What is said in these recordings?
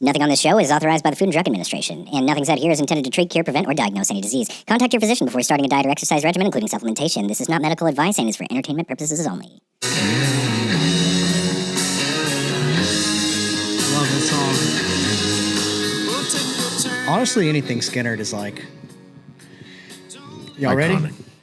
Nothing on this show is authorized by the Food and Drug Administration, and nothing said here is intended to treat, cure, prevent, or diagnose any disease. Contact your physician before starting a diet or exercise regimen, including supplementation. This is not medical advice and is for entertainment purposes only. Love this song. Honestly, anything Skinner is like. Y'all ready?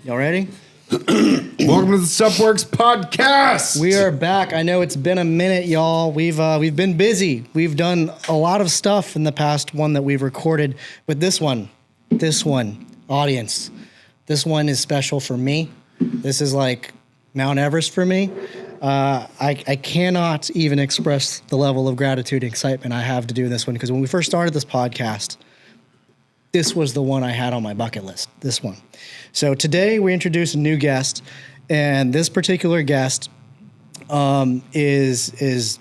Y'all ready? Welcome to the Supp Works podcast. We are back. I know it's been a minute, y'all. We've been busy. We've done a lot of stuff in the past one that we've recorded, but this one, audience, this one is special for me. This is like Mount Everest for me. I cannot even express the level of gratitude and excitement I have to do this one, because when we first started this podcast, this was the one I had on my bucket list, this one. So today we introduce a new guest, and this particular guest is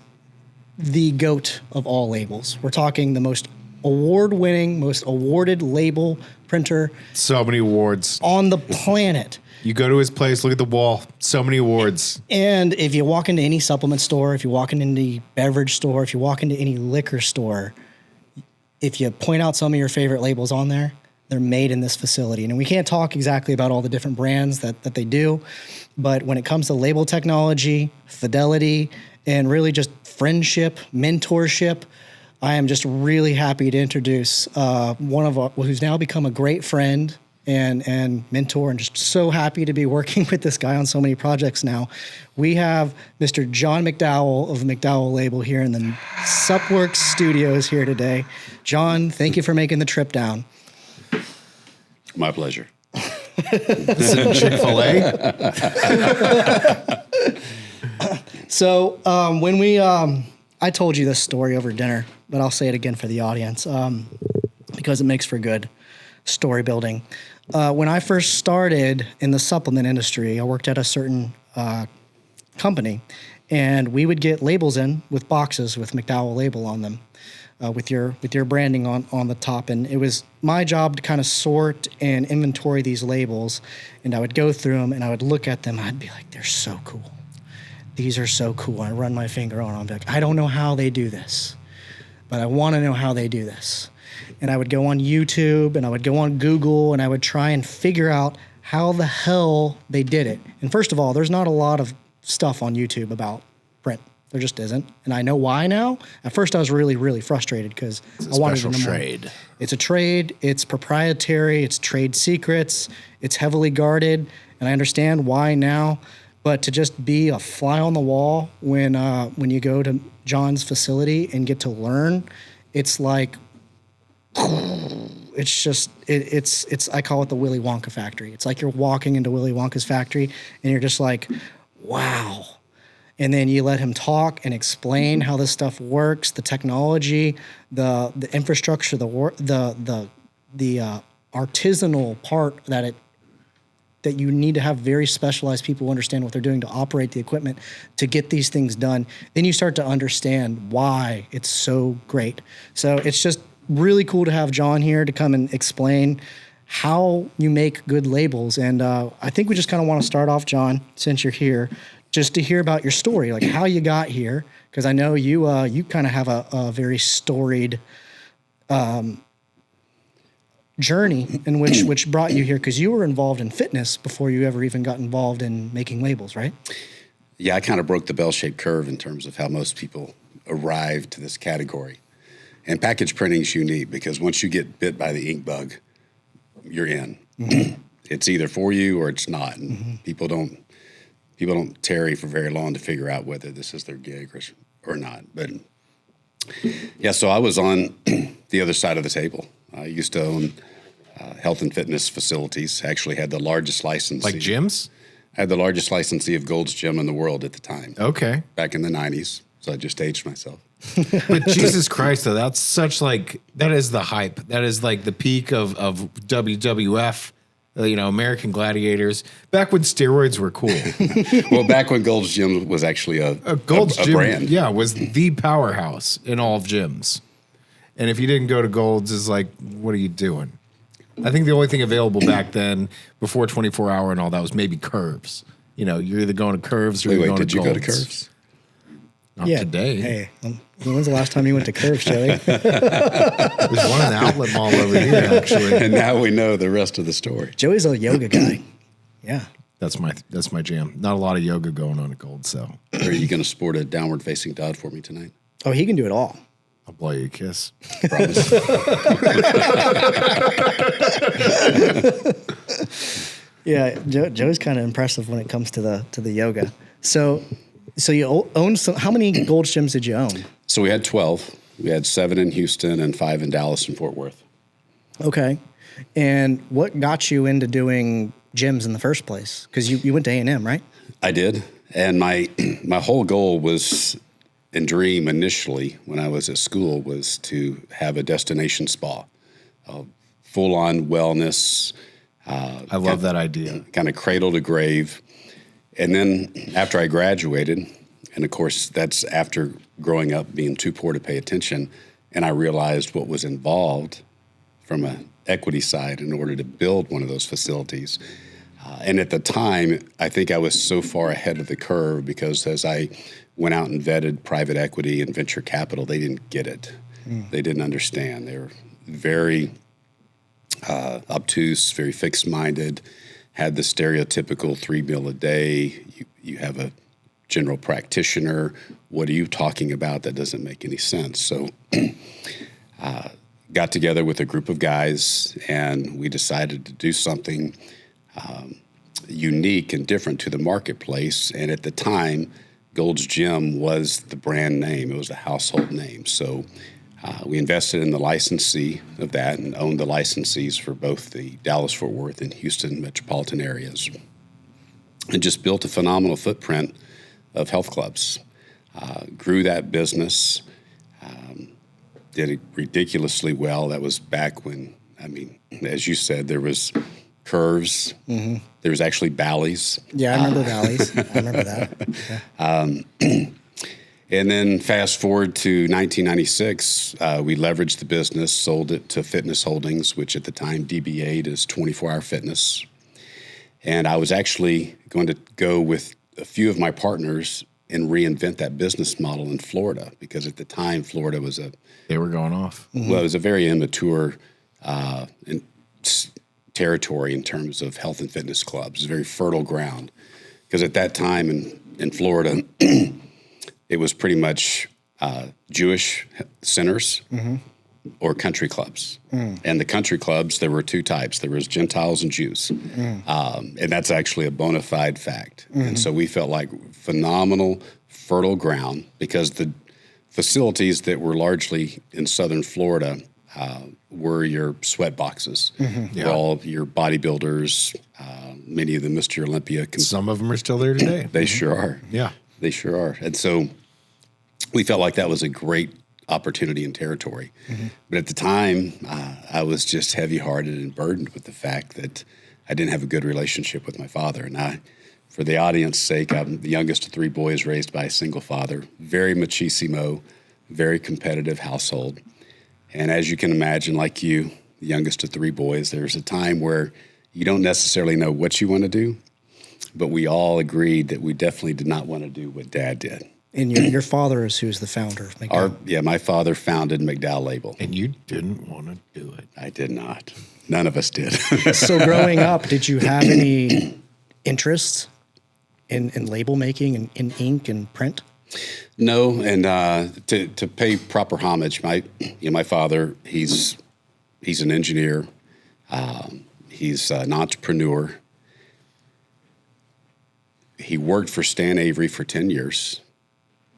the GOAT of all labels. We're talking the most award-winning, most awarded label printer. So many awards on the planet. You go to his place, look at the wall, so many awards. And if you walk into any supplement store, if you walk into any beverage store, if you walk into any liquor store, if you point out some of your favorite labels on there, they're made in this facility. And we can't talk exactly about all the different brands that they do, but when it comes to label technology, fidelity, and really just friendship, mentorship, I am just really happy to introduce one of our, who's now become a great friend and mentor, and just so happy to be working with this guy on so many projects now. We have Mr. John McDowell of McDowell Label here in the Supp Works studios here today. John, thank you for making the trip down. My pleasure. This is Chick-fil-A. So when I told you this story over dinner, but I'll say it again for the audience because it makes for good story building. When I first started in the supplement industry, I worked at a certain company, and we would get labels in with boxes with McDowell Label on them. With your branding on the top. And it was my job to kind of sort and inventory these labels. And I would go through them and I would look at them. I'd be like, they're so cool. These are so cool. I run my finger on them. I'd be like, I don't know how they do this, but I want to know how they do this. And I would go on YouTube and I would go on Google and I would try and figure out how the hell they did it. And first of all, there's not a lot of stuff on YouTube about print. There just isn't. And I know why now. At first I was really, really frustrated because I wanted to know more. It's a trade. It's proprietary. It's trade secrets. It's heavily guarded. And I understand why now. But to just be a fly on the wall when you go to John's facility and get to learn, it's like, it's just, it's I call it the Willy Wonka factory. It's like you're walking into Willy Wonka's factory and you're just like, wow. And then you let him talk and explain how this stuff works, the technology, the infrastructure, the artisanal part that you need to have very specialized people who understand what they're doing to operate the equipment to get these things done. Then you start to understand why it's so great. So it's just really cool to have John here to come and explain how you make good labels. And I think we just kind of want to start off, John, since you're here, just to hear about your story, like how you got here, because I know you kind of have a very storied journey in which brought you here, because you were involved in fitness before you ever even got involved in making labels, right? Yeah, I kind of broke the bell-shaped curve in terms of how most people arrive to this category. And package printing is unique because once you get bit by the ink bug, you're in. Mm-hmm. It's either for you or it's not. And mm-hmm. People don't tarry for very long to figure out whether this is their gig or not. But yeah, so I was on the other side of the table. I used to own health and fitness facilities. Actually had the largest licensee. Like gyms? I had the largest licensee of Gold's Gym in the world at the time. Okay. Back in the 90s. So I just aged myself. But Jesus Christ, though, that's such like, that is the hype. That is like the peak of WWF. American Gladiators, back when steroids were cool. Well, back when Gold's Gym was actually a Gym, brand. Yeah, was the powerhouse in all of gyms. And if you didn't go to Gold's, it's like, what are you doing? I think the only thing available back then, before 24-hour and all that, was maybe Curves. You're either going to Curves or you're going to Gold's. Did you go to Curves? Not today. Hey, when's the last time you went to Curves, Joey? There's one in the outlet mall over here, actually. And now we know the rest of the story. Joey's a yoga guy. Yeah. That's my jam. Not a lot of yoga going on at Gold, so Are you going to sport a downward facing dog for me tonight? Oh, he can do it all. I'll blow you a kiss. Promise. Yeah, Joe's kind of impressive when it comes to the yoga. So you own some. How many Gold's gyms did you own? So we had 12. We had 7 in Houston and 5 in Dallas and Fort Worth. Okay, and what got you into doing gyms in the first place? Because you went to A&M, right? I did. And my whole goal was, and dream initially when I was at school, was to have a destination spa, full-on wellness. I love that idea. Kind of cradle to grave. And then after I graduated, and of course that's after growing up being too poor to pay attention, and I realized what was involved from an equity side in order to build one of those facilities. And at the time, I think I was so far ahead of the curve because as I went out and vetted private equity and venture capital, they didn't get it. They didn't understand. They were very obtuse, very fixed-minded, had the stereotypical 3 meal a day. You have a general practitioner. What are you talking about? That doesn't make any sense. So got together with a group of guys, and we decided to do something unique and different to the marketplace. And at the time, Gold's Gym was the brand name. It was a household name. So we invested in the licensee of that and owned the licensees for both the Dallas-Fort Worth and Houston metropolitan areas, and just built a phenomenal footprint of health clubs. Grew that business, did it ridiculously well. That was back when, I mean, as you said, there was Curves. Mm-hmm. There was actually Bally's. Yeah, I remember Bally's. I remember that. Yeah. And then fast forward to 1996, we leveraged the business, sold it to Fitness Holdings, which at the time DBA'd as 24-Hour Fitness. And I was actually going to go with a few of my partners and reinvent that business model in Florida, because at the time Florida was They were going off. well, it was a very immature territory in terms of health and fitness clubs. It was very fertile ground, because at that time in Florida, it was pretty much Jewish centers or country clubs. And the country clubs, there were 2 types. There was Gentiles and Jews. And that's actually a bona fide fact. And so we felt like phenomenal, fertile ground, because the facilities that were largely in southern Florida were your sweat boxes. Were all your bodybuilders, many of them Mr. Olympia. Some of them are still there today. They sure are. Yeah. They sure are. And so we felt like that was a great opportunity and territory. But at the time, I was just heavy-hearted and burdened with the fact that I didn't have a good relationship with my father. And for the audience's sake, I'm the youngest of 3 boys raised by a single father, very machismo, very competitive household. And as you can imagine, like you, the youngest of 3 boys, there's a time where you don't necessarily know what you want to do, but we all agreed that we definitely did not want to do what Dad did. And your father is who's the founder of McDowell. My father founded McDowell Label. And you didn't want to do it. I did not. None of us did. So growing up, did you have any interests in label making and in ink and print? No, and to pay proper homage, my father, he's an engineer. He's an entrepreneur. He worked for Stan Avery for 10 years.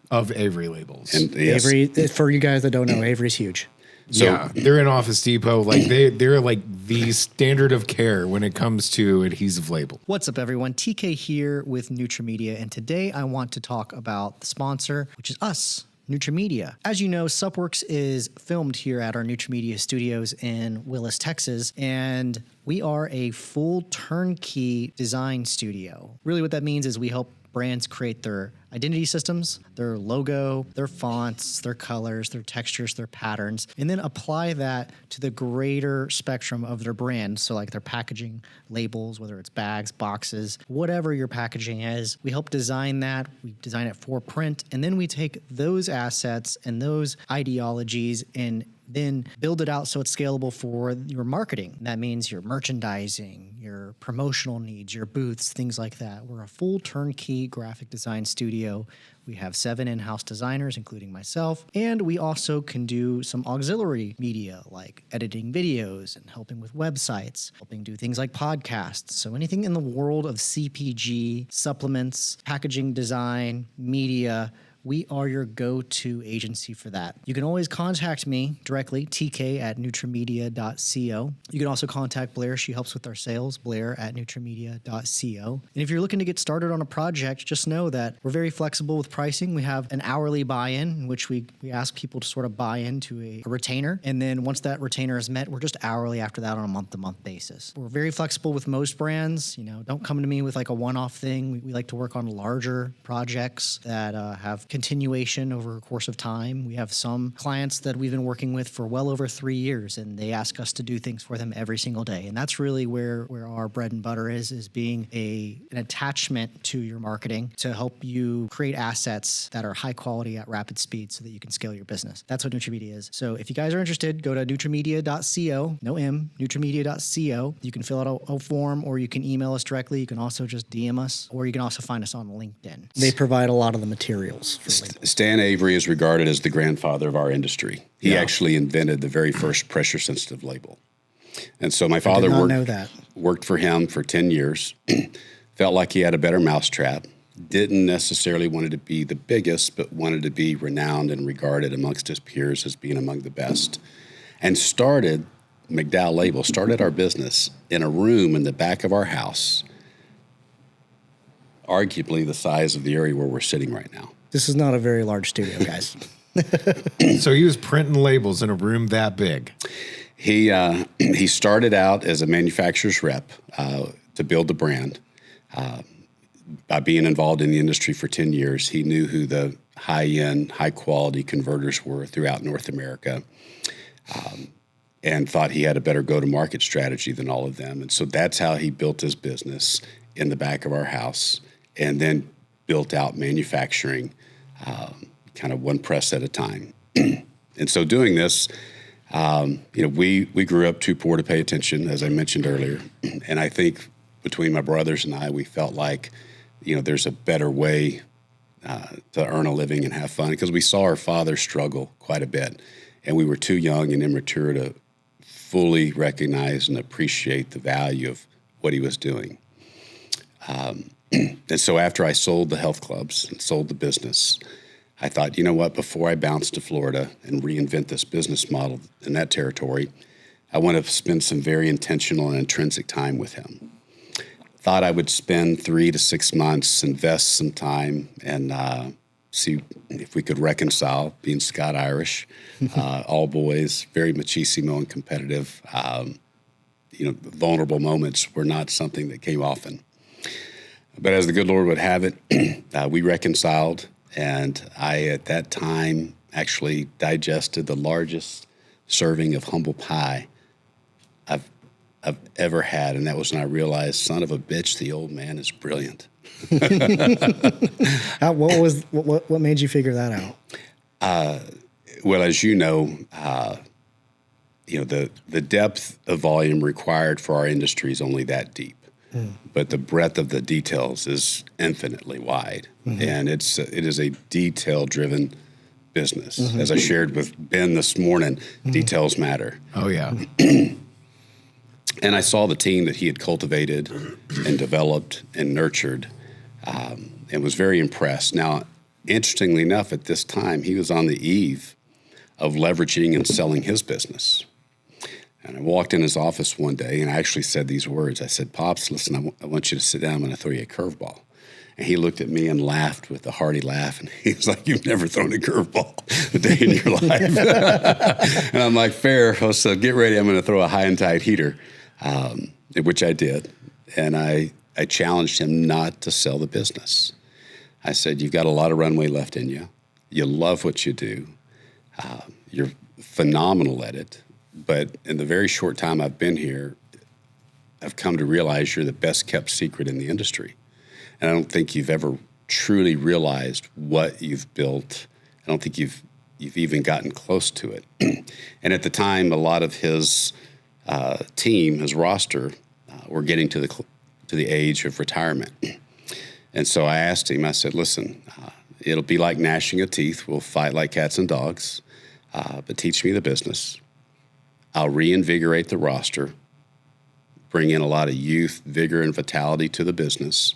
Of Avery Labels. And yes, Avery, for you guys that don't know, Avery's huge. So, yeah, they're in Office Depot. Like they're like the standard of care when it comes to adhesive label. What's up, everyone? TK here with NutraMedia, and today I want to talk about the sponsor, which is us, NutraMedia. As you know, Supp Works is filmed here at our NutraMedia studios in Willis, Texas, and we are a full turnkey design studio. Really what that means is we help brands create their identity systems, their logo, their fonts, their colors, their textures, their patterns, and then apply that to the greater spectrum of their brand. So like their packaging labels, whether it's bags, boxes, whatever your packaging is, we help design that. We design it for print, and then we take those assets and those ideologies and then build it out so it's scalable for your marketing. That means your merchandising, your promotional needs, your booths, things like that. We're a full turnkey graphic design studio. We have 7 in-house designers, including myself, and we also can do some auxiliary media like editing videos and helping with websites, helping do things like podcasts. So anything in the world of CPG, supplements, packaging design, media, we are your go-to agency for that. You can always contact me directly, tk@nutramedia.co. You can also contact Blair. She helps with our sales, blair@nutramedia.co. And if you're looking to get started on a project, just know that we're very flexible with pricing. We have an hourly buy-in in which we ask people to sort of buy into a retainer. And then once that retainer is met, we're just hourly after that on a month-to-month basis. We're very flexible with most brands. Don't come to me with like a one-off thing. We like to work on larger projects that have continuation over a course of time. We have some clients that we've been working with for well over 3 years, and they ask us to do things for them every single day. And that's really where our bread and butter is being an attachment to your marketing to help you create assets that are high quality at rapid speed so that you can scale your business. That's what NutraMedia is. So if you guys are interested, go to NutraMedia.co, no M, NutraMedia.co. You can fill out a form, or you can email us directly. You can also just DM us, or you can also find us on LinkedIn. They provide a lot of the materials. Stan Avery is regarded as the grandfather of our industry. He actually invented the very first pressure-sensitive label. And so my father worked for him for 10 years, felt like he had a better mousetrap, didn't necessarily want to be the biggest, but wanted to be renowned and regarded amongst his peers as being among the best, and started McDowell Label, started our business in a room in the back of our house, arguably the size of the area where we're sitting right now. This is not a very large studio, guys. So he was printing labels in a room that big. He started out as a manufacturer's rep to build the brand. By being involved in the industry for 10 years, he knew who the high-end, high-quality converters were throughout North America, and thought he had a better go-to-market strategy than all of them. And so that's how he built his business in the back of our house, and then built out manufacturing kind of one press at a time. And so doing this, we grew up too poor to pay attention, as I mentioned earlier. And I think between my brothers and I, we felt like, there's a better way to earn a living and have fun, because we saw our father struggle quite a bit. And we were too young and immature to fully recognize and appreciate the value of what he was doing. And so after I sold the health clubs and sold the business, I thought, you know what, before I bounce to Florida and reinvent this business model in that territory, I want to spend some very intentional and intrinsic time with him. Thought I would spend 3 to 6 months, invest some time, and see if we could reconcile being Scott-Irish, all boys, very machismo and competitive. Vulnerable moments were not something that came often. But as the good Lord would have it, we reconciled, and I, at that time, actually digested the largest serving of humble pie I've ever had, and that was when I realized, son of a bitch, the old man is brilliant. What made you figure that out? Well, as you know, the depth of volume required for our industry is only that deep. But the breadth of the details is infinitely wide, and it is a detail-driven business. As I shared with Ben this morning, details matter. Oh yeah. And I saw the team that he had cultivated and developed and nurtured, and was very impressed. Now, interestingly enough, at this time, he was on the eve of leveraging and selling his business. And I walked in his office one day, and I actually said these words. I said, Pops, listen, I want you to sit down. I'm going to throw you a curveball. And he looked at me and laughed with a hearty laugh. And he was like, you've never thrown a curveball a day in your life. And I'm like, fair. So get ready. I'm going to throw a high and tight heater, which I did. And I challenged him not to sell the business. I said, you've got a lot of runway left in you. You love what you do. You're phenomenal at it. But in the very short time I've been here, I've come to realize you're the best kept secret in the industry. And I don't think you've ever truly realized what you've built. I don't think you've even gotten close to it. And at the time, a lot of his team, his roster, were getting to the age of retirement. And so I asked him, I said, listen, it'll be like gnashing of teeth. We'll fight like cats and dogs, but teach me the business. I'll reinvigorate the roster, bring in a lot of youth, vigor, and vitality to the business.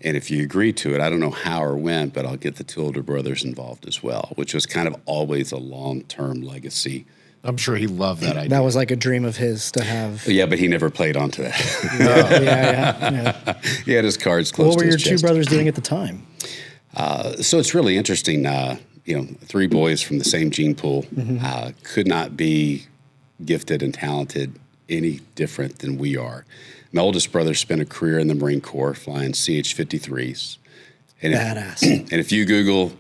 And if you agree to it, I don't know how or when, but I'll get the two older brothers involved as well, which was kind of always a long-term legacy. I'm sure he loved that idea. That was like a dream of his to have. Yeah, but he never played onto that. Yeah. He had his cards close What to were his your chest. two brothers doing at the time? So it's really interesting. Three boys from the same gene pool could not be gifted and talented any different than we are. My oldest brother spent a career in the Marine Corps flying CH-53s. And Badass. And if you Google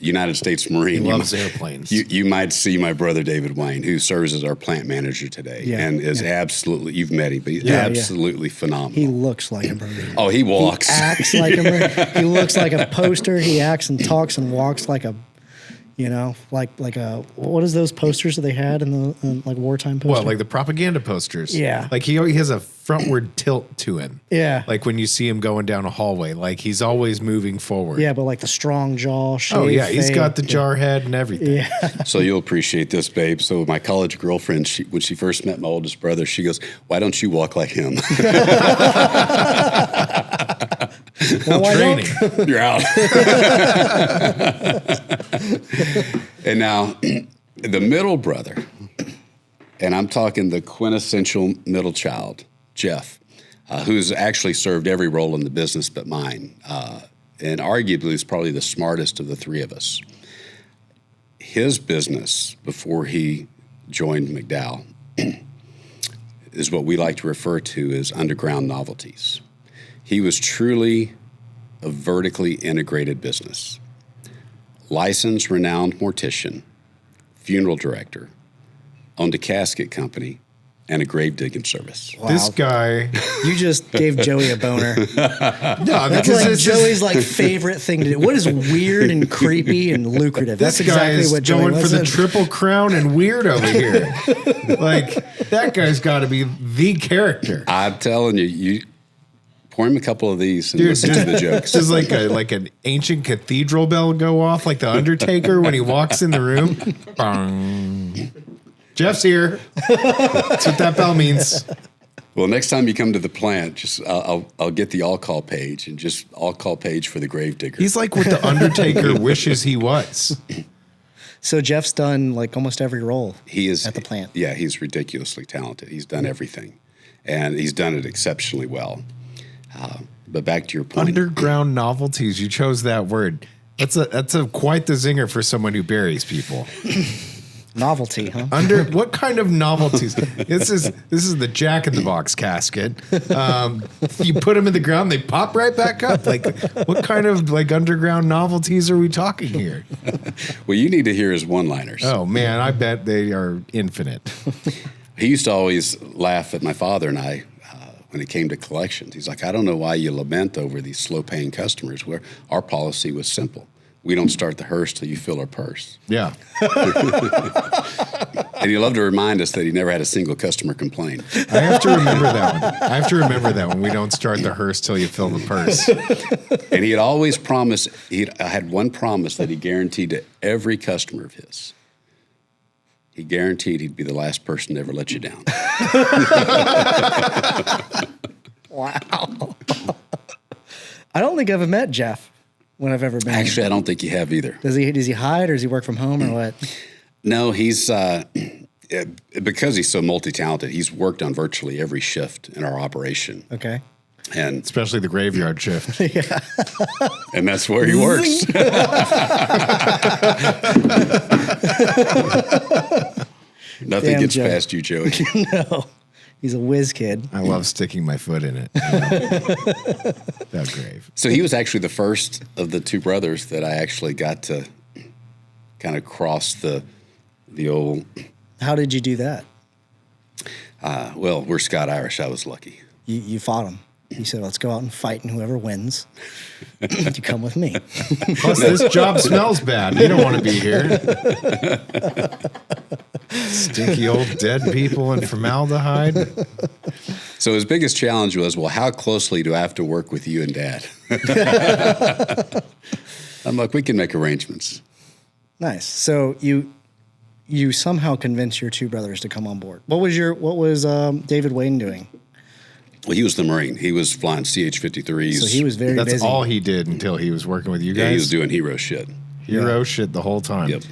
United States Marine, He loves airplanes. You might see my brother David Wayne, who serves as our plant manager today, and is absolutely, you've met him, but he's absolutely phenomenal. He looks like a Marine. Oh, he walks. He acts like a Marine. He looks like a poster. He acts and talks and walks like a, like a, what is those posters that they had in the like wartime posters? What, like the propaganda posters? Yeah. Like he has a frontward tilt to him. Yeah. Like when you see him going down a hallway, like he's always moving forward. Yeah, but like the strong jaw, shaved Oh yeah, he's face. got the jar head and everything. Yeah. So you'll appreciate this, babe. So my college girlfriend, when she first met my oldest brother, she goes, "Why don't you walk like him?" Well, why Training. don't- You're out. And now the middle brother, and I'm talking the quintessential middle child, Jeff, who's actually served every role in the business but mine, and arguably is probably the smartest of the three of us. His business before he joined McDowell is what we like to refer to as underground novelties. He was truly a vertically integrated business. Licensed, renowned mortician, funeral director, owned a casket company, and a grave digging service. Wow. This guy. You just gave Joey a boner. No, That's because like this Joey's like favorite thing to do. What is weird and creepy and lucrative? This That's guy exactly is what Joey going for was the in. triple crown and weird over here. Like that guy's got to be the character. I'm telling you, you pour him a couple of these and listen to the jokes. Does like an ancient cathedral bell go off like the Undertaker when he walks in the room? Bong. Jeff's here. That's what that bell means. Well, next time you come to the plant, just I'll get the all-call page and just all-call page for the grave digger. He's like what the Undertaker wishes he was. So Jeff's done like almost every role. He is at the plant. Yeah, he's ridiculously talented. He's done everything, and he's done it exceptionally well. But back to your point. Underground novelties. You chose that word. That's a quite the zinger for someone who buries people. Novelty, huh? What kind of novelties? This is the Jack in the Box casket. You put them in the ground, they pop right back up. Like what kind of like underground novelties are we talking here? Well, you need to hear his one-liners. Oh man, I bet they are infinite. He used to always laugh at my father and I when it came to collections. He's like, I don't know why you lament over these slow-paying customers, where our policy was simple. We don't start the hearse till you fill our purse. Yeah. And he loved to remind us that he never had a single customer complain. I have to remember that one. I have to remember that when we don't start the hearse till you fill the purse. And he had always promised, I had one promise that he guaranteed to every customer of his. He guaranteed he'd be the last person to ever let you down. Wow. I don't think I've ever met Jeff when I've ever been. Actually, I don't think you have either. Does he hide or does he work from home or what? No, he's because he's so multi-talented, he's worked on virtually every shift in our operation. Okay. And Especially the graveyard shift. and that's where he works. Nothing Damn, gets Joe. past you, Joey. No. He's a whiz kid. I love sticking my foot in it. That grave. So he was actually the first of the two brothers that I actually got to kind of cross the old. How did you do that? Well, we're Scott Irish. I was lucky. You fought him. You said, let's go out and fight, and whoever wins, you come with me. Plus, this job smells bad. You don't want to be here. Stinky old dead people and formaldehyde. So his biggest challenge was, well, how closely do I have to work with you and Dad? I'm like, we can make arrangements. Nice. So you somehow convinced your two brothers to come on board. What was David Wayne doing? Well, he was the Marine. He was flying CH-53s. So he was very That's busy. all he did until he was working with you guys. Yeah, he was doing hero shit. Hero shit the whole time. Yep.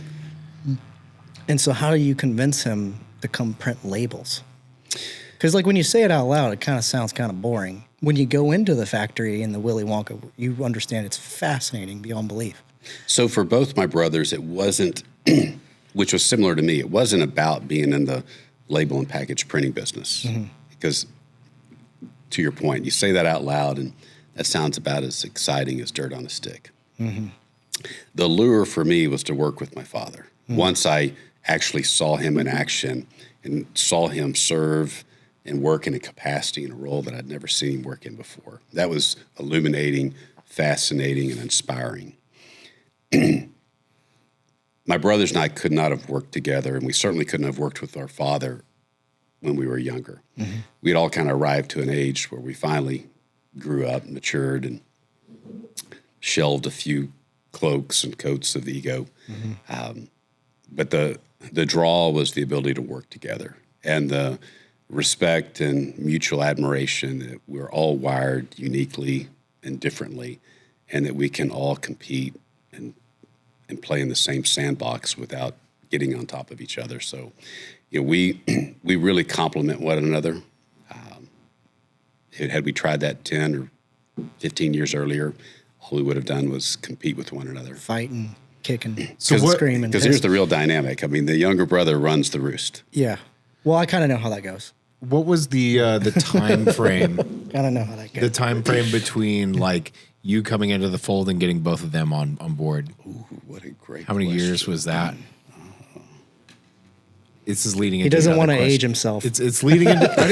And so how do you convince him to come print labels? Because like when you say it out loud, it kind of sounds kind of boring. When you go into the factory in the Willy Wonka, you understand it's fascinating beyond belief. So for both my brothers, it wasn't, which was similar to me, it wasn't about being in the label and package printing business. Because to your point, you say that out loud and that sounds about as exciting as dirt on a stick. The lure for me was to work with my father. Once I actually saw him in action and saw him serve and work in a capacity and a role that I'd never seen him work in before. That was illuminating, fascinating, and inspiring. My brothers and I could not have worked together, and we certainly couldn't have worked with our father when we were younger. We had all kind of arrived to an age where we finally grew up, matured, and shelved a few cloaks and coats of ego. But the draw was the ability to work together and the respect and mutual admiration that we're all wired uniquely and differently, and that we can all compete and play in the same sandbox without getting on top of each other. So, we really complement one another. Had we tried that 10 or 15 years earlier, all we would have done was compete with one another. Fighting, kicking, So what- screaming. Because here's the real dynamic. I mean, the younger brother runs the roost. Yeah. Well, I kind of know how that goes. What was the time frame? Kind of know how that goes. The time frame between like you coming into the fold and getting both of them on board? Ooh, what a great How many question. years was that? This is leading He into doesn't another want to question. age himself. It's leading into. I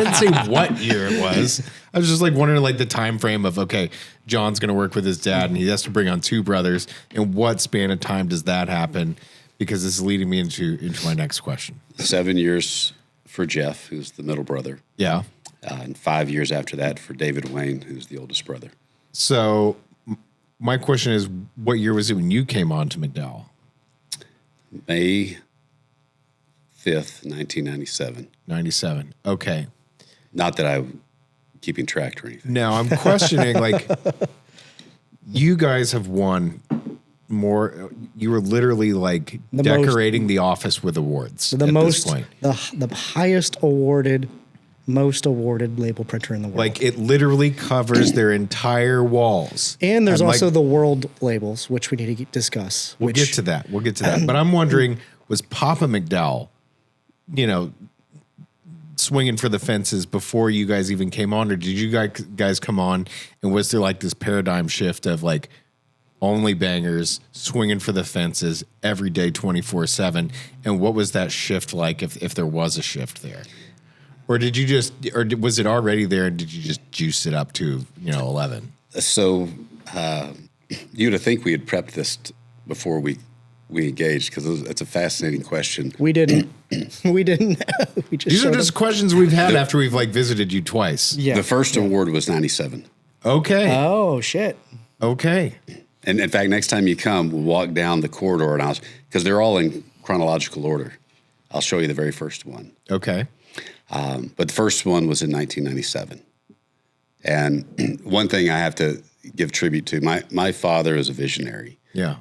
didn't say what year it was. I was just like wondering like the time frame of okay, John's going to work with his dad and he has to bring on two brothers. And what span of time does that happen? Because this is leading me into my next question. 7 years for Jeff, who's the middle brother, Yeah. and 5 years after that for David Wayne, who's the oldest brother. So my question is, what year was it when you came on to McDowell? May 5th, 1997. 97. Okay. Not that I'm keeping track or anything. Now I'm questioning, like, you guys have won more. You were literally like The decorating the office with awards the at most, this point. the highest awarded, most awarded label printer in the world. Like, it literally covers their entire walls. and there's I'm also like, the world labels, which we need to discuss. We'll get to that. We'll get to that. But I'm wondering, was Papa McDowell, swinging for the fences before you guys even came on, or did you guys come on and was there like this paradigm shift of like only bangers, swinging for the fences every day, 24/7? And what was that shift like, if there was a shift there? Or did you was it already there and did you just juice it up to 11? So you would think we had prepped this before we engaged, because it's a fascinating question. We didn't. We didn't. We just These are showed just up. questions we've had after we've like visited you twice. Yeah. The first award was 97. Okay. Oh shit. Okay. And in fact, next time you come, we'll walk down the corridor and because they're all in chronological order. I'll show you the very first one. Okay. But the first one was in 1997. And one thing I have to give tribute to, my father is a visionary. Yeah.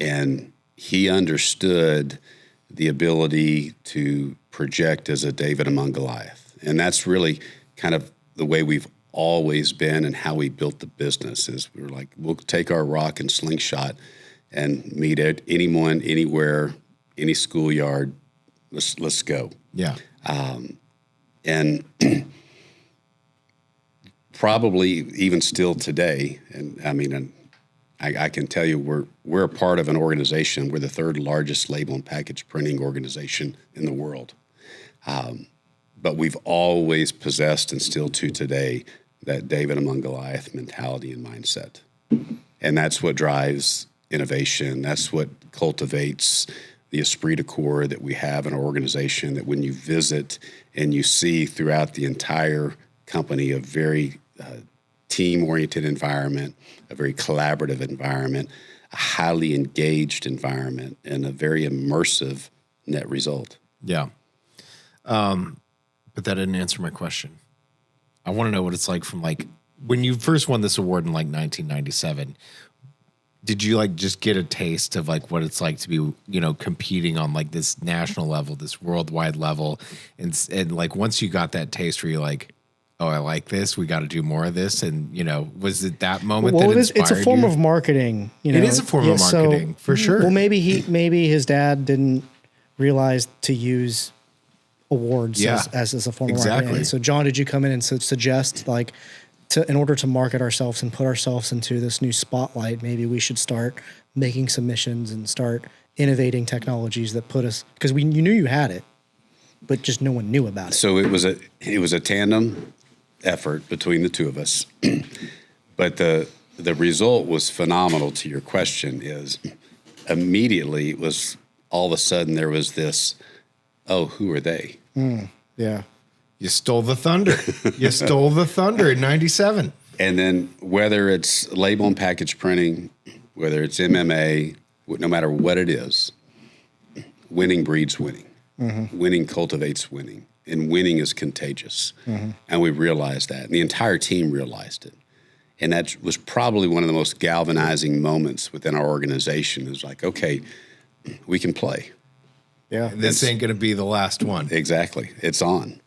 And he understood the ability to project as a David among Goliath. And that's really kind of the way we've always been and how we built the business is we were like, we'll take our rock and slingshot and meet at anyone, anywhere, any schoolyard. Let's go. Yeah. And probably even still today, and I mean, and I can tell you we're a part of an organization. We're the third largest label and package printing organization in the world. But we've always possessed, and still to today, that David among Goliath mentality and mindset. And that's what drives innovation. That's what cultivates the esprit de corps that we have in our organization, that when you visit and you see throughout the entire company a very team-oriented environment, a very collaborative environment, a highly engaged environment, and a very immersive net result. Yeah. But that didn't answer my question. I want to know what it's like from like when you first won this award in like 1997. Did you like just get a taste of like what it's like to be, you know, competing on like this national level, this worldwide level, and like once you got that taste, were you like, oh, I like this, we got to do more of this, and you know, was it that moment that inspired it's a form you? of marketing. You know? It is a form of marketing, for sure. Well, maybe his dad didn't realize to use awards as a form of marketing. And so, John, did you come in and suggest like, in order to market ourselves and put ourselves into this new spotlight, maybe we should start making submissions and start innovating technologies that put us, because you knew you had it, but just no one knew about it. So it was a tandem effort between the two of us. But the result was phenomenal. To your question, is immediately it was all of a sudden there was this, oh, who are they? Yeah. You stole the thunder. You stole the thunder in 97. And then whether it's label and package printing, whether it's MMA, no matter what it is, winning breeds winning. Mm-hmm. Winning cultivates winning. And winning is contagious. Mm-hmm. And we realized that. And the entire team realized it. And that was probably one of the most galvanizing moments within our organization. It was like, okay, we can play. Yeah. This ain't going to be the last one. Exactly. It's on.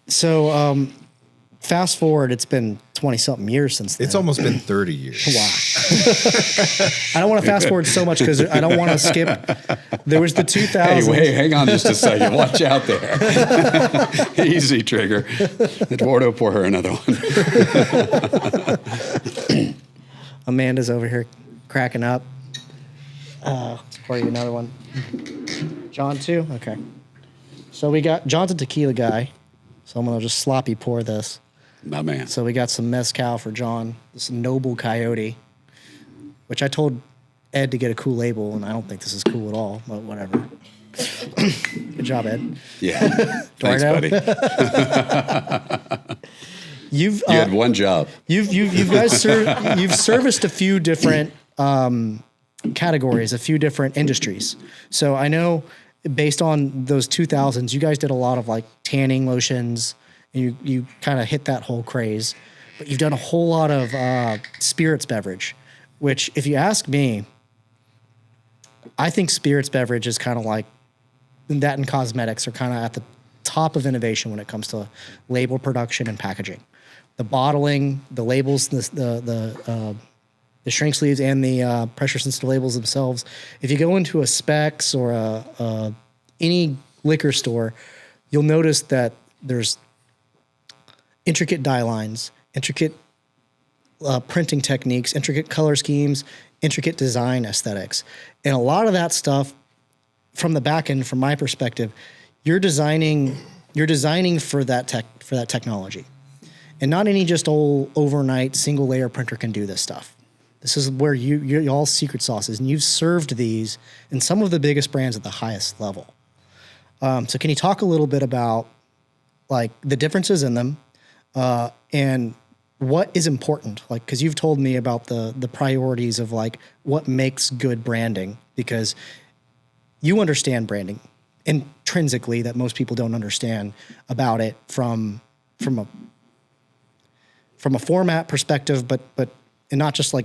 So, fast forward, it's been 20-something years since then. It's almost been 30 years. Wow. I don't want to fast forward so much because I don't want to skip. There was the 2000s. Hey, wait, hang on just a second. Watch out there. Easy, Trigger. Eduardo, pour her another one. Amanda's over here cracking up. Let's pour you another one. John, too? Okay. So we got John's a tequila guy. So I'm going to just sloppy pour this. My man. So we got some mezcal for John, this Noble Coyote, which I told Ed to get a cool label, and I don't think this is cool at all, but whatever. Good job, Ed. Yeah. Thanks, buddy. You had one job. You've guys you've serviced a few different categories, a few different industries. So I know, based on those 2000s, you guys did a lot of like tanning lotions, and you kind of hit that whole craze. But you've done a whole lot of spirits beverage, which, if you ask me, I think spirits beverage is kind of like that, and cosmetics are kind of at the top of innovation when it comes to label production and packaging. The bottling, the labels, the shrink sleeves, and the pressure-sensitive labels themselves. If you go into a Specs or any liquor store, you'll notice that there's intricate dye lines, intricate printing techniques, intricate color schemes, intricate design aesthetics. And a lot of that stuff, from the back end, from my perspective, you're designing for that technology. And not any just old overnight single layer printer can do this stuff. This is where you're all secret sauces, and you've served these in some of the biggest brands at the highest level. So can you talk a little bit about like the differences in them and what is important? Like, because you've told me about the priorities of like what makes good branding, because you understand branding intrinsically that most people don't understand about it from a format perspective, but and not just like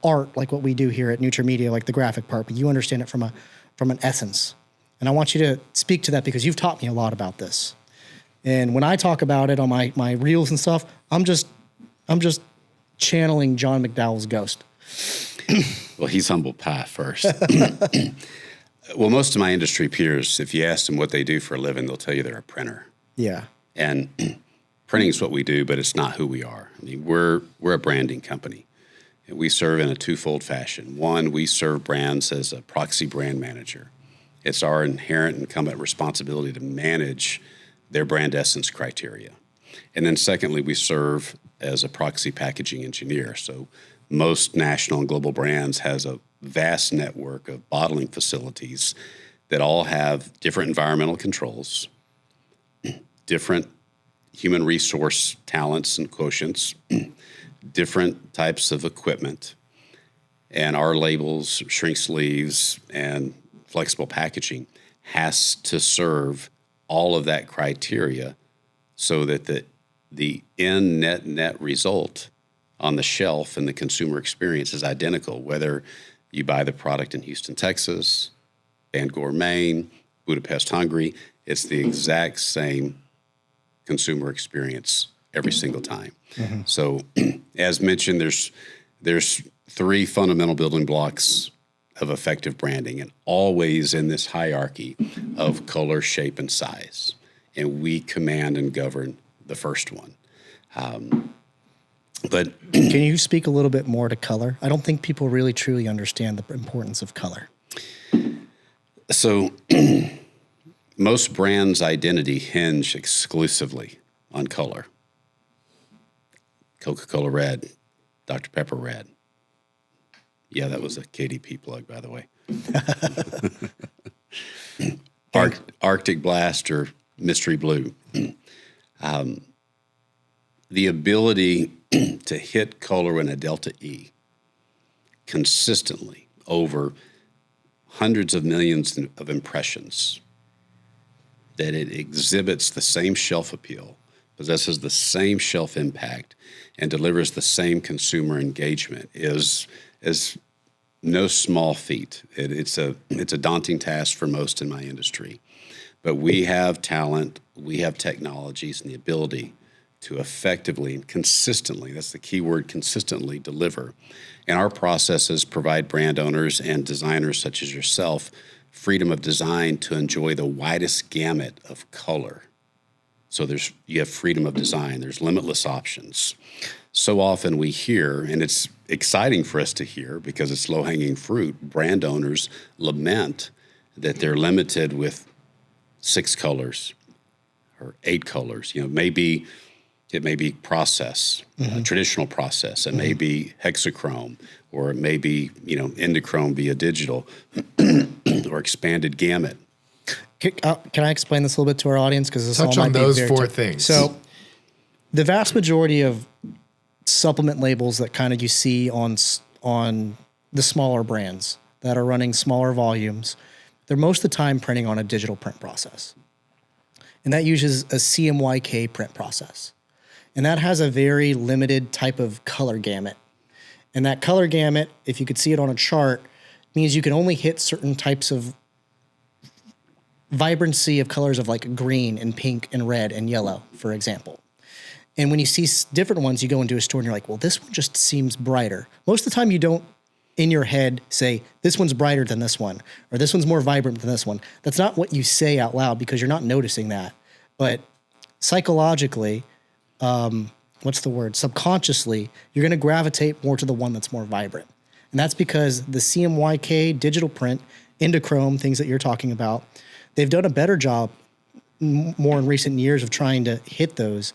art, like what we do here at NutraMedia, like the graphic part, but you understand it from an essence. And I want you to speak to that, because you've taught me a lot about this. And when I talk about it on my reels and stuff, I'm just channeling John McDowell's ghost. Well, he's humble pie first. Well, most of my industry peers, if you ask them what they do for a living, they'll tell you they're a printer. Yeah. And printing is what we do, but it's not who we are. I mean, we're a branding company. And we serve in a twofold fashion. One, we serve brands as a proxy brand manager. It's our inherent incumbent responsibility to manage their brand essence criteria. And then secondly, we serve as a proxy packaging engineer. So most national and global brands has a vast network of bottling facilities that all have different environmental controls, different human resource talents and quotients, different types of equipment, and our labels, shrink sleeves, and flexible packaging has to serve all of that criteria so that the end net result on the shelf and the consumer experience is identical, whether you buy the product in Houston, Texas, Bangor, Maine, Budapest, Hungary. It's the exact same consumer experience every single time. Mm-hmm. So as mentioned, there's three fundamental building blocks of effective branding, and always in this hierarchy of color, shape, and size. And we command and govern the first one. But can you speak a little bit more to color? I don't think people really truly understand the importance of color. So most brands' identity hinge exclusively on color. Coca-Cola red, Dr. Pepper red. Yeah, that was a KDP plug, by the way. Arctic Blast or Mystery Blue. The ability to hit color in a delta E consistently over hundreds of millions of impressions, that it exhibits the same shelf appeal, possesses the same shelf impact, and delivers the same consumer engagement is no small feat. It's a daunting task for most in my industry. But we have talent, we have technologies, and the ability to effectively and consistently, that's the key word, consistently deliver. And our processes provide brand owners and designers such as yourself freedom of design to enjoy the widest gamut of color. So you have freedom of design, there's limitless options. So often we hear, and it's exciting for us to hear because it's low-hanging fruit, brand owners lament that they're limited with 6 colors or 8 colors. You know, it may be process, a traditional process. It may be hexachrome, or it may be, endochrome via digital, or expanded gamut. Can I explain this a little bit to our audience? Because this touch all on might those be 4 things. So, the vast majority of supplement labels that kind of you see on the smaller brands that are running smaller volumes, they're most of the time printing on a digital print process, and that uses a CMYK print process. And that has a very limited type of color gamut. And that color gamut, if you could see it on a chart, means you can only hit certain types of vibrancy of colors of like green and pink and red and yellow, for example. And when you see different ones, you go into a store and you're like, well, this one just seems brighter. Most of the time you don't, in your head, say, this one's brighter than this one, or this one's more vibrant than this one. That's not what you say out loud because you're not noticing that. But psychologically, subconsciously, you're going to gravitate more to the one that's more vibrant. And that's because the CMYK, digital print, endochrome, things that you're talking about, they've done a better job more in recent years of trying to hit those,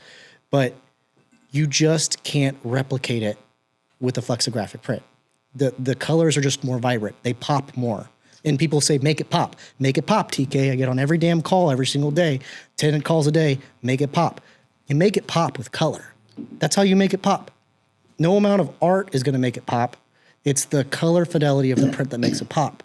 but you just can't replicate it with a flexographic print. The colors are just more vibrant. They pop more. And people say, make it pop. Make it pop, TK. I get on every damn call every single day, 10 calls a day, make it pop. You make it pop with color. That's how you make it pop. No amount of art is going to make it pop. It's the color fidelity of the print that makes it pop.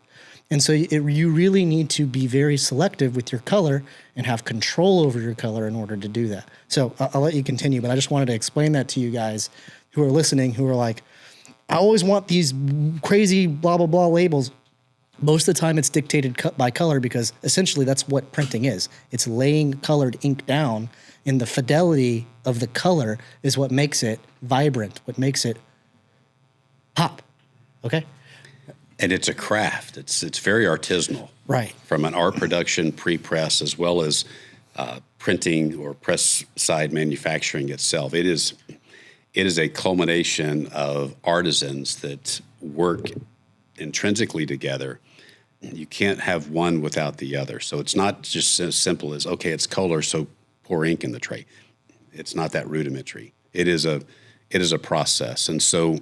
And so you really need to be very selective with your color and have control over your color in order to do that. So I'll let you continue, but I just wanted to explain that to you guys who are listening, who are like, I always want these crazy blah, blah, blah labels. Most of the time it's dictated by color because essentially that's what printing is. It's laying colored ink down, and the fidelity of the color is what makes it vibrant, what makes it pop. Okay? And it's a craft. It's very artisanal. Right. From an art production, pre-press, as well as printing or press side manufacturing itself. It is a culmination of artisans that work intrinsically together. You can't have one without the other. So it's not just as simple as, okay, it's color, so pour ink in the tray. It's not that rudimentary. It is a process. And so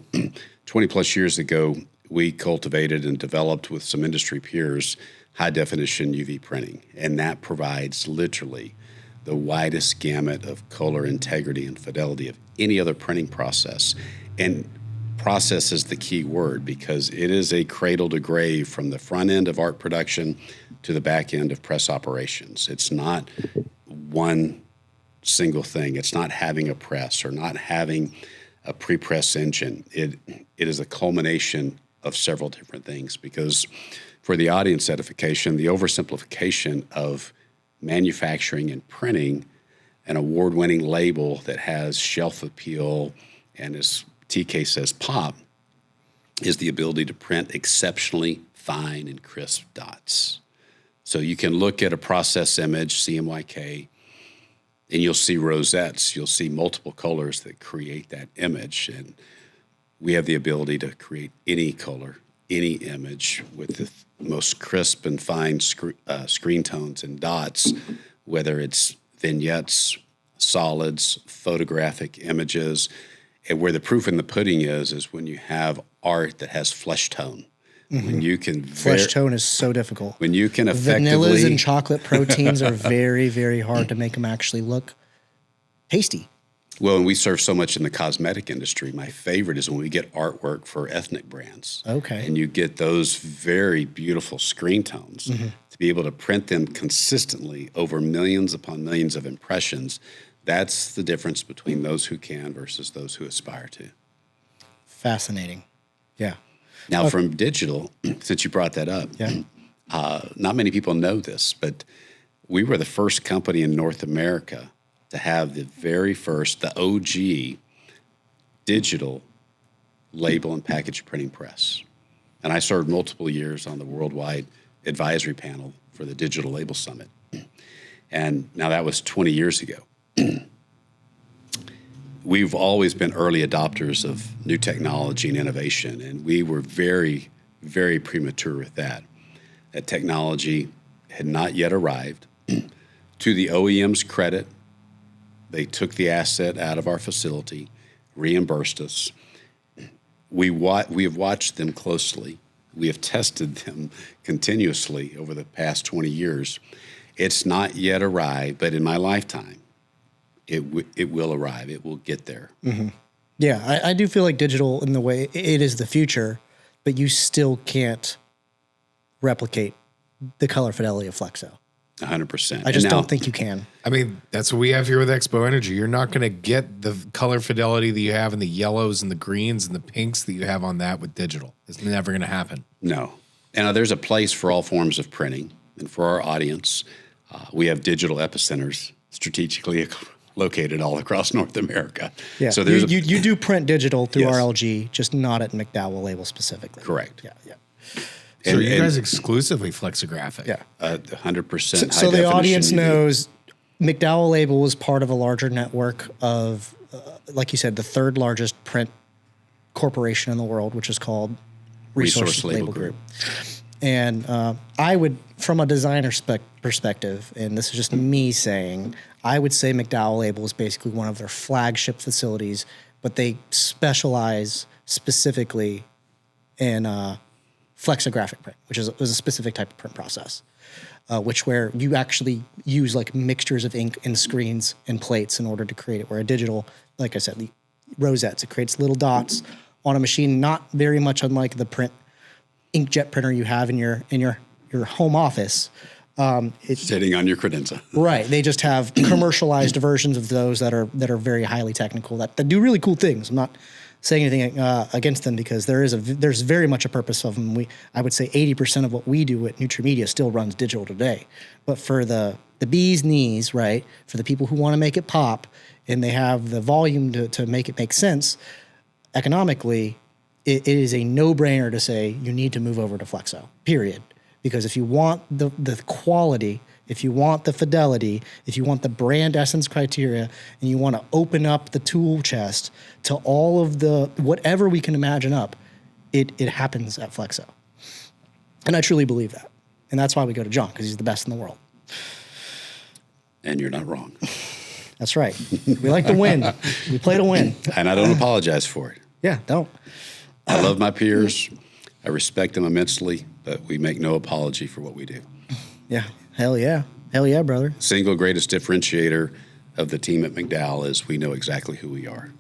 20 plus years ago, we cultivated and developed with some industry peers high definition UV printing. And that provides literally the widest gamut of color integrity and fidelity of any other printing process. And process is the key word because it is a cradle to grave from the front end of art production to the back end of press operations. It's not one single thing. It's not having a press or not having a pre-press engine. It is a culmination of several different things because for the audience edification, the oversimplification of manufacturing and printing an award-winning label that has shelf appeal and, as TK says, pop, is the ability to print exceptionally fine and crisp dots. So you can look at a process image, CMYK, and you'll see rosettes. You'll see multiple colors that create that image. And we have the ability to create any color, any image with the most crisp and fine screen tones and dots, whether it's vignettes, solids, photographic images. And where the proof in the pudding is when you have art that has flesh tone. Mm-hmm. When you can flesh tone is so difficult. When you can effectively vanillas and chocolate proteins are very, very hard to make them actually look tasty. Well, and we serve so much in the cosmetic industry. My favorite is when we get artwork for ethnic brands. Okay. And you get those very beautiful screen tones to be able to print them consistently over millions upon millions of impressions. That's the difference between those who can versus those who aspire to. Fascinating. Yeah. Now, from digital, since you brought that up, not many people know this, but we were the first company in North America to have the very first, the OG digital label and package printing press. And I served multiple years on the worldwide advisory panel for the Digital Label Summit. And now that was 20 years ago. We've always been early adopters of new technology and innovation, and we were very, very premature with that. That technology had not yet arrived. To the OEM's credit, they took the asset out of our facility, reimbursed us. We have watched them closely. We have tested them continuously over the past 20 years. It's not yet arrived, but in my lifetime, it will arrive. It will get there. Mm-hmm. Yeah, I do feel like digital in the way it is the future, but you still can't replicate the color fidelity of Flexo. 100%. I just don't think you can. I mean, that's what we have here with Expo Energy. You're not going to get the color fidelity that you have in the yellows and the greens and the pinks that you have on that with digital. It's never going to happen. No. And there's a place for all forms of printing. And for our audience, we have digital epicenters strategically located all across North America. Yeah. So you do print digital through Yes. RLG, just not at McDowell Label specifically. Correct. Yeah, yeah. So you guys exclusively flexographic. Yeah. 100% So the audience UV. knows McDowell Label was part of a larger network of, like you said, the third largest print corporation in the world, which is called Resource Label Group. And I would, from a designer perspective, and this is just me saying, I would say McDowell Label is basically one of their flagship facilities, but they specialize specifically in flexographic print, which is a specific type of print process, where you actually use like mixtures of ink and screens and plates in order to create it. Where a digital, like I said, the rosettes, it creates little dots on a machine, not very much unlike the print inkjet printer you have in your home office. It's Sitting on your credenza. right. They just have commercialized versions of those that are very highly technical that do really cool things. I'm not saying anything against them because there's very much a purpose of them. I would say 80% of what we do at NutraMedia still runs digital today. But for the bee's knees, right, for the people who want to make it pop and they have the volume to make it make sense economically, it is a no-brainer to say you need to move over to Flexo, period. Because if you want the quality, if you want the fidelity, if you want the brand essence criteria, and you want to open up the tool chest to all of the whatever we can imagine up, it happens at Flexo. And I truly believe that. And that's why we go to John, because he's the best in the world. And you're not wrong. That's right. We like to win. We play to win. And I don't apologize for it. Yeah, don't. I love my peers. I respect them immensely, but we make no apology for what we do. Yeah. Hell yeah. Hell yeah, brother. Single greatest differentiator of the team at McDowell is we know exactly who we are.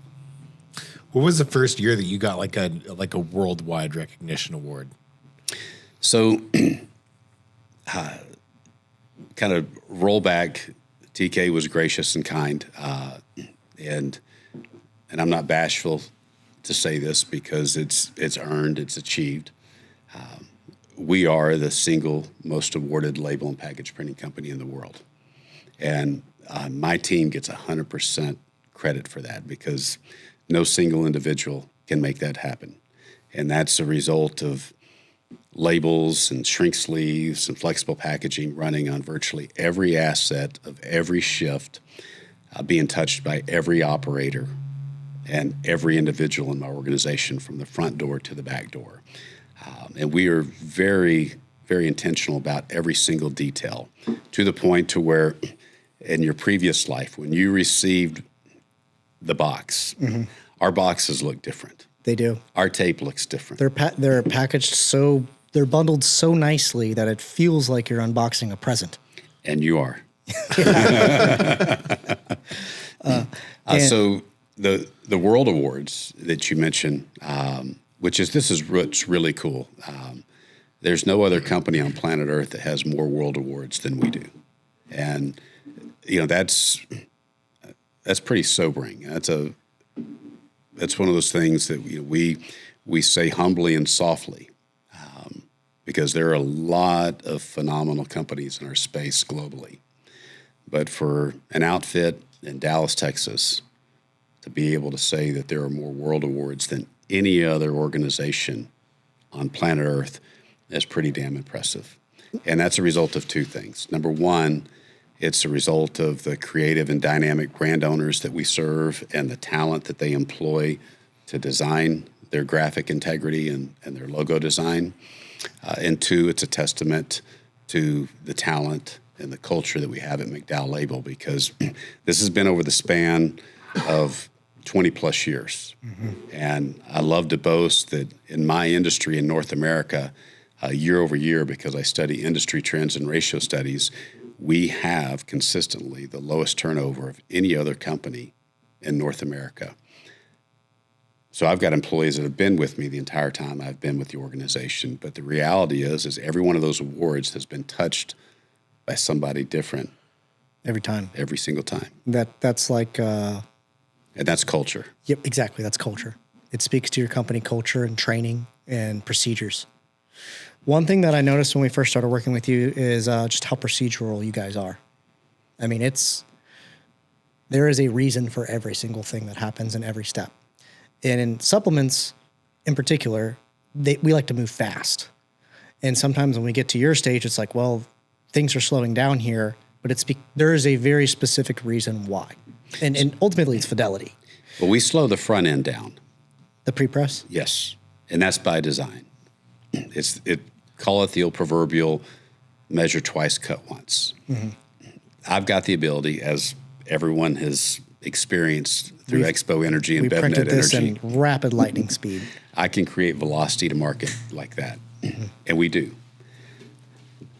What was the first year that you got like a worldwide recognition award? So, kind of roll back. TK was gracious and kind, and I'm not bashful to say this because it's earned, it's achieved. We are the single most awarded label and package printing company in the world, and my team gets 100% credit for that because no single individual can make that happen, and that's a result of labels and shrink sleeves and flexible packaging running on virtually every asset of every shift, being touched by every operator and every individual in my organization from the front door to the back door. And we are very, very intentional about every single detail to the point to where in your previous life, when you received the box, our boxes look different. They do. Our tape looks different. They're packaged they're bundled so nicely that it feels like you're unboxing a present. And you are. So the World Awards that you mentioned, this is what's really cool. There's no other company on planet Earth that has more World Awards than we do, and that's pretty sobering. That's one of those things that we say humbly and softly, because there are a lot of phenomenal companies in our space globally. But for an outfit in Dallas, Texas, to be able to say that there are more world awards than any other organization on planet Earth is pretty damn impressive. And that's a result of two things. Number one, it's a result of the creative and dynamic brand owners that we serve and the talent that they employ to design their graphic integrity and their logo design. And two, it's a testament to the talent and the culture that we have at McDowell Label, because this has been over the span of 20 plus years. And I love to boast that in my industry in North America, year over year, because I study industry trends and ratio studies, we have consistently the lowest turnover of any other company in North America. So I've got employees that have been with me the entire time I've been with the organization. But the reality is every one of those awards has been touched by somebody different. Every time. Every single time. That's like... and that's culture. Yep, exactly. That's culture. It speaks to your company culture and training and procedures. One thing that I noticed when we first started working with you is just how procedural you guys are. I mean, there is a reason for every single thing that happens in every step. And in supplements in particular, we like to move fast. And sometimes when we get to your stage, it's like, well, things are slowing down here, but there is a very specific reason why. And ultimately, it's fidelity. Well, we slow the front end down. The pre-press? Yes, and that's by design. Call it the old proverbial measure twice, cut once. I've got the ability, as everyone has experienced through Expo Energy and BevNet Energy. We printed this in rapid lightning speed. I can create velocity to market like that, and we do.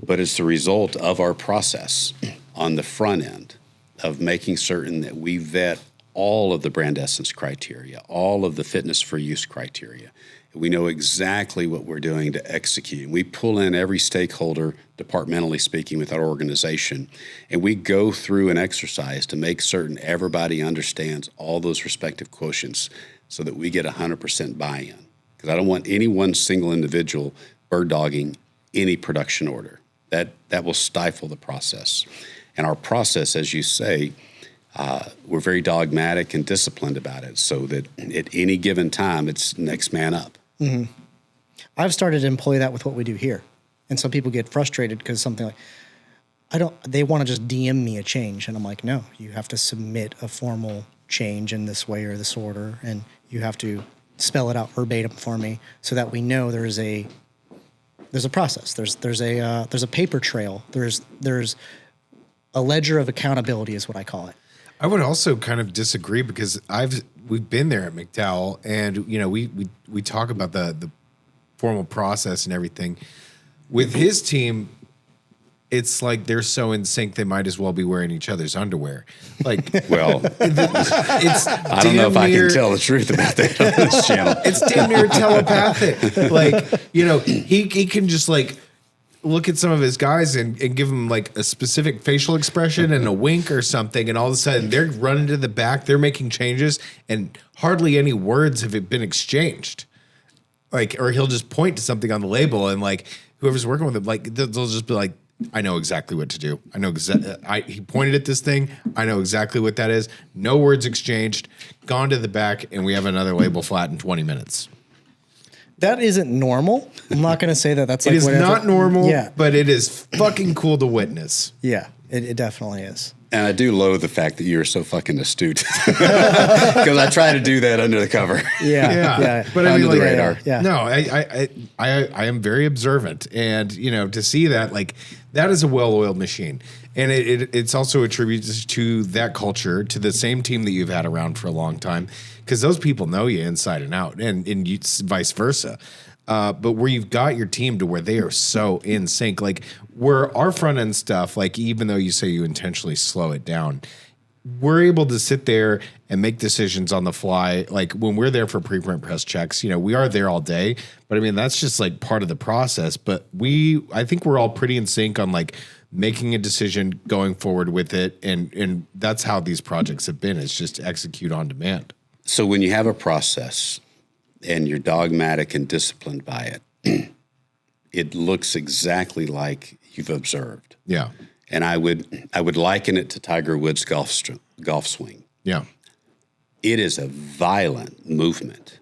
But it's the result of our process on the front end of making certain that we vet all of the brand essence criteria, all of the fitness for use criteria. We know exactly what we're doing to execute. We pull in every stakeholder, departmentally speaking, with our organization, and we go through an exercise to make certain everybody understands all those respective quotients so that we get 100% buy-in. Because I don't want any one single individual bird-dogging any production order. That will stifle the process. And our process, as you say, we're very dogmatic and disciplined about it so that at any given time, it's next man up. I've started to employ that with what we do here. And some people get frustrated because something like, they want to just DM me a change. And I'm like, no, you have to submit a formal change in this way or this order. And you have to spell it out verbatim for me so that we know there's a process. There's a paper trail. There's a ledger of accountability is what I call it. I would also kind of disagree because we've been there at McDowell, and we talk about the formal process and everything. With his team, it's like they're so in sync they might as well be wearing each other's underwear. Like, Well, it's I don't know if I can tell the truth about that on this channel. It's damn near telepathic. Like, he can just like look at some of his guys and give them like a specific facial expression and a wink or something, and all of a sudden they're running to the back, they're making changes, and hardly any words have been exchanged. Like, or he'll just point to something on the label, and like whoever's working with him, like they'll just be like, I know exactly what to do. I know he pointed at this thing. I know exactly what that is. No words exchanged. Gone to the back, and we have another label flat in 20 minutes. That isn't normal. I'm not going to say that that's like it is whatever. Not normal, yeah. But it is fucking cool to witness. Yeah, it definitely is. And I do loathe the fact that you're so fucking astute because I try to do that under the cover. Yeah. But I mean, Under like, the radar. Yeah. No, I am very observant, and to see that, like, that is a well-oiled machine, and it's also a tribute to that culture, to the same team that you've had around for a long time, because those people know you inside and out, and you, vice versa. But where you've got your team to where they are so in sync, like where our front end stuff, like even though you say you intentionally slow it down, we're able to sit there and make decisions on the fly. Like when we're there for preprint press checks, we are there all day, but I mean, that's just like part of the process. But I think we're all pretty in sync on like making a decision, going forward with it. And that's how these projects have been. It's just execute on demand. So when you have a process and you're dogmatic and disciplined by it, it looks exactly like you've observed. Yeah. And I would liken it to Tiger Woods' golf swing. Yeah. It is a violent movement,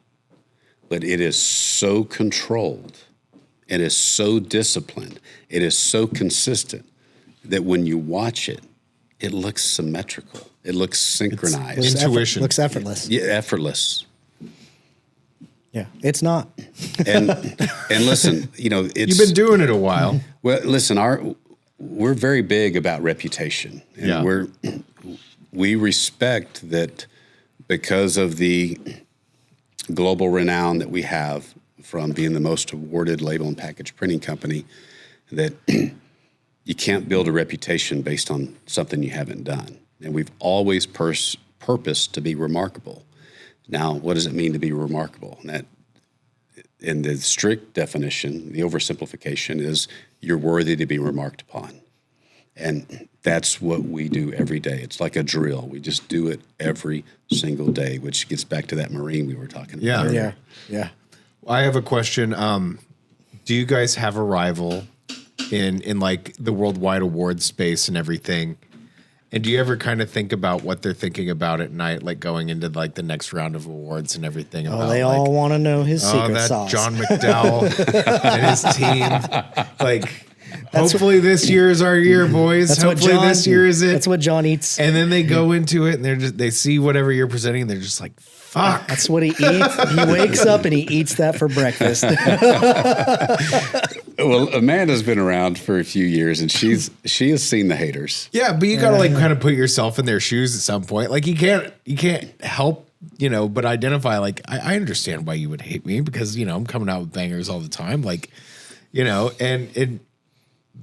but it is so controlled. It is so disciplined. It is so consistent that when you watch it, it looks symmetrical. It looks synchronized. Intuition. Looks effortless. Yeah, effortless. Yeah, it's not. And listen, it's You've been doing it a while. well. Listen, we're very big about reputation, and Yeah. we respect that because of the global renown that we have from being the most awarded label and package printing company, that you can't build a reputation based on something you haven't done. And we've always purposed to be remarkable. Now, what does it mean to be remarkable? And that, in the strict definition, the oversimplification is you're worthy to be remarked upon. And that's what we do every day. It's like a drill. We just do it every single day, which gets back to that Marine we were talking about Yeah. earlier. Yeah. I have a question. Do you guys have a rival in like the worldwide award space and everything? And do you ever kind of think about what they're thinking about at night, like going into like the next round of awards and everything? Oh, about, they like, all want to know his secret that sauce. John McDowell and his team. Like, hopefully this year is our year, boys. That's Hopefully what John, this year is it. That's what John eats. And then they go into it and they see whatever you're presenting and they're just like, fuck. That's what he eats. He wakes up and he eats that for breakfast. Well, Amanda's been around for a few years, and she has seen the haters. Yeah, but you gotta like kind of put yourself in their shoes at some point. Like you can't help, but identify like I understand why you would hate me because I'm coming out with bangers all the time. Like, and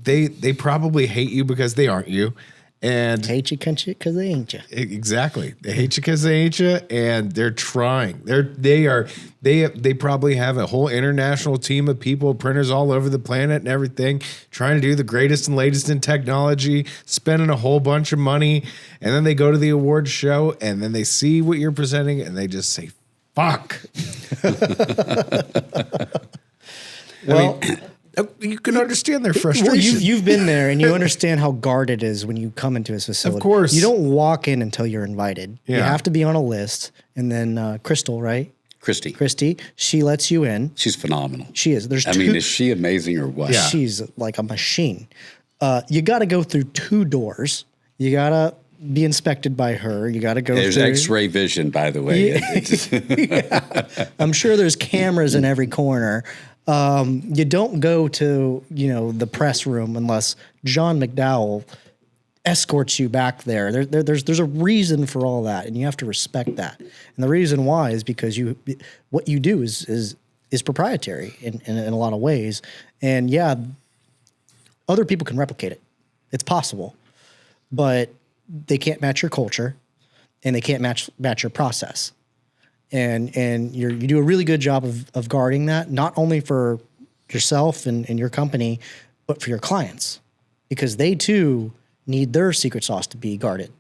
they probably hate you because they aren't you. And Hate you, cunt you, because they ain't you. exactly, they hate you because they ain't you, and they're trying. They probably have a whole international team of people, printers all over the planet and everything, trying to do the greatest and latest in technology, spending a whole bunch of money, and then they go to the awards show, and then they see what you're presenting, and they just say, "Fuck." Well, you can understand their frustration. well, you've been there and you understand how guarded it is when you come into his facility. Of course. You don't walk in until you're invited. You Yeah. have to be on a list. And then Crystal, right? Christy, she lets you in. She's phenomenal. She is. I mean, is she amazing or what? Yeah. She's like a machine. You got to go through 2 doors. You got to be inspected by her. You got to go There's through. X-ray vision, by the way. I'm sure there's cameras in every corner. You don't go to, the press room unless John McDowell escorts you back there. There's a reason for all that, and you have to respect that. And the reason why is because what you do is proprietary in a lot of ways. And yeah, other people can replicate it. It's possible, but they can't match your culture, and they can't match your process. And you do a really good job of guarding that, not only for yourself and your company, but for your clients, because they too need their secret sauce to be guarded.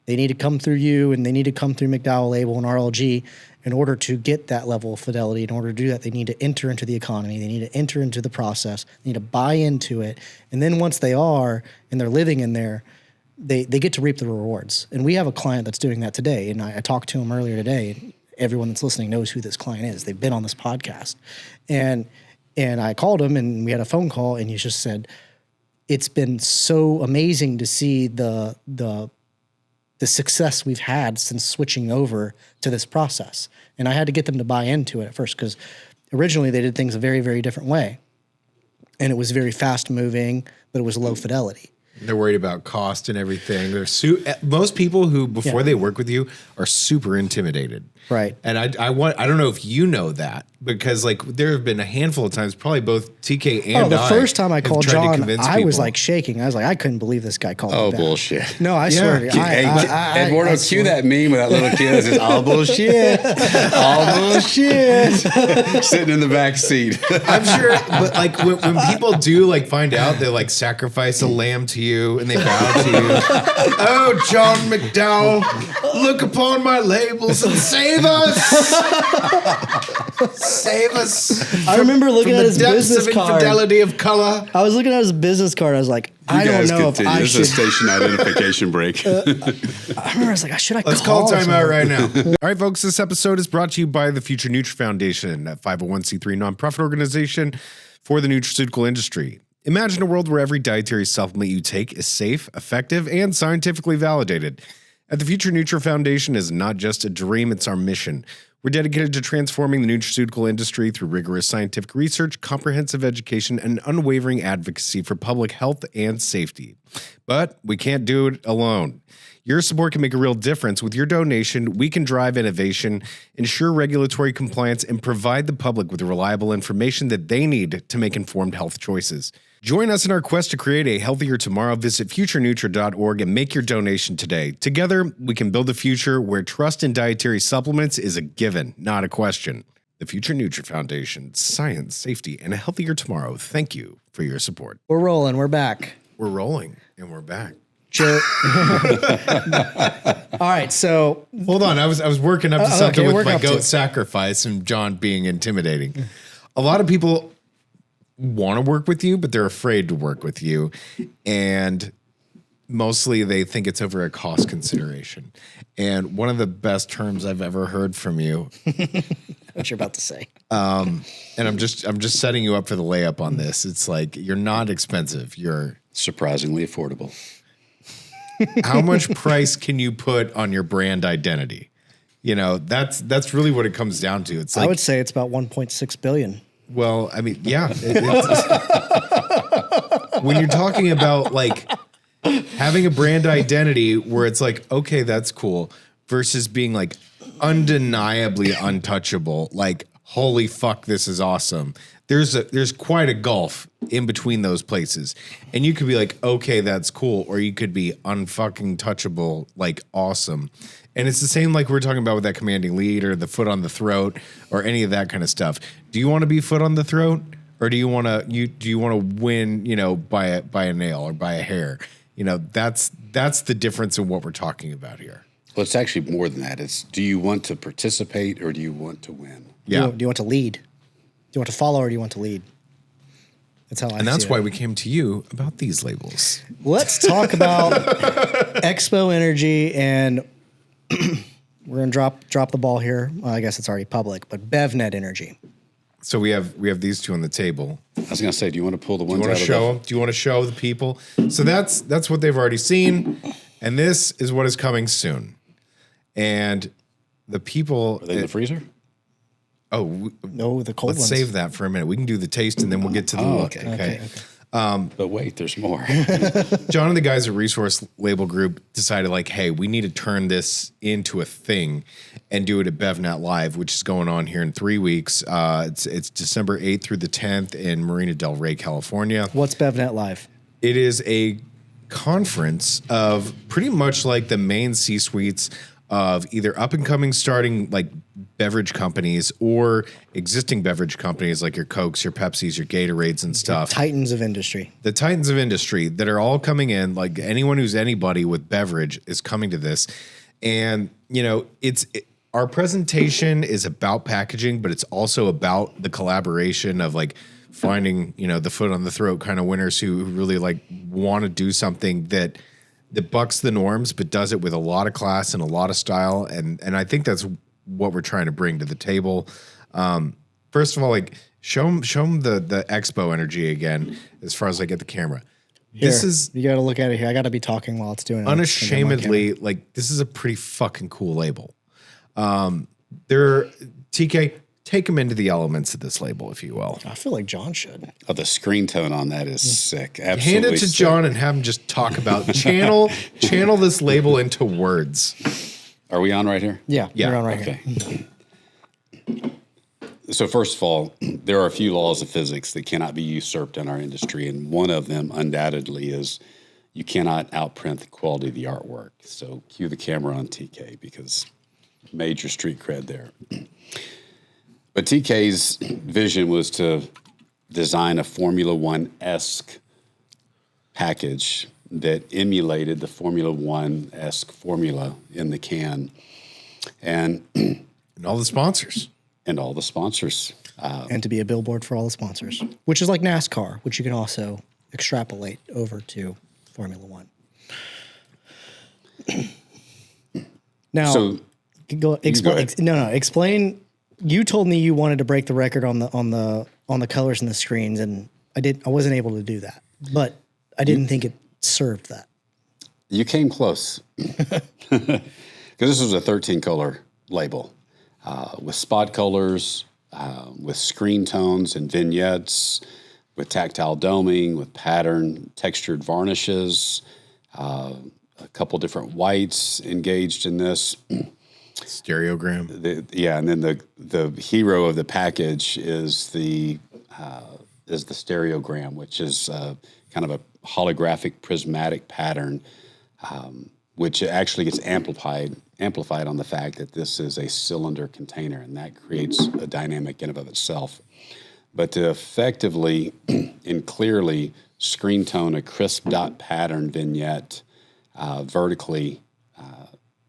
They need to come through you, and they need to come through McDowell Label and RLG in order to get that level of fidelity. In order to do that, they need to enter into the economy. They need to enter into the process. They need to buy into it. And then once they are, and they're living in there, they get to reap the rewards. And we have a client that's doing that today. And I talked to him earlier today. Everyone that's listening knows who this client is. They've been on this podcast. And I called him, and we had a phone call, and he just said, it's been so amazing to see the success we've had since switching over to this process. And I had to get them to buy into it at first, because originally they did things a very, very different way. And it was very fast moving, but it was low fidelity. They're worried about cost and everything. Most people who, before they work with you, are super intimidated. Right. And I don't know if you know that, because like there have been a handful of times, probably both TK and the first time I have called tried to John, convince I was people. like shaking. I was like, I couldn't believe this guy called Oh, me back. bullshit. No, I swear to you. Hey, Eduardo, cue that meme with that little kid that says, all bullshit. All bullshit. Sitting in the back seat. I'm sure, but like when people do like find out, they like sacrifice a lamb to you and they bow to you. Oh, John McDowell, look upon my labels and save us. Save us. I remember looking at his business card. Infidelity of color. I was looking at his business card. I was like, I don't know if I This should. is a station identification break. I remember I was like, should I Let's call him? timeout right now. All right, folks, this episode is brought to you by the Future Nutra Foundation, a 501c3 nonprofit organization for the nutraceutical industry. Imagine a world where every dietary supplement you take is safe, effective, and scientifically validated. At the Future Nutra Foundation is not just a dream, it's our mission. We're dedicated to transforming the nutraceutical industry through rigorous scientific research, comprehensive education, and unwavering advocacy for public health and safety. But we can't do it alone. Your support can make a real difference. With your donation, we can drive innovation, ensure regulatory compliance, and provide the public with the reliable information that they need to make informed health choices. Join us in our quest to create a healthier tomorrow. Visit futurenutra.org and make your donation today. Together, we can build a future where trust in dietary supplements is a given, not a question. The Future Nutra Foundation, science, safety, and a healthier tomorrow. Thank you for your support. We're rolling. We're back. We're rolling, and we're back. All right, so Hold on, I was working up to something okay, with work my up to goat it. sacrifice and John being intimidating. A lot of people want to work with you, but they're afraid to work with you, and mostly they think it's over a cost consideration. And one of the best terms I've ever heard from you, what you're about to say. and I'm just setting you up for the layup on this. It's like you're not expensive. You're Surprisingly affordable. how much price can you put on your brand identity? You know, that's really what it comes down to. It's like, I would say it's about 1.6 billion. well, I mean, yeah. When you're talking about like having a brand identity where it's like, okay, that's cool, versus being like undeniably untouchable, like, holy fuck, this is awesome. There's quite a gulf in between those places. And you could be like, okay, that's cool. Or you could be unfucking touchable, like awesome. And it's the same like we're talking about with that commanding lead or the foot on the throat or any of that kind of stuff. Do you want to be foot on the throat? Or do you want to win, you know, by a nail or by a hair? You know, that's the difference in what we're talking about here. Well, it's actually more than that. It's, do you want to participate or do you want to win? Yeah. Do you want to lead? Do you want to follow or do you want to lead? That's how I And that's see why it. we came to you about these labels. Let's talk about Expo Energy and we're gonna drop the ball here. Well, I guess it's already public, but BevNet Energy. So we have these two on the table. I was going to say, do you want to pull the ones Do you want out to of show them? Do you want to show the people? So that's what they've already seen, and this is what is coming soon. And the people Are they in the freezer? No, the cold let's ones. save that for a minute. We can do the taste, and then we'll get to the look. Okay. But wait, there's more. John and the guys at Resource Label Group decided, like, hey, we need to turn this into a thing and do it at BevNet Live, which is going on here in 3 weeks. It's December 8th through the 10th in Marina Del Rey, California. What's BevNet Live? It is a conference of pretty much like the main C-suites of either up-and-coming starting like beverage companies or existing beverage companies like your Cokes, your Pepsis, your Gatorades and stuff. Titans of industry. The titans of industry that are all coming in, like anyone who's anybody with beverage is coming to this. And, you know, our presentation is about packaging, but it's also about the collaboration of like finding, you know, the foot on the throat kind of winners who really like want to do something that bucks the norms, but does it with a lot of class and a lot of style. And I think that's what we're trying to bring to the table. First of all, like show them the expo energy again, as far as I get the camera. Here, This is you got to look at it here. I got to be talking while it's doing it. unashamedly, like this is a pretty fucking cool label. TK, take them into the elements of this label, if you will. I feel like John should. Oh, the screen tone on that is sick. Absolutely. Hand it to sick. John and have him just talk about channel this label into words. Are we on right here? Yeah, Yeah, you're on right here. Okay. So first of all, there are a few laws of physics that cannot be usurped in our industry, and one of them undoubtedly is you cannot outprint the quality of the artwork. So cue the camera on TK because major street cred there. But TK's vision was to design a Formula One-esque package that emulated the Formula One-esque formula in the can. And all the sponsors. And all the sponsors. And to be a billboard for all the sponsors, which is like NASCAR, which you can also extrapolate over to Formula One. Now, So explain. Explain. You told me you wanted to break the record on the colors and the screens, and I wasn't able to do that, but I didn't think it served that. you came close. Because this was a 13-color label with spot colors, with screen tones and vignettes, with tactile doming, with pattern textured varnishes, a couple different whites engaged in this. Stereogram. And then the hero of the package is the stereogram, which is kind of a holographic prismatic pattern, which actually gets amplified on the fact that this is a cylinder container, and that creates a dynamic in and of itself. But to effectively and clearly screen tone a crisp dot pattern vignette vertically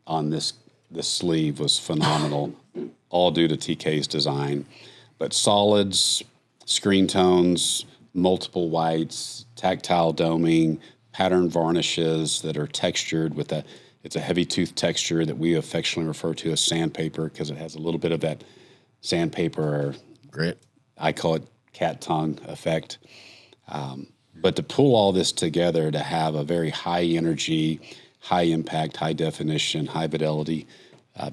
on this sleeve was phenomenal, all due to TK's design. But solids, screen tones, multiple whites, tactile doming, pattern varnishes that are textured with it's a heavy tooth texture that we affectionately refer to as sandpaper because it has a little bit of that sandpaper Grit. I call it cat tongue effect. But to pull all this together to have a very high energy, high impact, high definition, high fidelity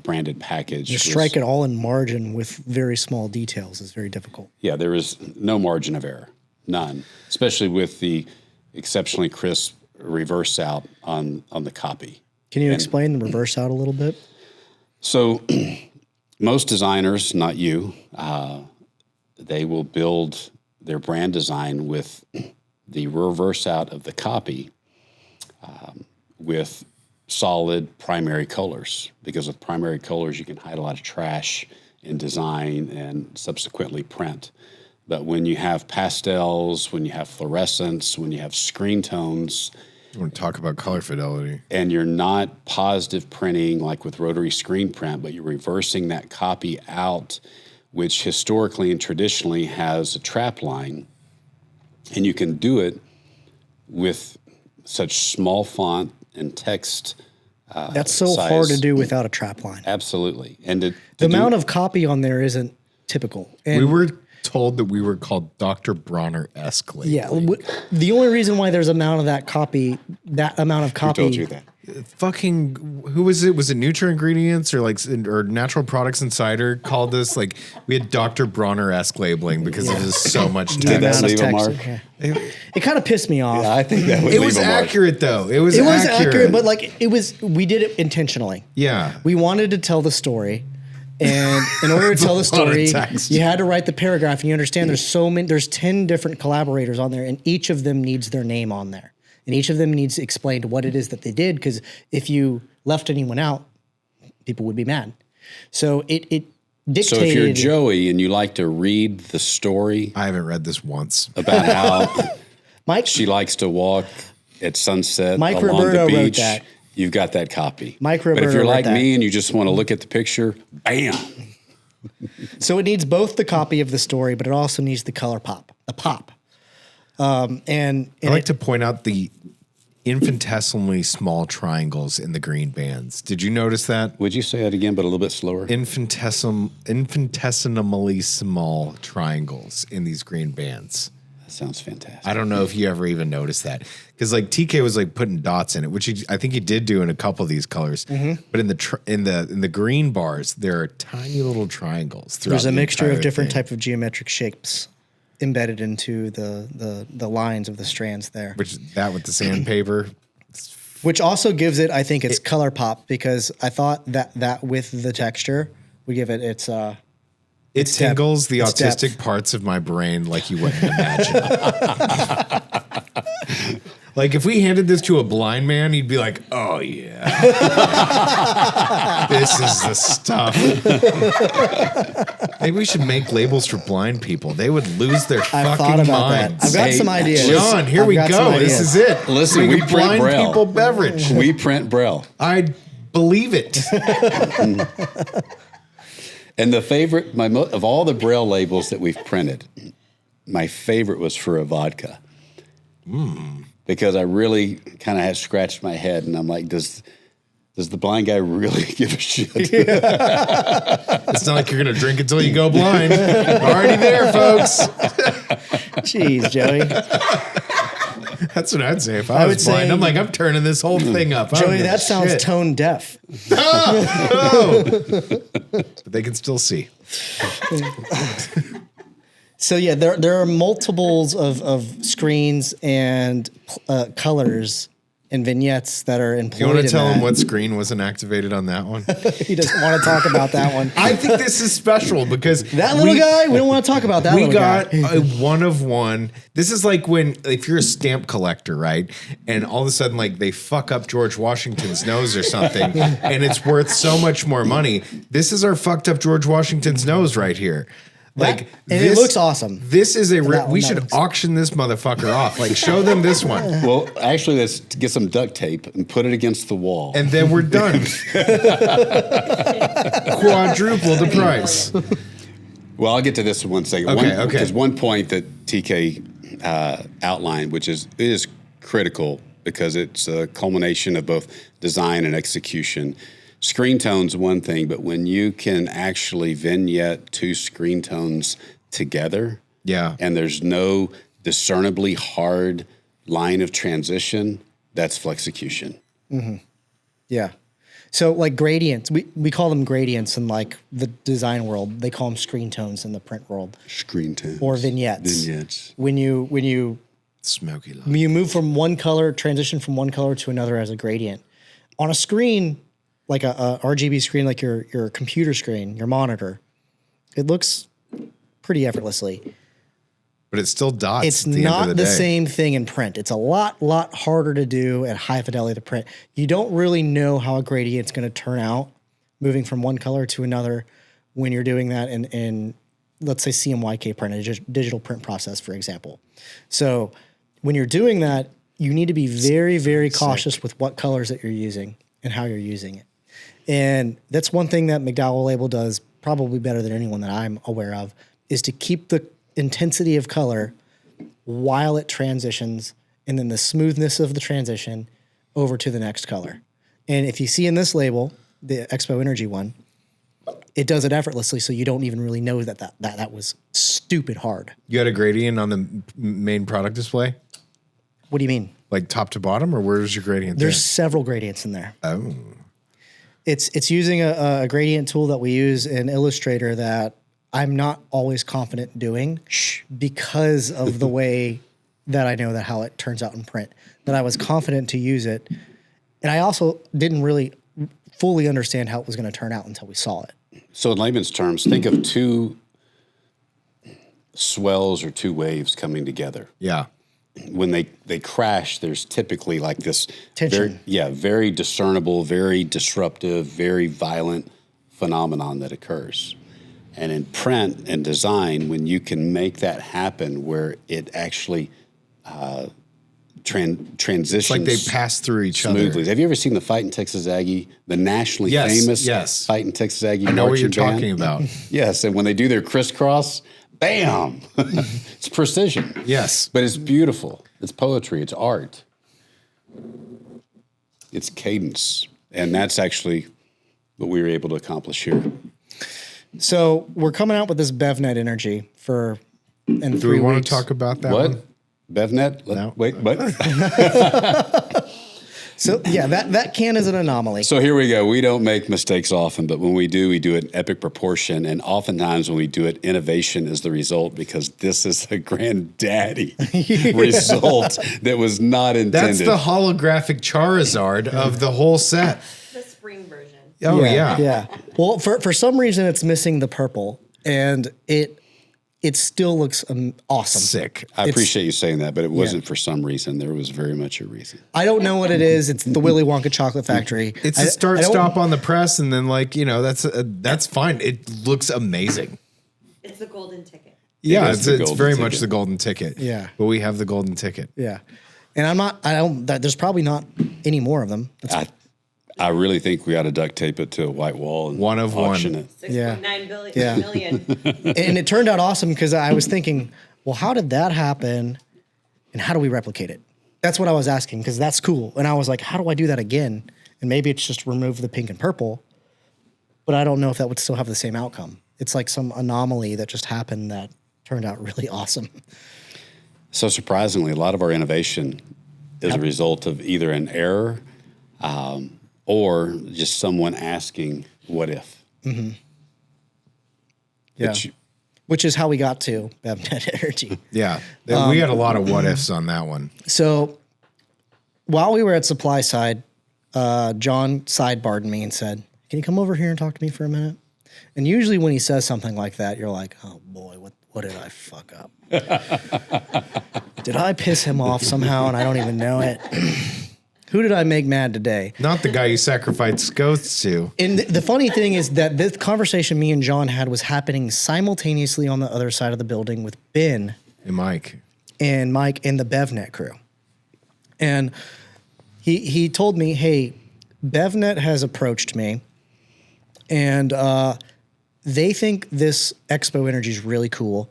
branded package. To strike it all in margin with very small details is very difficult. Yeah, there is no margin of error, none, especially with the exceptionally crisp reverse out on the copy. Can you explain the reverse out a little bit? So most designers, not you, they will build their brand design with the reverse out of the copy with solid primary colors, because with primary colors you can hide a lot of trash in design and subsequently print. But when you have pastels, when you have fluorescence, when you have screen tones, You want to talk about color fidelity. and you're not positive printing like with rotary screen print, but you're reversing that copy out, which historically and traditionally has a trap line, and you can do it with such small font and text That's so size. hard to do without a trap line. Absolutely. And The amount of copy on there isn't typical. And We were told that we were called Dr. Bronner-esque labeling. yeah, the only reason why there's amount of that amount of who copy. told you that? Fucking, who was it? Was it Nutra Ingredients or Natural Products Insider called us? Like, we had Dr. Bronner-esque labeling because it is so much The Did that text. amount of leave a text. mark? Okay. It kind of pissed me off. I think that would It leave was a mark. accurate though. It was It was accurate, but like we did it intentionally. yeah. We wanted to tell the story, and in order to tell the a lot of story, text. you had to write the paragraph. And you understand there's 10 different collaborators on there, and each of them needs their name on there, and each of them needs explained what it is that they did. Because if you left anyone out, people would be mad. So it dictated. So if you're Joey and you like to read the story I haven't read this once. about how Mike, she likes to walk at sunset Mike along Roberto the wrote beach, that. you've got that copy. Mike But if Roberto you're wrote like that. me and you just want to look at the picture, bam. So it needs both the copy of the story, but it also needs the color pop, the pop. And I like to point out the infinitesimally small triangles in the green bands. Did you notice that? Would you say that again, but a little bit slower? Infinitesimally small triangles in these green bands. That sounds fantastic. I don't know if you ever even noticed that, because like TK was like putting dots in it, which I think he did do in a couple of these colors. But in the green bars, there are tiny little triangles. there's a the mixture of entire different thing, type of geometric shapes embedded into the lines of the strands there, which that with the sandpaper. which also gives it, I think, its color pop, because I thought that with the texture would give it its It depth. tingles the It's autistic depth. parts of my brain like you wouldn't imagine. Like if we handed this to a blind man, he'd be like, "Oh yeah, this is the stuff." Maybe we should make labels for blind people. They would lose their I've fucking thought about minds. that. I've got Hey, some ideas. John, here I've we got some go. This ideas. is it. Listen, Make we a print blind Braille. people beverage. We print Braille. I believe it. And the favorite, of all the Braille labels that we've printed, my favorite was for a vodka. Because I really kind of had scratched my head, and I'm like, does the blind guy really give a shit? It's not like you're gonna drink until you go blind. Already there, folks. Jeez, Joey. That's what I'd say if I was would blind. say- I'm like, I'm turning this whole thing up. I don't Joey, give a that sounds shit. tone deaf. Oh. But they can still see. So yeah, there are multiples of screens and colors and vignettes that are employed. You want to in tell that. them what screen wasn't activated on that one? He doesn't want to talk about that one. I think this is special because That little guy, we don't want to talk about that we little got guy. a one of one. This is like if you're a stamp collector, right? And all of a sudden, like they fuck up George Washington's nose or something, and it's worth so much more money. This is our fucked up George Washington's nose right here. Like and it looks awesome. This is that one, we that should looks- auction this motherfucker off. Like show them this one. Well, actually, let's get some duct tape and put it against the wall. And then we're done. Quadruple the price. Well, I'll get to this in one second. Okay. Because one point that TK outlined, which is critical because it's a culmination of both design and execution. Screen tone's one thing, but when you can actually vignette two screen tones together, Yeah. and there's no discernibly hard line of transition, that's flexecution. Yeah. So like gradients, we call them gradients in like the design world. They call them screen tones in the print world, Screen tones. or vignettes. Vignettes. When you Smoky line. When you move from one color, transition from one color to another as a gradient. On a screen, like a RGB screen, like your computer screen, your monitor, it looks pretty effortlessly. But it's still dots. It's at the end not of the day. same thing in print. It's a lot harder to do at high fidelity to print. You don't really know how a gradient's going to turn out moving from one color to another when you're doing that in let's say CMYK print, a digital print process, for example. So when you're doing that, you need to be very, very cautious with what colors that you're using and how you're using it. And that's one thing that McDowell Label does probably better than anyone that I'm aware of, is to keep the intensity of color while it transitions, and then the smoothness of the transition over to the next color. And if you see in this label, the Expo Energy one, it does it effortlessly, so you don't even really know that was stupid hard. You got a gradient on the main product display? What do you mean? Like top to bottom, or where's your gradient? There's several gradients in there. Oh. It's using a gradient tool that we use in Illustrator that I'm not always confident doing because of the way that I know that how it turns out in print. That I was confident to use it, and I also didn't really fully understand how it was going to turn out until we saw it. So in layman's terms, think of two swells or two waves coming together. Yeah. When they crash, there's typically like this Tension. very discernible, very disruptive, very violent phenomenon that occurs. And in print and design, when you can make that happen where it actually transitions, It's like they pass through each smoothly. other. Have you ever seen the Fightin' Texas Aggie, the nationally famous Fightin' Texas Aggie? I know what you're marching band? talking about. Yes, and when they do their crisscross, bam! It's precision. Yes. But it's beautiful. It's poetry. It's art. It's cadence. And that's actually what we were able to accomplish here. So we're coming out with this BevNet energy for in 3 weeks. Do we want to talk about that What? one? BevNet? No. Wait, what? So yeah, that can is an anomaly. So here we go. We don't make mistakes often, but when we do it in epic proportion. And oftentimes when we do it, innovation is the result because this is a granddaddy result that was not intended. That's the holographic Charizard of the whole set. The spring version. Oh, yeah. Yeah. Well, for some reason it's missing the purple, and it still looks awesome. Sick. I appreciate you saying that, but it wasn't for some reason. There was very much a reason. I don't know what it is. It's the Willy Wonka chocolate factory. It's a start-stop on the press, and then, like, you know, that's fine. It looks amazing. It's the golden ticket. Yeah, is the it's golden very ticket. much the golden ticket. Yeah. But we have the golden ticket. Yeah. And there's probably not any more of them. I really think we ought to duct tape it to a white wall and One of one. auction it. 6.9 billion Yeah. million. And it turned out awesome because I was thinking, well, how did that happen? And how do we replicate it? That's what I was asking because that's cool. And I was like, how do I do that again? And maybe it's just remove the pink and purple, but I don't know if that would still have the same outcome. It's like some anomaly that just happened that turned out really awesome. So surprisingly, a lot of our innovation is a result of either an error or just someone asking, what if? Mm-hmm. Yeah. Which is how we got to BevNet Energy. Yeah. We had a lot of what-ifs on that one. So while we were at supply side, John sidebarred me and said, can you come over here and talk to me for a minute? And usually when he says something like that, you're like, oh boy, what did I fuck up? Did I piss him off somehow and I don't even know it? Who did I make mad today? Not the guy you sacrificed goats to. And the funny thing is that this conversation me and John had was happening simultaneously on the other side of the building with Ben And Mike. and Mike and the BevNet crew. And he told me, hey, BevNet has approached me and they think this Expo Energy is really cool.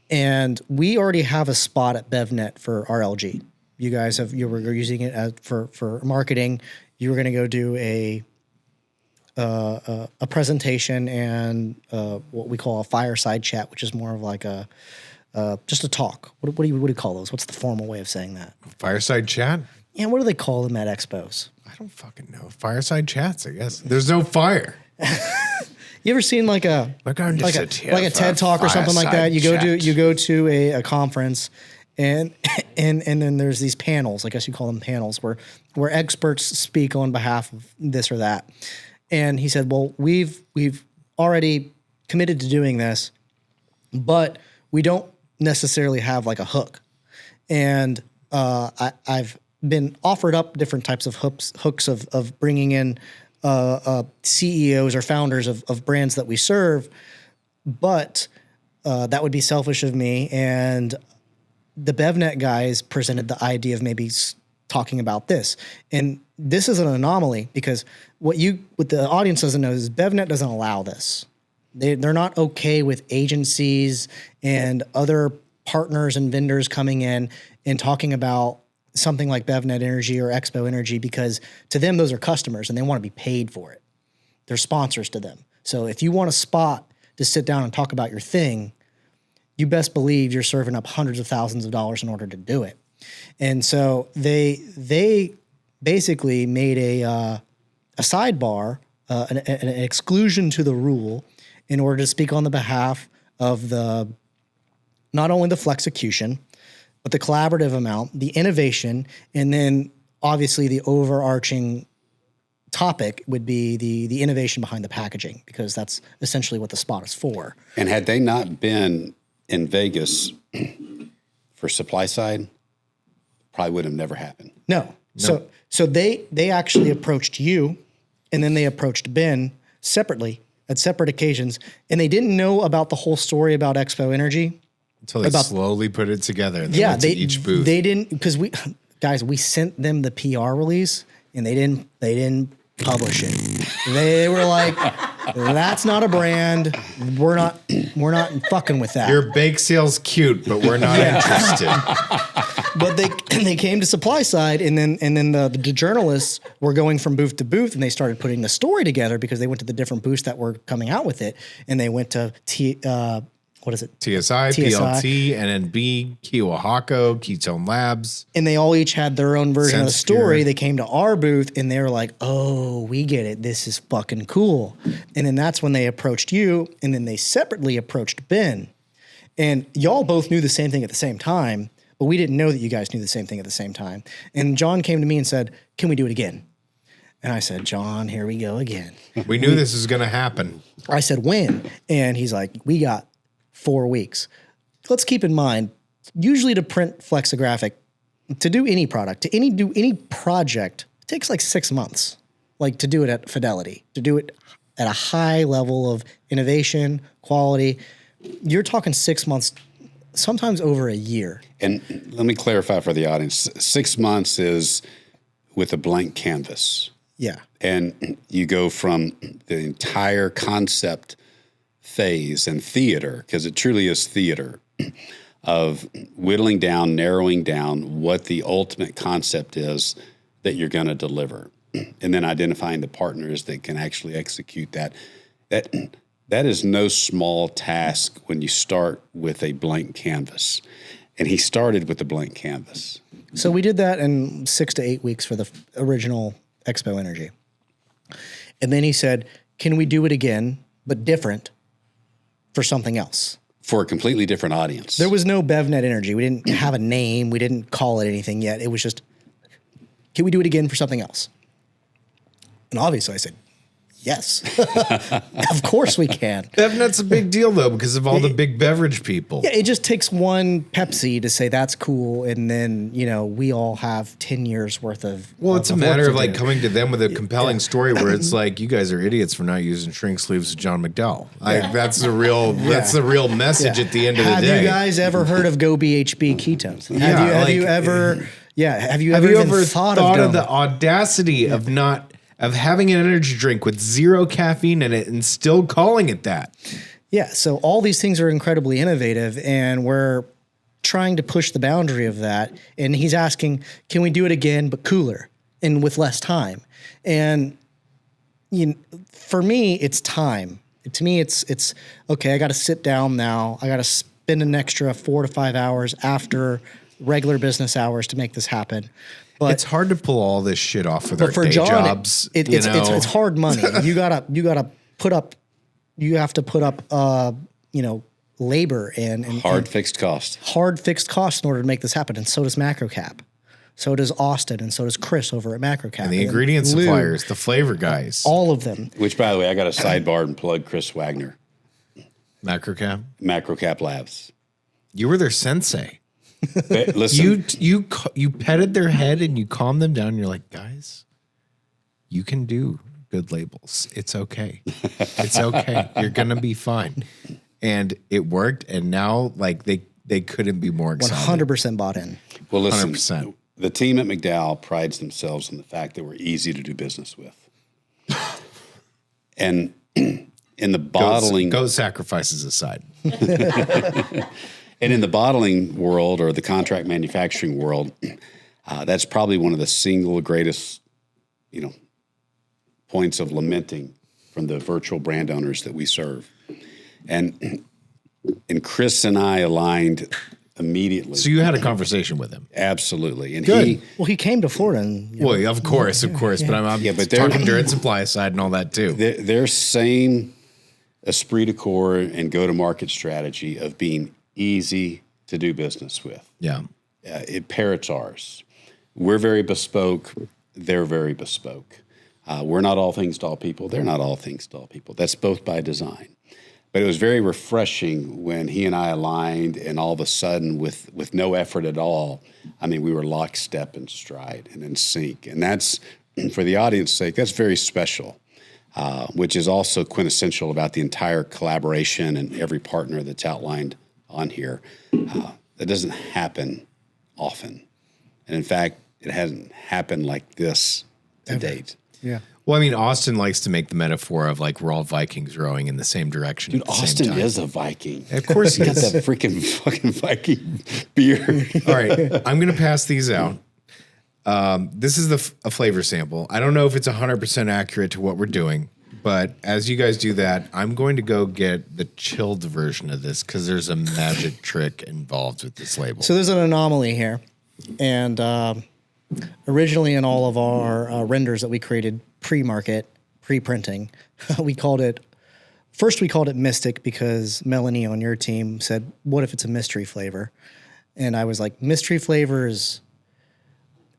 And we already have a spot at BevNet for RLG. You guys you were using it as for marketing. You were going to go do a presentation and what we call a fireside chat, which is more of like just a talk. What do you call those? What's the formal way of saying that? Fireside chat? Yeah, what do they call them at expos? I don't fucking know. Fireside chats, I guess. There's no fire. You ever seen like a TED talk or something like that? You go to a conference. And then there's these panels, I guess you call them panels, where experts speak on behalf of this or that. And he said, well, we've already committed to doing this, but we don't necessarily have like a hook. And I've been offered up different types of hooks of bringing in CEOs or founders of brands that we serve, but that would be selfish of me. And the BevNet guys presented the idea of maybe talking about this. And this is an anomaly because what the audience doesn't know is BevNet doesn't allow this. They're not okay with agencies and other partners and vendors coming in and talking about something like BevNet Energy or Expo Energy, because to them, those are customers and they want to be paid for it. They're sponsors to them. So if you want a spot to sit down and talk about your thing, you best believe you're serving up hundreds of thousands of dollars in order to do it. And so they basically made a sidebar, an exclusion to the rule in order to speak on the behalf of not only the flexecution, but the collaborative amount, the innovation, and then obviously the overarching topic would be the innovation behind the packaging, because that's essentially what the spot is for. And had they not been in Vegas for supply side, probably would have never happened. No. So they actually approached you, and then they approached Ben separately at separate occasions, and they didn't know about the whole story about Expo Energy Until they slowly put it together. And went to each booth. They didn't, because we sent them the PR release, and they didn't publish it. They were like, that's not a brand. We're not fucking with that. Your bake sale's cute, but we're not interested. But they came to supply side, and then the journalists were going from booth to booth, and they started putting the story together because they went to the different booths that were coming out with it, and they went to what is it? TSI, PLT, NNB, Kiwahako, Ketone Labs. And they all each had their own version of the story. Sense They came to our booth and they were like, oh, we get it. This is fucking cool. And then that's when they approached you, and then they separately approached Ben. And y'all both knew the same thing at the same time, but we didn't know that you guys knew the same thing at the same time. And John came to me and said, can we do it again? And I said, John, here we go again. We knew this was going to happen. I said, when? And he's like, we got 4 weeks. Let's keep in mind, usually to print flexographic, to do any product, do any project, it takes like 6 months, like to do it at fidelity, to do it at a high level of innovation, quality. You're talking 6 months, sometimes over a year. And let me clarify for the audience. 6 months is with a blank canvas. Yeah. And you go from the entire concept phase and theater, because it truly is theater, of whittling down, narrowing down what the ultimate concept is that you're going to deliver, and then identifying the partners that can actually execute that. That is no small task when you start with a blank canvas. And he started with a blank canvas. So we did that in 6 to 8 weeks for the original Expo Energy. And then he said, can we do it again, but different, for something else? For a completely different audience. There was no BevNet Energy. We didn't have a name. We didn't call it anything yet. It was just, can we do it again for something else? And obviously I said, yes, of course we can. BevNet's a big deal, though, because of all the big beverage people. Yeah, it just takes one Pepsi to say that's cool, and then, we all have 10 years worth of Well, it's a matter work of to like do. coming to them with a compelling story where it's like, you guys are idiots for not using shrink sleeves with John McDowell. That's the real message at the end of the day. Have you guys ever heard of Go BHB ketones? Have you ever thought of the audacity of having an energy drink with 0 caffeine in it and still calling it that? Yeah, so all these things are incredibly innovative, and we're trying to push the boundary of that. And he's asking, can we do it again, but cooler and with less time? And for me, it's time. To me, it's okay, I got to sit down now. I got to spend an extra 4 to 5 hours after regular business hours to make this happen. But it's hard to pull all this shit off with our for day John, jobs. It's hard money. You have to put up labor and hard fixed cost. Hard fixed costs in order to make this happen. And so does MacroCap. So does Austin, and so does Chris over at MacroCap. And the ingredient Lou, suppliers, the flavor guys. all of them. Which, by the way, I got a sidebar and plug Chris Wagner, MacroCap. MacroCap Labs. You were their sensei. Listen, You petted their head and you calmed them down. And you're like, guys, you can do good labels. It's okay. It's okay. You're gonna be fine. And it worked. And now, like they couldn't be more excited. 100% bought in. well, listen. 100%. The team at McDowell prides themselves on the fact that we're easy to do business with, and in the bottling, Goat sacrifices aside. and in the bottling world or the contract manufacturing world, That's probably one of the single greatest, points of lamenting from the virtual brand owners that we serve. And Chris and I aligned immediately. So you had a conversation with him. Absolutely. And Good. Well, he came to Florida. And, Well, of course. But I'm but talking direct supply side and all that too. their same esprit de corps and go-to-market strategy of being easy to do business with. Yeah. It parrots ours. We're very bespoke. They're very bespoke. We're not all things to all people. They're not all things to all people. That's both by design. But it was very refreshing when he and I aligned, and all of a sudden, with no effort at all, we were lockstep in stride and in sync. And that's, for the audience's sake, that's very special, which is also quintessential about the entire collaboration and every partner that's outlined on here. That doesn't happen often. And in fact, it hasn't happened like this to date. Yeah. Well, Austin likes to make the metaphor of like we're all Vikings rowing in the same direction. Dude, at the same Austin time. is a Viking. Of course he He's is. got that freaking fucking Viking beer. All right, I'm going to pass these out. This is a flavor sample. I don't know if it's 100% accurate to what we're doing, but as you guys do that, I'm going to go get the chilled version of this because there's a magic trick involved with this label. So there's an anomaly here. And originally in all of our renders that we created pre-market, pre-printing, we called it Mystic because Melanie on your team said, what if it's a mystery flavor? And I was like, mystery flavors,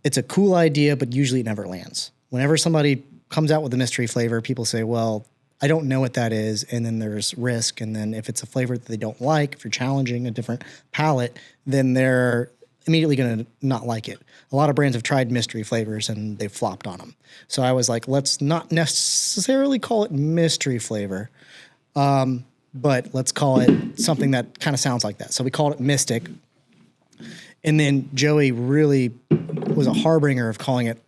it's a cool idea, but usually it never lands. Whenever somebody comes out with a mystery flavor, people say, well, I don't know what that is. And then there's risk. And then if it's a flavor that they don't like, if you're challenging a different palate, then they're immediately going to not like it. A lot of brands have tried mystery flavors and they've flopped on them. So I was like, let's not necessarily call it mystery flavor, but let's call it something that kind of sounds like that. So we called it Mystic. And then Joey really was a harbinger of calling it,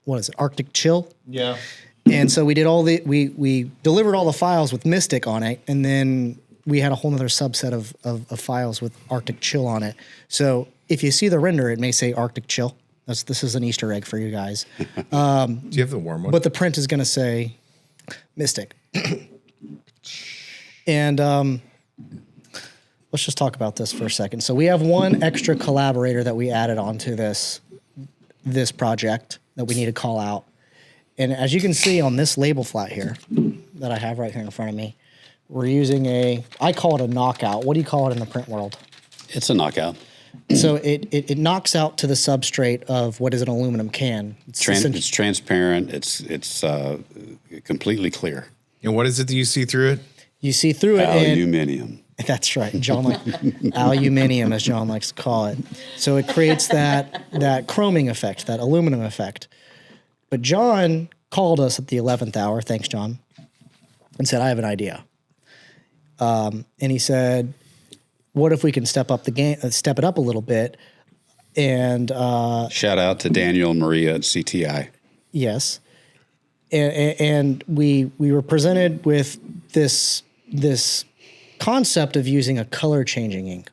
what is it, Arctic Chill? Yeah. And so we did we delivered all the files with Mystic on it, and then we had a whole other subset of files with Arctic Chill on it. So if you see the render, it may say Arctic Chill. This is an Easter egg for you guys. Do you have the warm one? But the print is going to say Mystic. And let's just talk about this for a second. So we have one extra collaborator that we added onto this project that we need to call out. And as you can see on this label flat here that I have right here in front of me, we're using I call it a knockout. What do you call it in the print world? It's a knockout. So it knocks out to the substrate of what is an aluminum can. It's transparent. It's completely clear. And what is it that you see through it? You see through it. Aluminium. That's right. Aluminium, as John likes to call it. So it creates that chroming effect, that aluminum effect. But John called us at the 11th hour, thanks, John, and said, I have an idea. And he said, what if we can step it up a little bit? And shout out to Daniel and Maria at CTI. Yes. And we were presented with this concept of using a color changing ink.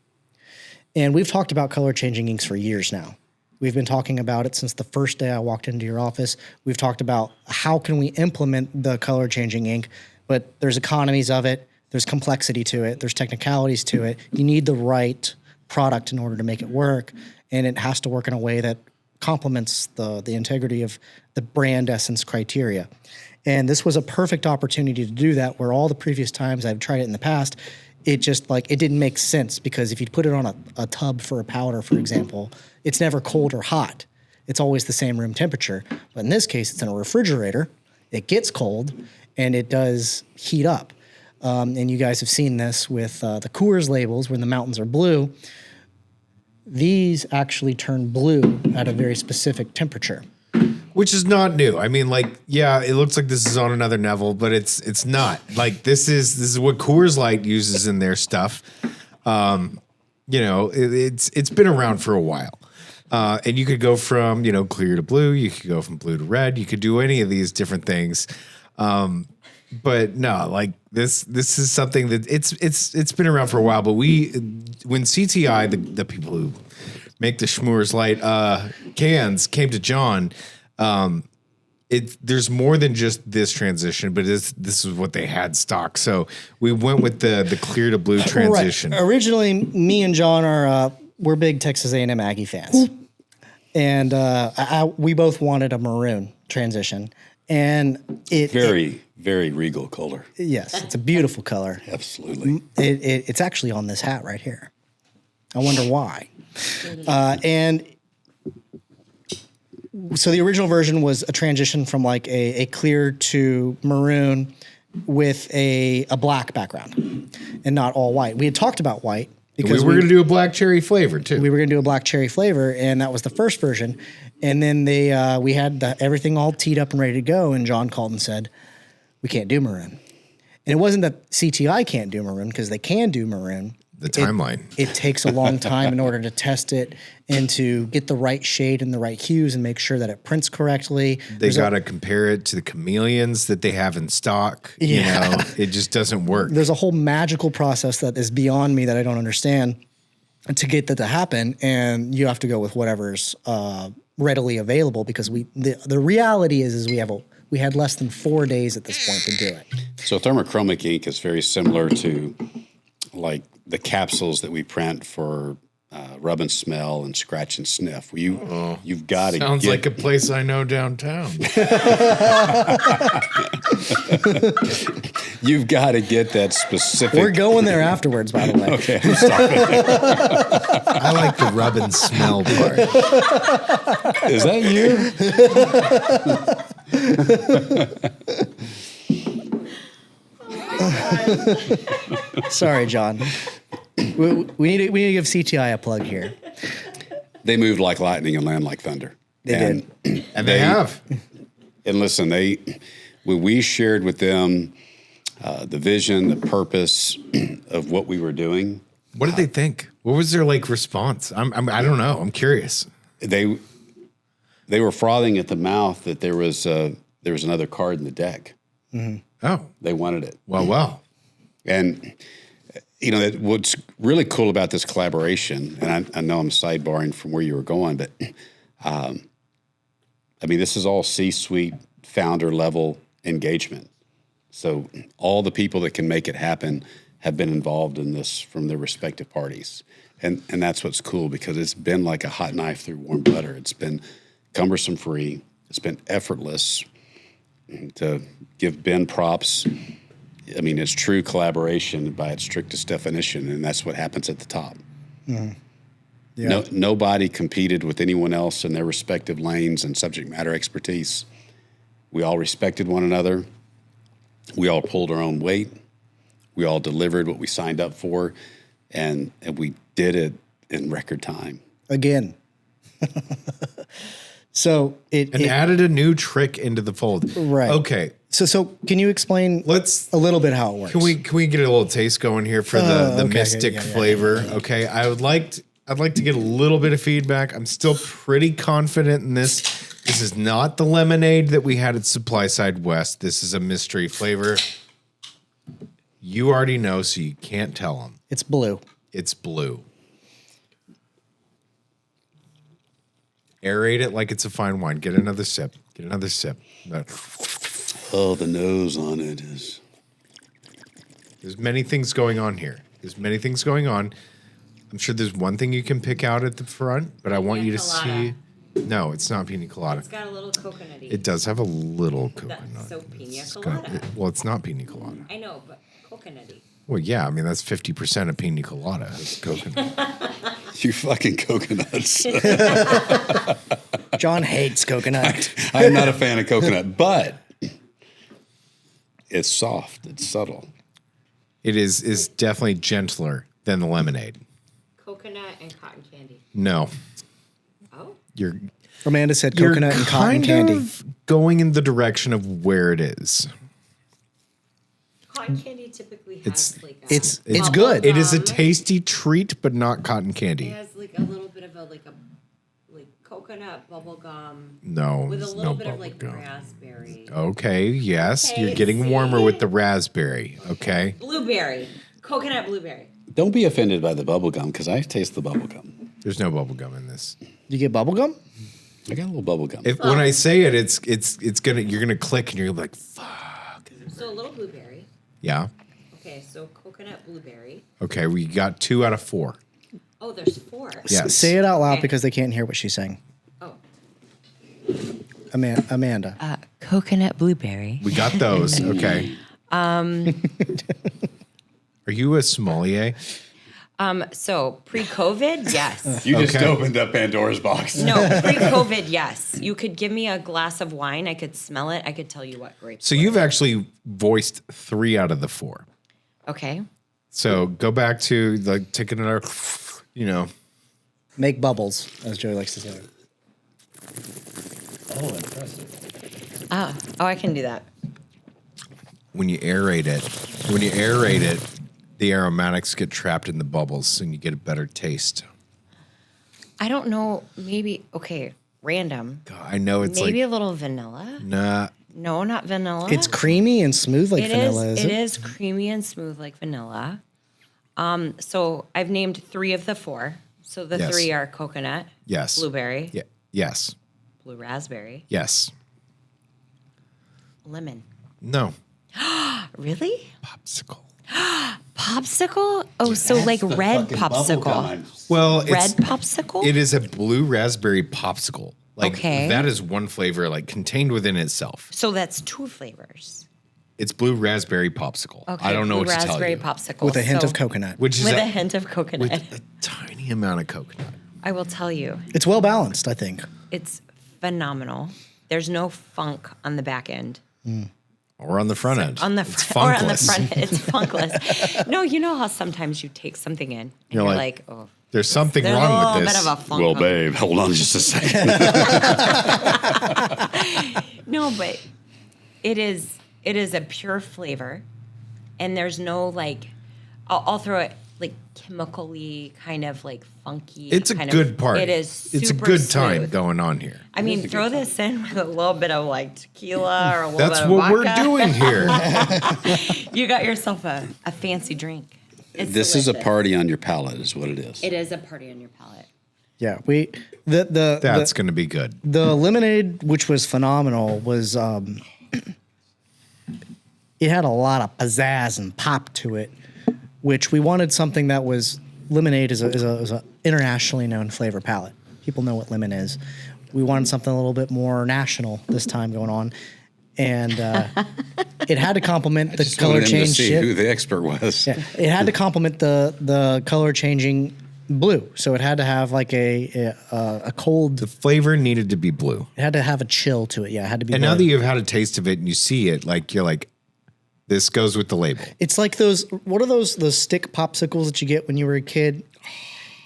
And we've talked about color changing inks for years now. We've been talking about it since the first day I walked into your office. We've talked about how can we implement the color changing ink, but there's economies of it, there's complexity to it, there's technicalities to it. You need the right product in order to make it work, and it has to work in a way that complements the integrity of the brand essence criteria. And this was a perfect opportunity to do that, where all the previous times I've tried it in the past, it just it didn't make sense, because if you put it on a tub for a powder, for example, it's never cold or hot. It's always the same room temperature. But in this case, it's in a refrigerator. It gets cold, and it does heat up. And you guys have seen this with the Coors labels when the mountains are blue. These actually turn blue at a very specific temperature. Which is not new. It looks like this is on another level, but it's not. This is what Coors Light uses in their stuff. It's been around for a while. And you could go from, clear to blue, you could go from blue to red, you could do any of these different things. But no, this is something that it's been around for a while, but when CTI, the people who Make the Schmoors Light cans came to John. There's more than just this transition, but this is what they had stock. So we went with the clear to blue transition. Right. Originally, me and John we're big Texas A&M Aggie fans, and we both wanted a maroon transition, and Very regal color. yes, it's a beautiful color. Absolutely. It's actually on this hat right here. I wonder why. And so the original version was a transition from like a clear to maroon with a black background and not all white. We had talked about white because we were going to do a black cherry flavor too. we were going to do a black cherry flavor, and that was the first version. And then we had everything all teed up and ready to go, and John called and said, we can't do maroon. And it wasn't that CTI can't do maroon, because they can do maroon. The timeline. It takes a long time in order to test it and to get the right shade and the right hues and make sure that it prints correctly. They got to compare it to the chameleons that they have in stock. You know, it just doesn't work. There's a whole magical process that is beyond me that I don't understand to get that to happen. And you have to go with whatever's readily available, because the reality is we had less than 4 days at this point to do it. So thermochromic ink is very similar to like the capsules that we print for rub and smell and scratch and sniff. You've got to Sounds like a place I know downtown. You've got to get that specific. We're going there afterwards, by the way. Okay, I'm sorry. I like the rub and smell part. Is that you? Sorry, John. We need to give CTI a plug here. They moved like lightning and land like thunder. They did. And they have. And listen, when we shared with them the vision, the purpose of what we were doing. What did they think? What was their response? I don't know. I'm curious. They were frothing at the mouth that there was another card in the deck. Mm-hmm. Oh, they wanted it. Mm-hmm. And what's really cool about this collaboration, and I know I'm sidebarring from where you were going, but this is all C-suite founder level engagement. So all the people that can make it happen have been involved in this from their respective parties. And that's what's cool, because it's been like a hot knife through warm butter. It's been cumbersome free. It's been effortless. To give Ben props, it's true collaboration by its strictest definition, and that's what happens at the top. Mm. Yeah. Nobody competed with anyone else in their respective lanes and subject matter expertise. We all respected one another. We all pulled our own weight. We all delivered what we signed up for, and we did it in record time. Again. So it added a new trick into the fold. Right. Okay. So can you explain a little bit how it works? Can we get a little taste going here for the mystic flavor? Yeah. Okay. I'd like to get a little bit of feedback. I'm still pretty confident in this. This is not the lemonade that we had at Supply Side West. This is a mystery flavor. You already know, so you can't tell them. It's blue. It's blue. Aerate it like it's a fine wine. Get another sip. Oh, the nose on it is. There's many things going on here. I'm sure there's one thing you can pick out at the front, but I want you to see. No, it's not pina colada. It's got a little coconutty. It does have a little coconut. So pina colada. It's not pina colada. I know, but coconutty. Well, yeah, that's 50% of pina colada is coconut. You fucking coconuts. John hates coconut. I'm not a fan of coconut, but it's soft. It's subtle. It is definitely gentler than the lemonade. Coconut and cotton candy. No. Oh. Amanda said coconut and cotton candy. You're kind of going in the direction of where it is. Cotton candy typically has it's good. It is a tasty treat, but not cotton candy. It has a little bit of a coconut bubble gum. No, with a little bit of gum. raspberry. Okay, yes, Okay, you're getting warmer with the raspberry. Okay, blueberry, coconut blueberry. Don't be offended by the bubble gum, because I taste the bubble gum. There's no bubble gum in this. You get bubble gum? I got a little bubble gum. When I say it, you're gonna click and you're gonna be like, fuck. So a little blueberry. Yeah. Okay, so coconut blueberry. Okay, we got 2 out of 4. Oh, there's 4. Yes. Say it out loud Okay. because they can't hear what she's saying. Oh. Amanda. Coconut blueberry. We got those. Okay. Are you a sommelier? So pre-COVID, yes. You just Okay. opened up Pandora's box. No, pre-COVID, yes. You could give me a glass of wine. I could smell it. I could tell you what grapes. So you've actually voiced 3 out of the 4. Okay. So go back to like taking another, Make bubbles, as Joey likes to say. Oh, impressive. Oh, I can do that. when you aerate it, the aromatics get trapped in the bubbles and you get a better taste. I don't know. Maybe random. God, I know it's Maybe like a little vanilla. nah. No, not vanilla. It's creamy and smooth like vanilla, It isn't it? is creamy and smooth like vanilla. So I've named 3 of the 4. So the Yes. 3 are coconut, Yes. blueberry, Yeah. Yes. blue raspberry, Yes. lemon. No. Really? Popsicle. Popsicle? Oh, so like red popsicle. Well, Red popsicle? It is a blue raspberry popsicle. Like Okay. that is one flavor, like contained within itself. So that's 2 flavors. It's blue raspberry popsicle. Okay. I don't know blue what to tell raspberry you. popsicle. With a hint So- of coconut. Which is With a hint of coconut. with a tiny amount of coconut. I will tell you, It's well balanced, I think. it's phenomenal. There's no funk on the back end. Or on the front end. On the It's front, or on the funkless. front end, it's funkless. No, you know how sometimes you take something in and You're you're like, like, oh, There's something there's a wrong little with this. bit of a funk. Well, on- babe, hold on just a second. No, but it is a pure flavor, and there's no like, I'll throw it like chemically kind of like funky. It's a kind good of, part. It is. Super It's a good time smooth. going on here. I mean, throw this in with a little bit of like tequila or a little That's bit of what we're vodka. doing here. You got yourself a fancy drink. It's This is a delicious. party on your palate, is what it is. It is a party on your palate. Yeah, the That's going to be good. the lemonade, which was phenomenal, was it had a lot of pizzazz and pop to it, which we wanted something that was lemonade is a internationally known flavor palette. People know what lemon is. We wanted something a little bit more national this time going on, and it had to complement the Just color wanted him to change see shit. who the expert was. Yeah, it had to complement the color changing blue, so it had to have like a cold. The flavor needed to be blue. It had to have a chill to it. Yeah, it had to be. And now blue. that you've had a taste of it and you see it, like you're like, this goes with the label. It's like those. What are those stick popsicles that you get when you were a kid?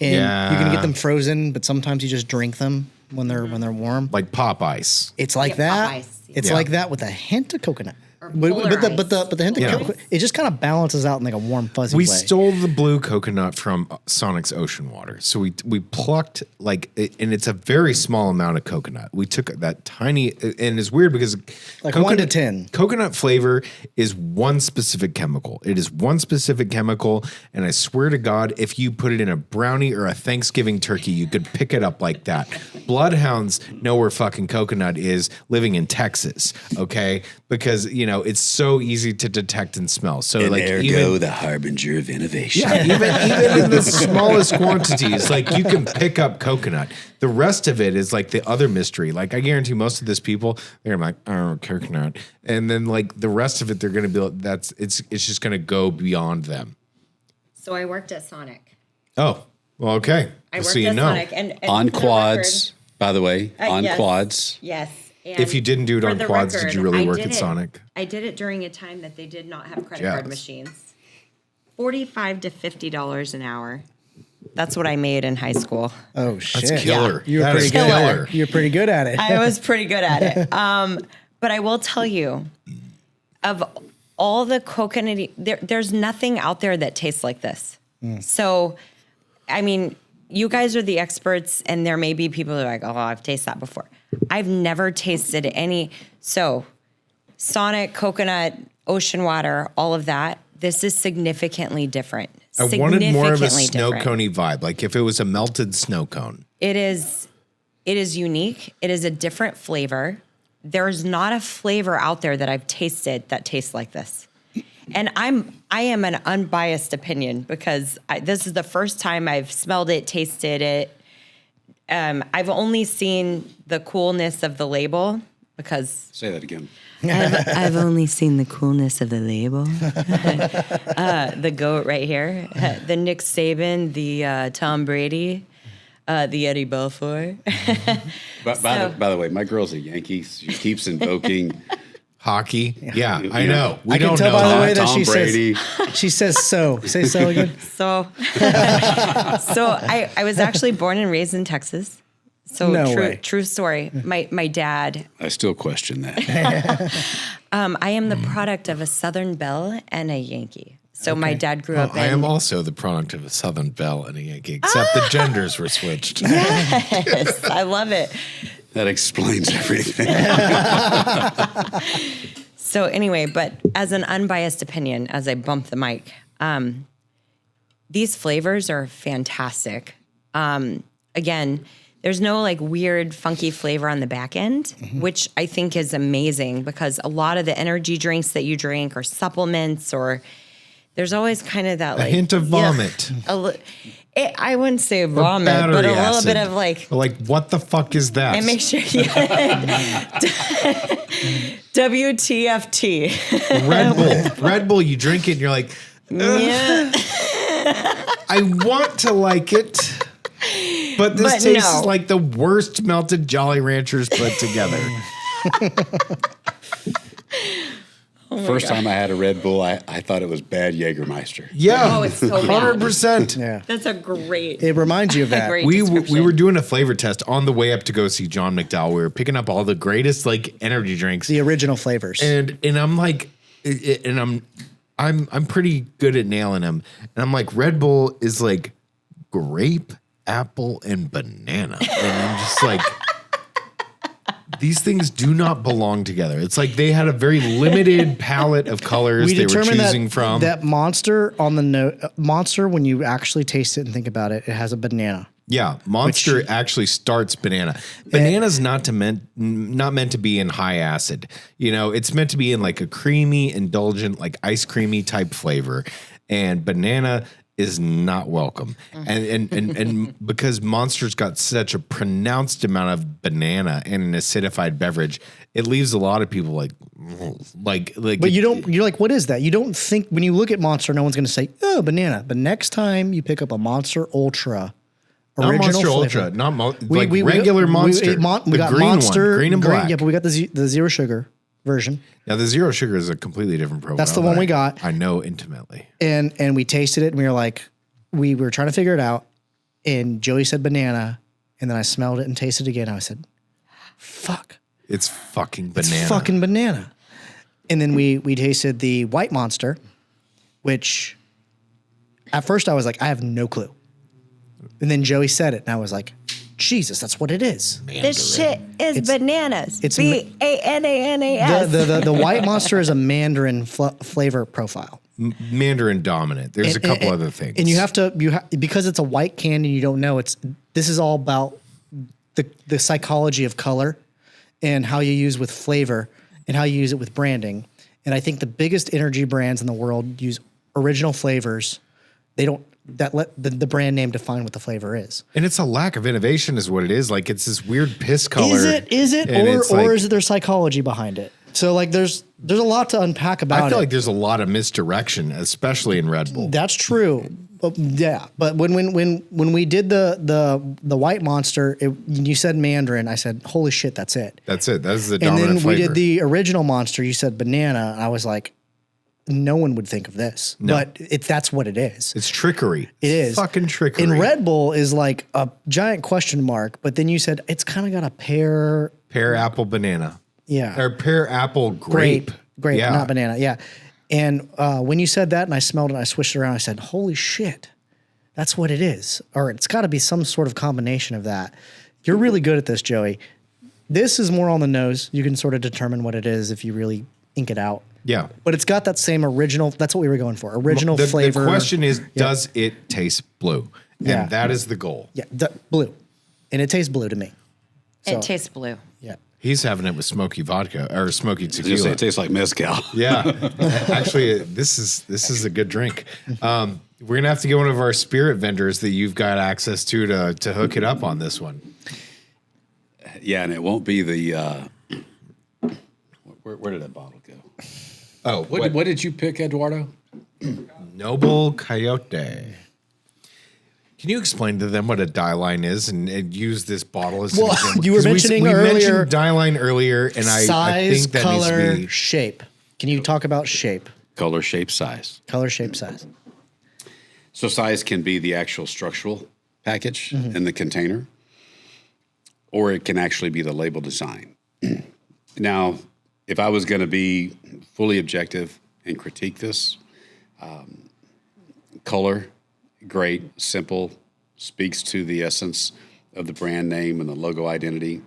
And you can Yeah. get them frozen, but sometimes you just drink them when they're warm. Like pop ice. It's like Yeah, that. Pop Ice, yeah. It's Yeah. like that with a hint of coconut. Or But Polar the Ice. hint of Yeah. coconut, it just kind of balances out in like a warm fuzzy We way. stole the blue coconut from Sonic's Ocean Water. So we plucked and it's a very small amount of coconut. We took that tiny, and it's weird because Like 1 to 10. Coconut flavor is one specific chemical. It is one specific chemical, and I swear to God, if you put it in a brownie or a Thanksgiving turkey, you could pick it up like that. Bloodhounds know where fucking coconut is living in Texas, okay? Because, it's so easy to detect and smell. So And like ergo, even the harbinger of innovation. yeah, even in the smallest quantities, like you can pick up coconut. The rest of it is like the other mystery. Like I guarantee most of this people, they're like, oh, coconut. And then like the rest of it, they're gonna be like, it's just gonna go beyond them. So I worked at Sonic. Oh, well, okay. I worked So you at know. Sonic and On for the quads, by the way, record- on yes, quads. Yes. And If you didn't do it for on the quads, did record, you really I work did at it- Sonic? I did it during a time that they did not have credit Yes. card machines. $45 to $50 an hour. That's what I made in high school. Oh shit! That's killer. You were That pretty is good. killer. You're pretty good at it. I was pretty good at it. But I will tell you, of all the coconut, there's nothing out there that tastes like this. So, I mean, you guys are the experts, and there may be people that are like, oh, I've tasted that before. I've never tasted any. So, Sonic, coconut, ocean water, all of that, this is significantly different. I wanted more of a significantly snow different. coney vibe. Like if it was a melted snow cone. It is unique. It is a different flavor. There's not a flavor out there that I've tasted that tastes like this. And I am an unbiased opinion because this is the first time I've smelled it, tasted it. I've only seen the coolness of the label because Say that again. I've only seen the coolness of the label. The goat right here, the Nick Saban, the Tom Brady, the Eddie Belfour. By the way, my girl's a Yankee. She keeps invoking Hockey. Yeah, I know. We I can don't tell know by the that. way that Tom she Brady. she says so. Say so again. So I was actually born and raised in Texas. So No way. true story. My dad. I still question that. I am the product of a Southern Belle and a Yankee. So my dad grew up I in. am also the product of a Southern Belle and a Yankee, except the genders were switched. Yes, I love it. That explains everything. So anyway, but as an unbiased opinion, as I bump the mic, these flavors are fantastic. Again, there's no like weird, funky flavor on the back end, which I think is amazing because a lot of the energy drinks that you drink or supplements or there's always kind of that A like hint of vomit. I wouldn't say Or vomit, battery but a little acid. bit of like. Like, what the fuck is that? And make sure, WTFT. Red Bull. Red Bull, you drink it and you're like, Yeah. I want to like it, but this But tastes no. like the worst melted Jolly Ranchers put together. First time I had a Red Bull, I thought it was bad Jägermeister. Yeah. Oh, it's so bad. 100%. Yeah. That's a great. It reminds you of that. Great We description. were doing a flavor test on the way up to go see John McDowell. We were picking up all the greatest like energy drinks, The original flavors. and I'm like, and I'm pretty good at nailing them. And I'm like, Red Bull is like grape, apple, and banana, and I'm just like. These things do not belong together. It's like they had a very limited palette of colors we they were determined choosing from. that Monster on the Monster, when you actually taste it and think about it, it has a banana. Yeah, Monster actually starts banana. Banana's not meant to be in high acid. You know, it's meant to be in like a creamy, indulgent, like ice creamy type flavor. And banana is not welcome. And because Monster's got such a pronounced amount of banana in an acidified beverage, it leaves a lot of people like But you're like, what is that? You don't think, when you look at Monster, no one's going to say, oh, banana. But next time you pick up a Monster Ultra, not original Monster flavor. Ultra, not We regular Monster. We the got green Monster, one, green and black. Yeah, but we got the zero sugar version. Now the zero sugar is a completely different profile. That's the one that we got. I know intimately. And we tasted it and we were like, we were trying to figure it out. And Joey said banana. And then I smelled it and tasted it again. I said, fuck. It's fucking banana. It's fucking banana. And then we tasted the white Monster, which at first I was like, I have no clue. And then Joey said it and I was like, Jesus, that's what it is. This shit is bananas. it's BANANAS. The white Monster is a mandarin flavor profile. Mandarin dominant. There's a couple other things. And you have to because it's a white can and you don't know this is all about the psychology of color and how you use with flavor and how you use it with branding. And I think the biggest energy brands in the world use original flavors. They don't let the brand name define what the flavor is. And it's a lack of innovation is what it is. Like it's this weird piss color. Is it? And it's like- Or is it their psychology behind it? So like there's a lot to unpack about it. I feel like there's a lot of misdirection, especially in Red Bull. That's true. But yeah, but when we did the white Monster, you said mandarin. I said, "Holy shit, that's it." That's it. That's the And dominant then we flavor. did the original Monster. You said banana. I was like, no one would think of this, but that's what it is. It's trickery. It is fucking trickery. And Red Bull is like a giant question mark. But then you said it's kind of got a pear, apple, banana. yeah, Or pear, apple, grape. grape, Yeah. not banana, yeah. And when you said that, and I smelled it, and I swished it around. I said, "Holy shit, that's what it is." Or it's got to be some sort of combination of that. You're really good at this, Joey. This is more on the nose. You can sort of determine what it is if you really ink it out. Yeah. But it's got that same original. That's what we were going for. Original flavor. The question is, does it taste blue? Yeah. And that is the goal. Yeah, blue, and it tastes blue to me. So, It tastes blue. yeah. He's having it with smoky vodka or smoky I was gonna say, tequila. it tastes like mezcal. Yeah, actually, this is a good drink. We're gonna have to get one of our spirit vendors that you've got access to hook it up on this one. Yeah, and it won't be the. Where did that bottle go? Oh, What did you pick, Eduardo? Noble Coyote. Can you explain to them what a die line is and use this bottle as an Well, example? you were 'Cause mentioning we earlier mentioned die line earlier, and I Size, think that color, needs to be shape. Can you talk about shape? Color, shape, size. Color, shape, size. So size can be the actual structural package in the container, or it can actually be the label design. Now, if I was going to be fully objective and critique this, color, great, simple, speaks to the essence of the brand name and the logo identity.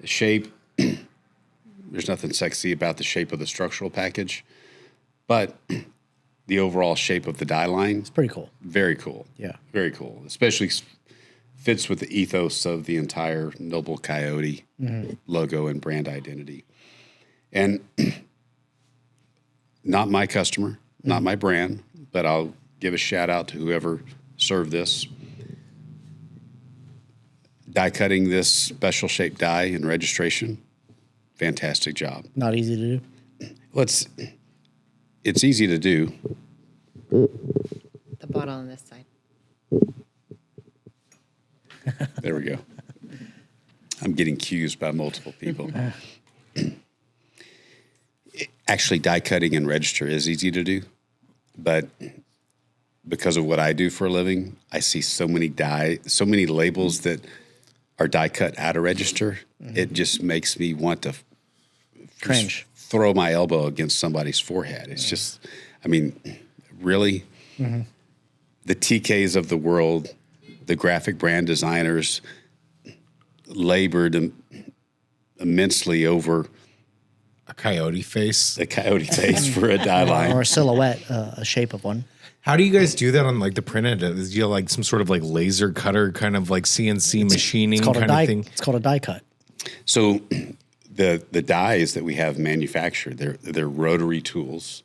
Shape, there's nothing sexy about the shape of the structural package, but the overall shape of the die line, It's pretty cool. very cool. Yeah. Very cool. Especially fits with the ethos of the entire Noble Coyote logo and brand identity. And not my customer, not my brand, but I'll give a shout out to whoever served this. Die cutting this special shaped die in registration, fantastic job. Not easy to do. Well, it's easy to do. The bottle on this side. There we go. I'm getting accused by multiple people. Actually, die cutting and register is easy to do, but because of what I do for a living, I see so many labels that are die cut out of register. It just makes me want to Cringe. throw my elbow against somebody's forehead. It's just, I mean, really, the TKs of the world, the graphic brand designers labored immensely over a coyote face. the coyote face for a die line. Or a silhouette, a shape of one. How do you guys do that on like the printed? Is you like some sort of like laser cutter kind of like CNC machining It's called a kind die. of thing? It's called a die cut. So the dies that we have manufactured, they're rotary tools.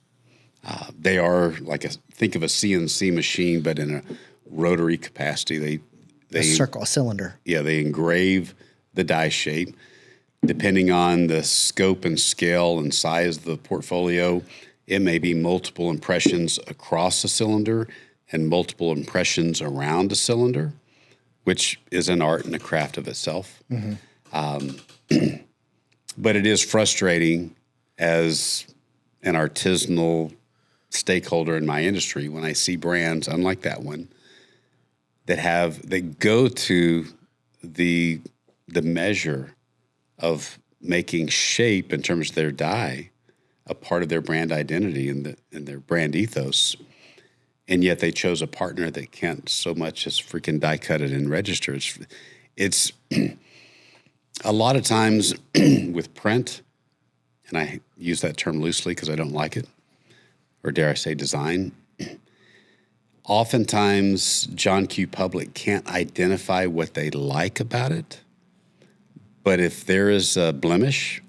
They are think of a CNC machine, but in a rotary capacity. A circle, a cylinder. Yeah, they engrave the die shape. Depending on the scope and scale and size of the portfolio, it may be multiple impressions across a cylinder and multiple impressions around a cylinder, which is an art and a craft of itself. But it is frustrating as an artisanal stakeholder in my industry when I see brands, unlike that one, that go to the measure of making shape in terms of their die a part of their brand identity and their brand ethos, and yet they chose a partner that can't so much as freaking die cut it and register. It's a lot of times with print, and I use that term loosely because I don't like it, or dare I say design. Oftentimes, John Q. Public can't identify what they like about it. But if there is a blemish,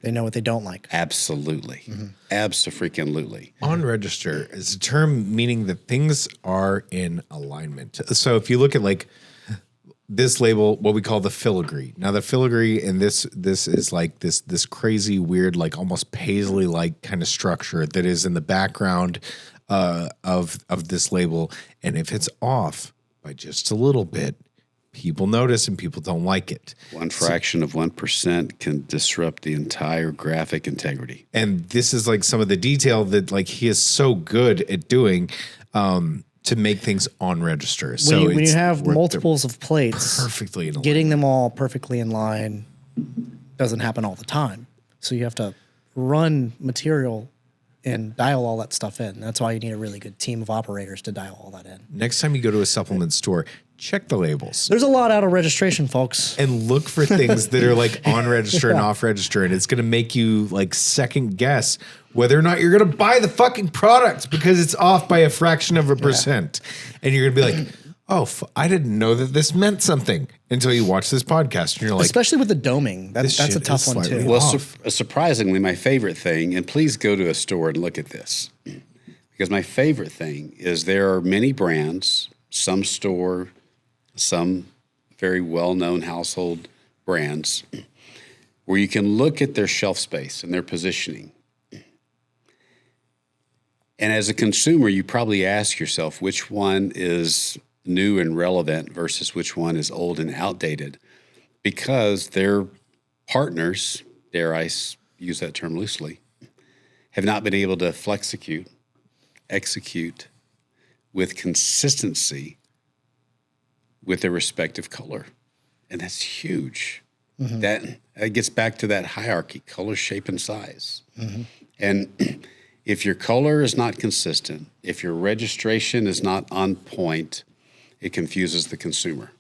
They know what they don't like. absolutely. Abso-freaking-lutely. On register is a term meaning that things are in alignment. So if you look at like this label, what we call the filigree. Now the filigree in this is like this crazy weird, like almost paisley like kind of structure that is in the background of this label. And if it's off by just a little bit, people notice and people don't like it. One fraction of 1% can disrupt the entire graphic integrity. And this is like some of the detail that like he is so good at doing to make things on register. So When you it's have worth multiples of plates, perfectly in getting them all perfectly in line doesn't happen all the time. So you have to run material and dial all that stuff in. That's why you need a really good team of operators to dial all that in. Next time you go to a supplement store, check the labels There's a lot out of registration, folks. and look for things that are like on register and off register. And it's going to make you like second guess whether or not you're going to buy the fucking product because it's off by a fraction of a percent. And you're going to be like, oh, I didn't know that this meant something until you watch this podcast. And you're like, Especially with the doming. That's This a shit tough is one, slightly too. Well, off. surprisingly, my favorite thing, and please go to a store and look at this, because my favorite thing is there are many brands, some store, some very well-known household brands, where you can look at their shelf space and their positioning. And as a consumer, you probably ask yourself which one is new and relevant versus which one is old and outdated, because their partners, dare I use that term loosely, have not been able to execute with consistency with their respective color. And that's huge. That gets back to that hierarchy, color, shape, and size. And if your color is not consistent, if your registration is not on point, it confuses the consumer.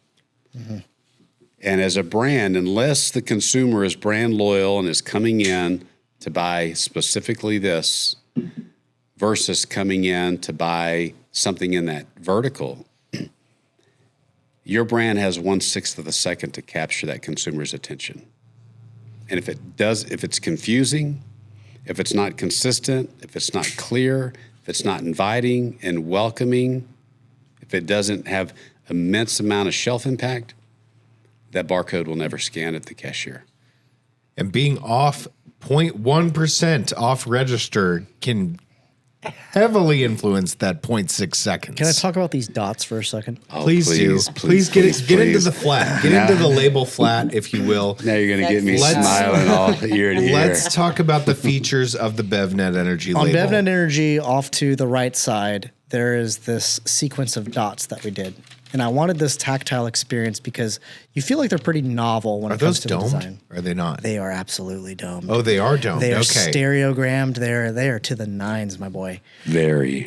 And as a brand, unless the consumer is brand loyal and is coming in to buy specifically this versus coming in to buy something in that vertical, your brand has 1/6 of a second to capture that consumer's attention. And if it's confusing, if it's not consistent, if it's not clear, if it's not inviting and welcoming, if it doesn't have immense amount of shelf impact, that barcode will never scan at the cashier. and being off 0.1% off register can heavily influence that 0.6 seconds. Can I talk about these dots for a second? Oh, Please do. Please get into the flat. Get into the label flat, if you will. Now you're going to get me Let's- smiling all ear to ear. Let's talk about the features of the BevNet Energy On label. BevNet Energy, off to the right side, there is this sequence of dots that we did. And I wanted this tactile experience because you feel like they're pretty novel when Are it comes those to domed? the design. Or are they not? They are absolutely domed. Oh, they are domed. They are Okay. stereogrammed. They are to the nines, my boy. Very.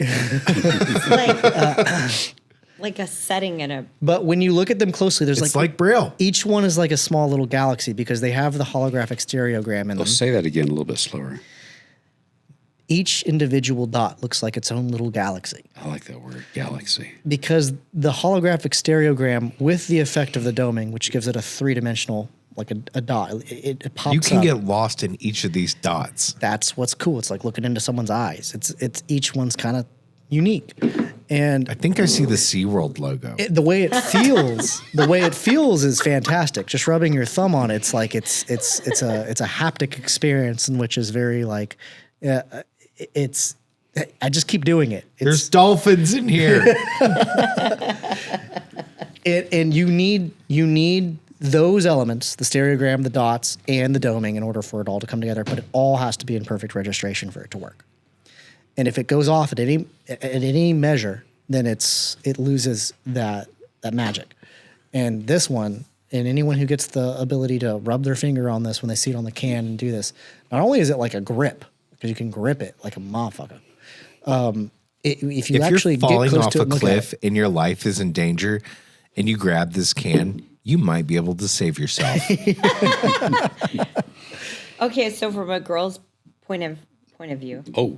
Like a setting in a. But when you look at them closely, there's It's like Braille. each one is like a small little galaxy because they have the holographic stereogram in them. Say that again a little bit slower. Each individual dot looks like its own little galaxy I like that word, galaxy. because the holographic stereogram with the effect of the doming, which gives it a three-dimensional, like a dot, it pops You can up. get lost in each of these dots. That's what's cool. It's like looking into someone's eyes. It's each one's kind of unique, and I think I see the SeaWorld logo. the way it feels is fantastic. Just rubbing your thumb on it's like it's a haptic experience in which is very like it's. I just keep doing it. There's dolphins in here. And you need those elements, the stereogram, the dots, and the doming in order for it all to come together. But it all has to be in perfect registration for it to work. And if it goes off at any measure, then it loses that magic. And this one, and anyone who gets the ability to rub their finger on this when they see it on the can and do this, not only is it like a grip, because you can grip it like a motherfucker. If you actually you're falling get close off to it a and look at cliff and your life is in danger and you grab this can, you might be able to save yourself. Okay, so from a girl's point of view. Oh,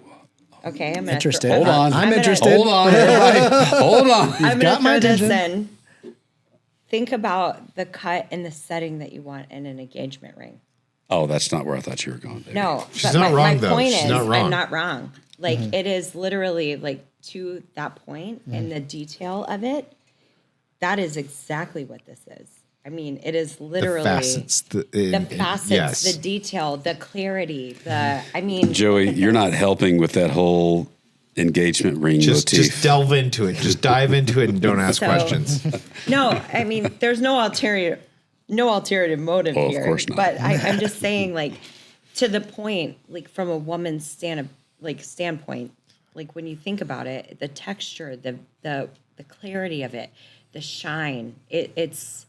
Okay, I'm gonna interested. hold on. I'm gonna- interested. Hold on, everybody. Hold on. I'm got going my to throw this attention. in. Think about the cut and the setting that you want in an engagement ring. Oh, that's not where I thought you were going. Baby. No, She's but not my wrong, though. point She's is, not wrong. I'm not wrong. Like it is literally like to that point Mm-hmm. and the detail of it. That is exactly what this is. I mean, it is literally The facets. the facets, yes. the detail, the clarity. I mean, Joey, you're not helping with that whole engagement ring Just motif. delve into it. Just dive into it and don't ask So- questions. no, I mean, there's no ulterior motive Oh, of here. course not. But I'm just saying, like, to the point, like from a woman's standpoint, like when you think about it, the texture, the clarity of it, the shine, it's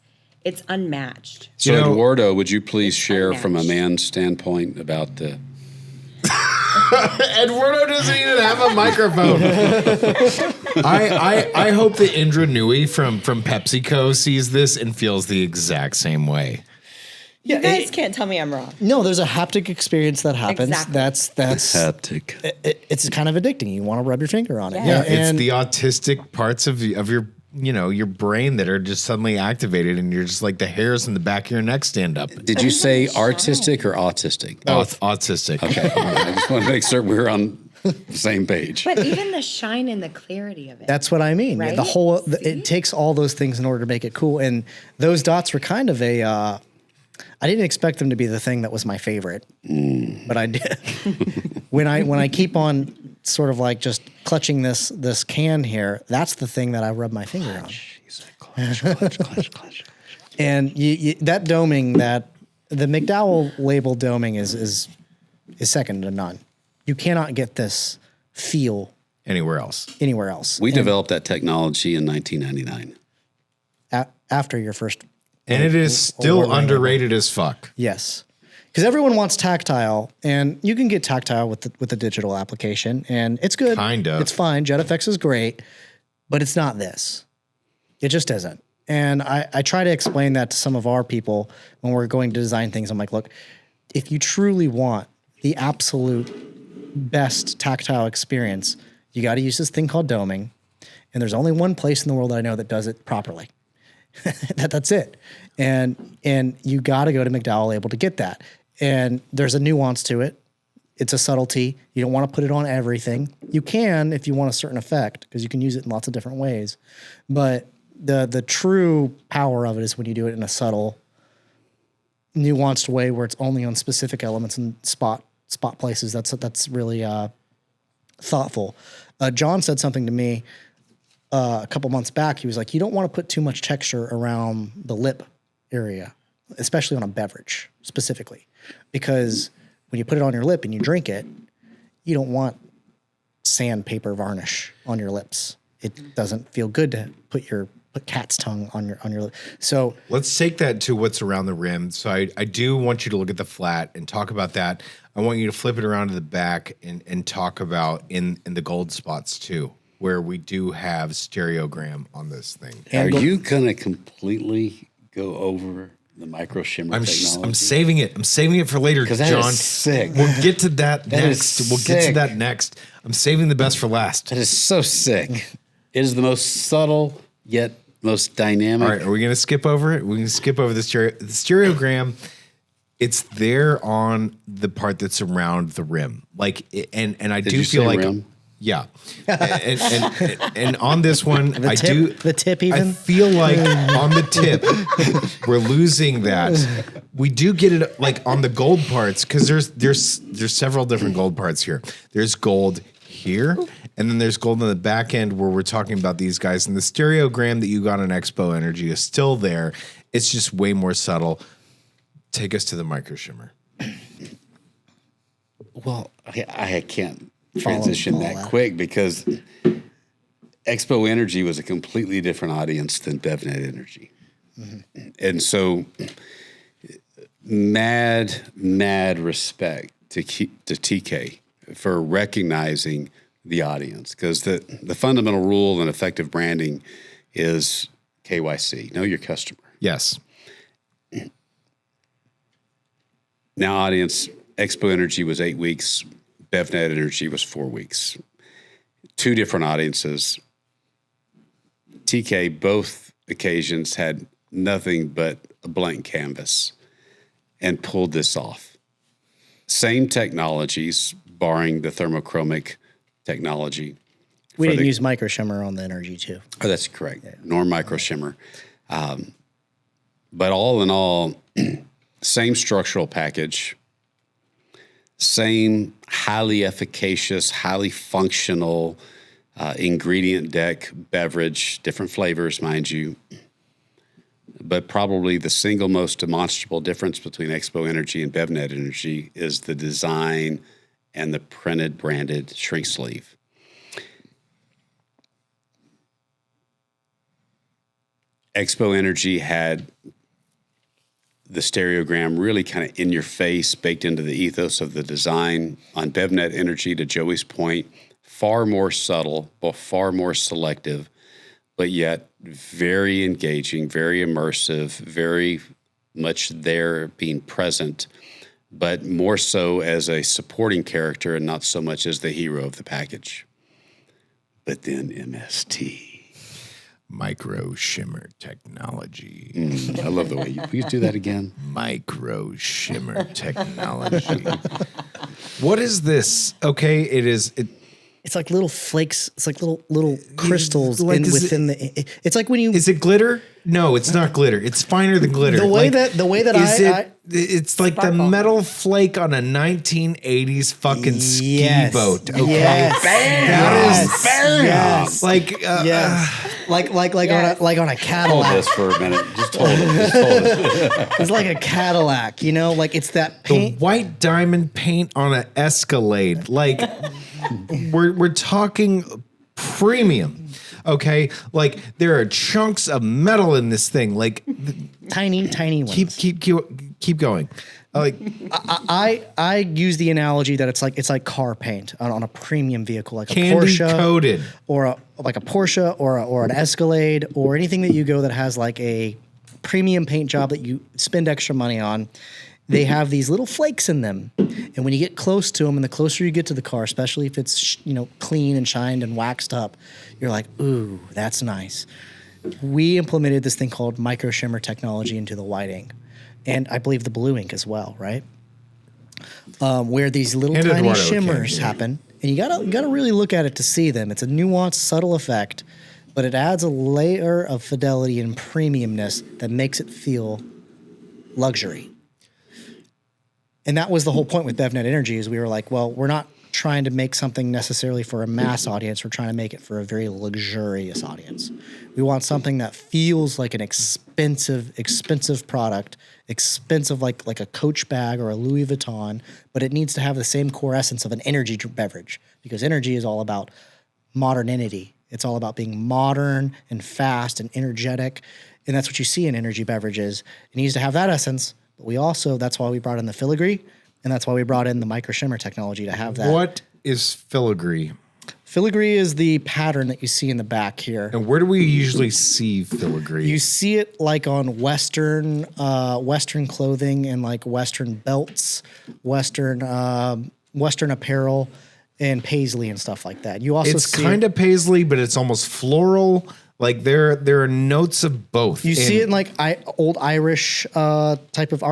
unmatched. So, You know- Eduardo, would you please share from a unmatched. man's standpoint about the Eduardo doesn't even have a microphone. I hope that Indra Nui from PepsiCo sees this and feels the exact same way. You guys can't tell me I'm wrong. No, there's a haptic experience that happens. Exactly. That's Haptic. it's kind of addicting. You want to rub your finger on it. Yeah. It's and the autistic parts of your your brain that are just suddenly activated, and you're just like the hairs in the back of your neck stand up. Did you say artistic or autistic? Autistic. Okay. I just want to make sure we're on the same page. But even the shine and the clarity of it. That's what I mean. Right? The whole it takes all those things in order to make it cool. And those dots were kind of a. I didn't expect them to be the thing that was my favorite, but I did. when I keep on sort of like just clutching this can here, that's the thing that I rub my finger on. Clutch. And that doming, that the McDowell Label doming is second to none. You cannot get this feel Anywhere else. We developed that technology in 1999. After your first. And it is still underrated as fuck. Yes. Because everyone wants tactile, and you can get tactile with the digital application, and it's good. Kind of. It's fine. JetFX is great, but it's not this. It just isn't. And I try to explain that to some of our people when we're going to design things. I'm like, look, if you truly want the absolute best tactile experience, you got to use this thing called doming. And there's only one place in the world that I know that does it properly. That's it. And you got to go to McDowell Label to get that. And there's a nuance to it. It's a subtlety. You don't want to put it on everything. You can if you want a certain effect, because you can use it in lots of different ways. But the true power of it is when you do it in a subtle, nuanced way where it's only on specific elements and spot places. That's really thoughtful. John said something to me a couple months back. He was like, you don't want to put too much texture around the lip area, especially on a beverage specifically, because when you put it on your lip and you drink it, you don't want sandpaper varnish on your lips. It doesn't feel good to put cat's tongue on your lip. So let's take that to what's around the rim. So I do want you to look at the flat and talk about that. I want you to flip it around to the back and talk about in the gold spots too, where we do have stereogram on this thing. Are you going to completely go over the micro shimmer technology? I'm saving it. I'm saving it for later, because that John. is sick. We'll get to that next. is We'll get to sick. that next. I'm saving the best for last. That is so sick. It is the most subtle yet most dynamic. All right, are we going to skip over it? We're going to skip over the stereogram. It's there on the part that's around the rim. Like, and I Did do you feel say like, rim? yeah. and on this one, the tip even? I feel like on the tip, we're losing that. We do get it like on the gold parts, because there's several different gold parts here. There's gold here, and then there's gold on the back end where we're talking about these guys. And the stereogram that you got on Expo Energy is still there. It's just way more subtle. Take us to the micro shimmer. Well, I can't transition Follow that that. quick, because Expo Energy was a completely different audience than BevNet Energy. Mm-hmm. And so mad respect to TK for recognizing the audience, because the fundamental rule in effective branding is KYC, know your customer. Yes. Now, audience, Expo Energy was 8 weeks. BevNet Energy was 4 weeks. Two different audiences. TK, both occasions, had nothing but a blank canvas and pulled this off. Same technologies, barring the thermochromic technology. We didn't use micro shimmer on the Energy too. Oh, that's correct. Yeah. Nor micro shimmer. But all in all, same structural package, same highly efficacious, highly functional ingredient deck beverage, different flavors, mind you. But probably the single most demonstrable difference between Expo Energy and BevNet Energy is the design and the printed branded shrink sleeve. Expo Energy had the stereogram really kind of in your face, baked into the ethos of the design. On BevNet Energy, to Joey's point, far more subtle, but far more selective, but yet very engaging, very immersive, very much there being present, but more so as a supporting character and not so much as the hero of the package. But then MST. Micro shimmer technology. I love the way you please do that again. Micro shimmer technology. What is this? Okay, It's like little flakes. It's like little crystals like, within it's like when you. Is it glitter? No, it's not glitter. It's finer than glitter. The way that it's like Sparkle. the metal flake on a 1980s fucking ski Yes. boat. Okay, Yes. Yes. like like on a Hold Cadillac. this for a minute. Just hold it. Just hold it. It's like a Cadillac, like it's that the paint. white diamond paint on an Escalade. Like we're talking premium. Okay, like there are chunks of metal in this thing. Like Tiny ones. keep going. Like I use the analogy that it's like car paint on a premium vehicle, like a candy Porsche coated. or a Porsche or an Escalade or anything that you go that has like a premium paint job that you spend extra money on. They have these little flakes in them, and when you get close to them, and the closer you get to the car, especially if it's clean and shined and waxed up, you're like, ooh, that's nice. We implemented this thing called micro shimmer technology into the white ink, and I believe the blue ink as well, right? Where these little And tiny Eduardo shimmers can, yeah. happen, and you gotta really look at it to see them. It's a nuanced, subtle effect, but it adds a layer of fidelity and premiumness that makes it feel luxury. And that was the whole point with BevNet Energy is we were like, well, we're not trying to make something necessarily for a mass audience. We're trying to make it for a very luxurious audience. We want something that feels like an expensive product, expensive like a Coach bag or a Louis Vuitton, but it needs to have the same core essence of an energy beverage because energy is all about modernity. It's all about being modern and fast and energetic. And that's what you see in energy beverages. It needs to have that essence. But we also, that's why we brought in the filigree, and that's why we brought in the micro shimmer technology to have that. What is filigree? Filigree is the pattern that you see in the back here. And where do we usually see filigree? You see it like on Western clothing and like Western belts, Western apparel, and paisley and stuff like that. You also It's see kind of paisley, but it's almost floral. Like there are notes of both. You see it in like old Irish type of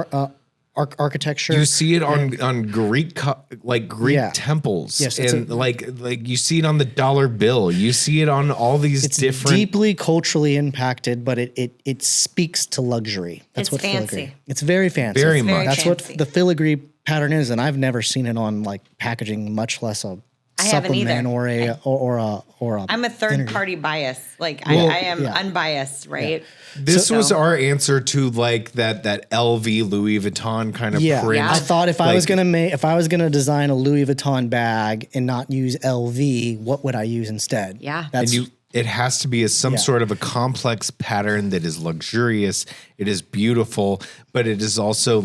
architecture. You see it on Greek Yeah. temples. Yes, and like you see it on the dollar bill. You see it on all these It's different. deeply culturally impacted, but it speaks to luxury. That's It's what fancy. filigree. It's very fancy. Very much. That's fancy. what the filigree pattern is, and I've never seen it on like packaging, much less a I haven't supplement either. or a. I'm a third energy. party bias. Like Well, I am yeah. unbiased, right? This So- was our answer to like that LV Louis Vuitton kind of Yeah, print. I thought if I was Like, gonna design a Louis Vuitton bag and not use LV, what would I use instead? Yeah. that's it has to be some Yeah. sort of a complex pattern that is luxurious. It is beautiful, but it is also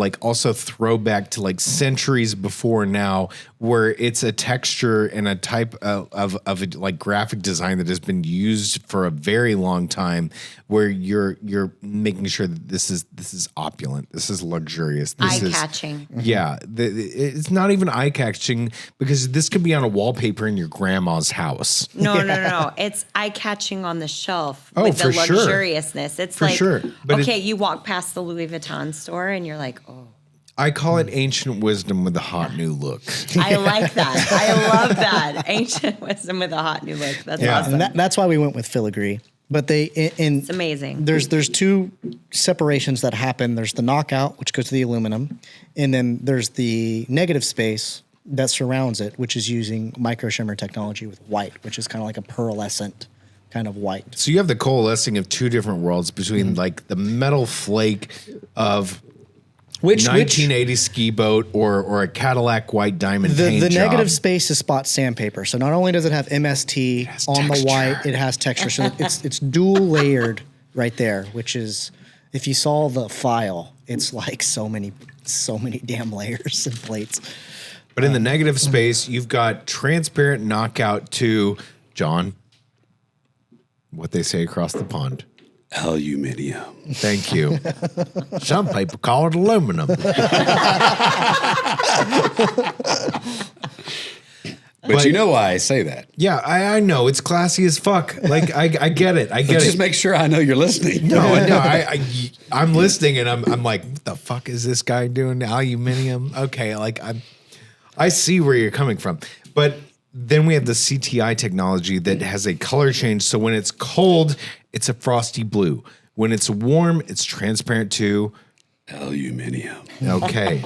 throwback to like centuries before now, where it's a texture and a type of like graphic design that has been used for a very long time. Where you're making sure that this is opulent, this is luxurious, this is Eye-catching. Yeah, it's not even eye catching because this could be on a wallpaper in your grandma's house. No. It's eye-catching on the shelf Oh, with the for sure. luxuriousness. It's For like, sure. But okay, you walk past the Louis Vuitton store and you're like, oh, I call it ancient wisdom with a hot new look. I like that. I love that. Ancient wisdom with a hot new look. That's Yeah. awesome. and that's why we went with filigree. But It's amazing. There's two separations that happen. There's the knockout, which goes to the aluminum, and then there's the negative space that surrounds it, which is using micro shimmer technology with white, which is kind of like a pearlescent kind of white. So you have the coalescing of two different worlds between like the metal flake of Which 1980 ski boat or a Cadillac white diamond paint the job. negative space is spot sandpaper. So not only does it have MST on texture. the white, it has texture. So it's dual layered right there, which is if you saw the file, it's like so many damn layers and plates. But in the negative space, you've got transparent knockout to, John, what they say across the pond. Aluminium. Thank you. Some people call it aluminum. But you know why I say that. Yeah, I know. It's classy as fuck. Like, I get it. I get Just it. make sure I know you're listening. No, I'm listening and I'm like, what the fuck is this guy doing? Aluminium? Okay, like I see where you're coming from. But then we have the CTI technology that has a color change. So when it's cold, it's a frosty blue. When it's warm, it's transparent to Aluminium. okay.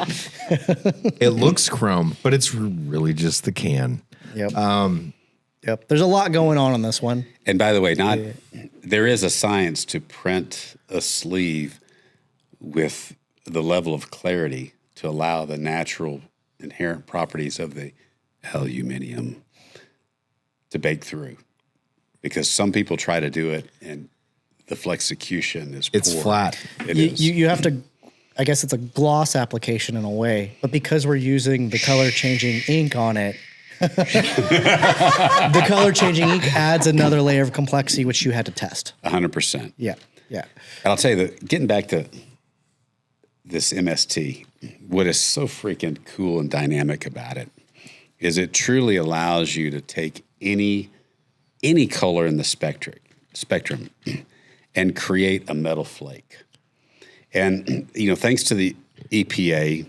It looks chrome, but it's really just the can. Yep. Yep. There's a lot going on this one. And by the way, there is a science to print a sleeve with the level of clarity to allow the natural inherent properties of the aluminium to bake through. Because some people try to do it and the flexecution is It's poor. flat. It is. You have to, I guess it's a gloss application in a way, but because we're using the color changing ink on it, the color changing ink adds another layer of complexity, which you had to test. 100%. Yeah. Yeah. And I'll tell you that getting back to this MST, what is so freaking cool and dynamic about it is it truly allows you to take any color in the spectrum and create a metal flake. And, thanks to the EPA,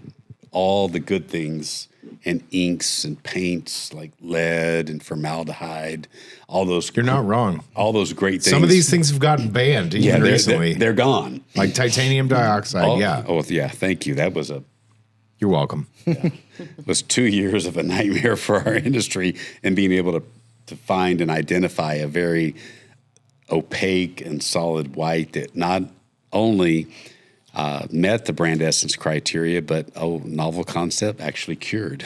all the good things and inks and paints like lead and formaldehyde, all those. You're not wrong. All those great things. Some of these things have gotten banned even recently. They're gone. Like titanium dioxide, yeah. Oh, yeah. Thank you. That was You're welcome. was 2 years of a nightmare for our industry and being able to find and identify a very opaque and solid white that not only met the brand essence criteria, but novel concept actually cured.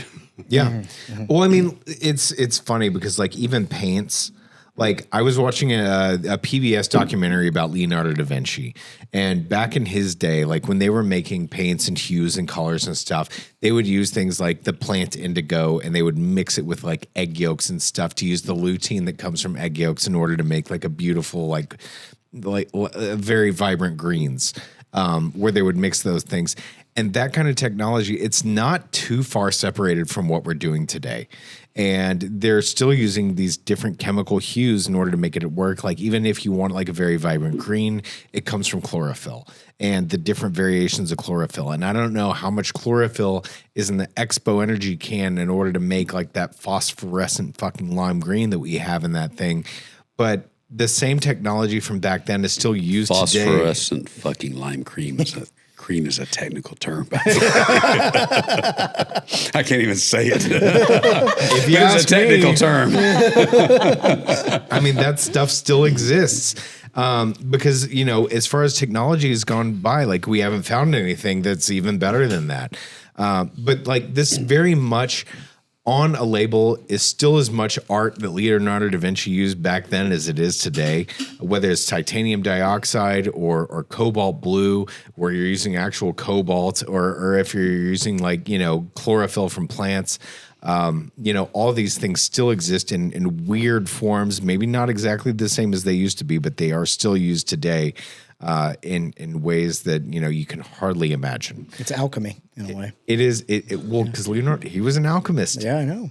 Yeah. Well, I mean, it's funny because like even paints, like I was watching a PBS documentary about Leonardo da Vinci, and back in his day, like when they were making paints and hues and colors and stuff, they would use things like the plant indigo and they would mix it with like egg yolks and stuff to use the lutein that comes from egg yolks in order to make like a beautiful, like very vibrant greens. Where they would mix those things. And that kind of technology, it's not too far separated from what we're doing today. And they're still using these different chemical hues in order to make it work. Like even if you want like a very vibrant green, it comes from chlorophyll and the different variations of chlorophyll. And I don't know how much chlorophyll is in the Expo Energy can in order to make like that phosphorescent fucking lime green that we have in that thing. But the same technology from back then is still used today. Phosphorescent fucking lime cream is a technical term. I can't even say it. If you It's a technical term. I mean, that stuff still exists. Because, as far as technology has gone by, like we haven't found anything that's even better than that. But like this very much on a label is still as much art that Leonardo da Vinci used back then as it is today, whether it's titanium dioxide or cobalt blue, where you're using actual cobalt, or if you're using like, chlorophyll from plants. All these things still exist in weird forms, maybe not exactly the same as they used to be, but they are still used today in ways that, you can hardly imagine. It's alchemy in a way. It is. Well, because Leonardo, he was an alchemist. Yeah, I know.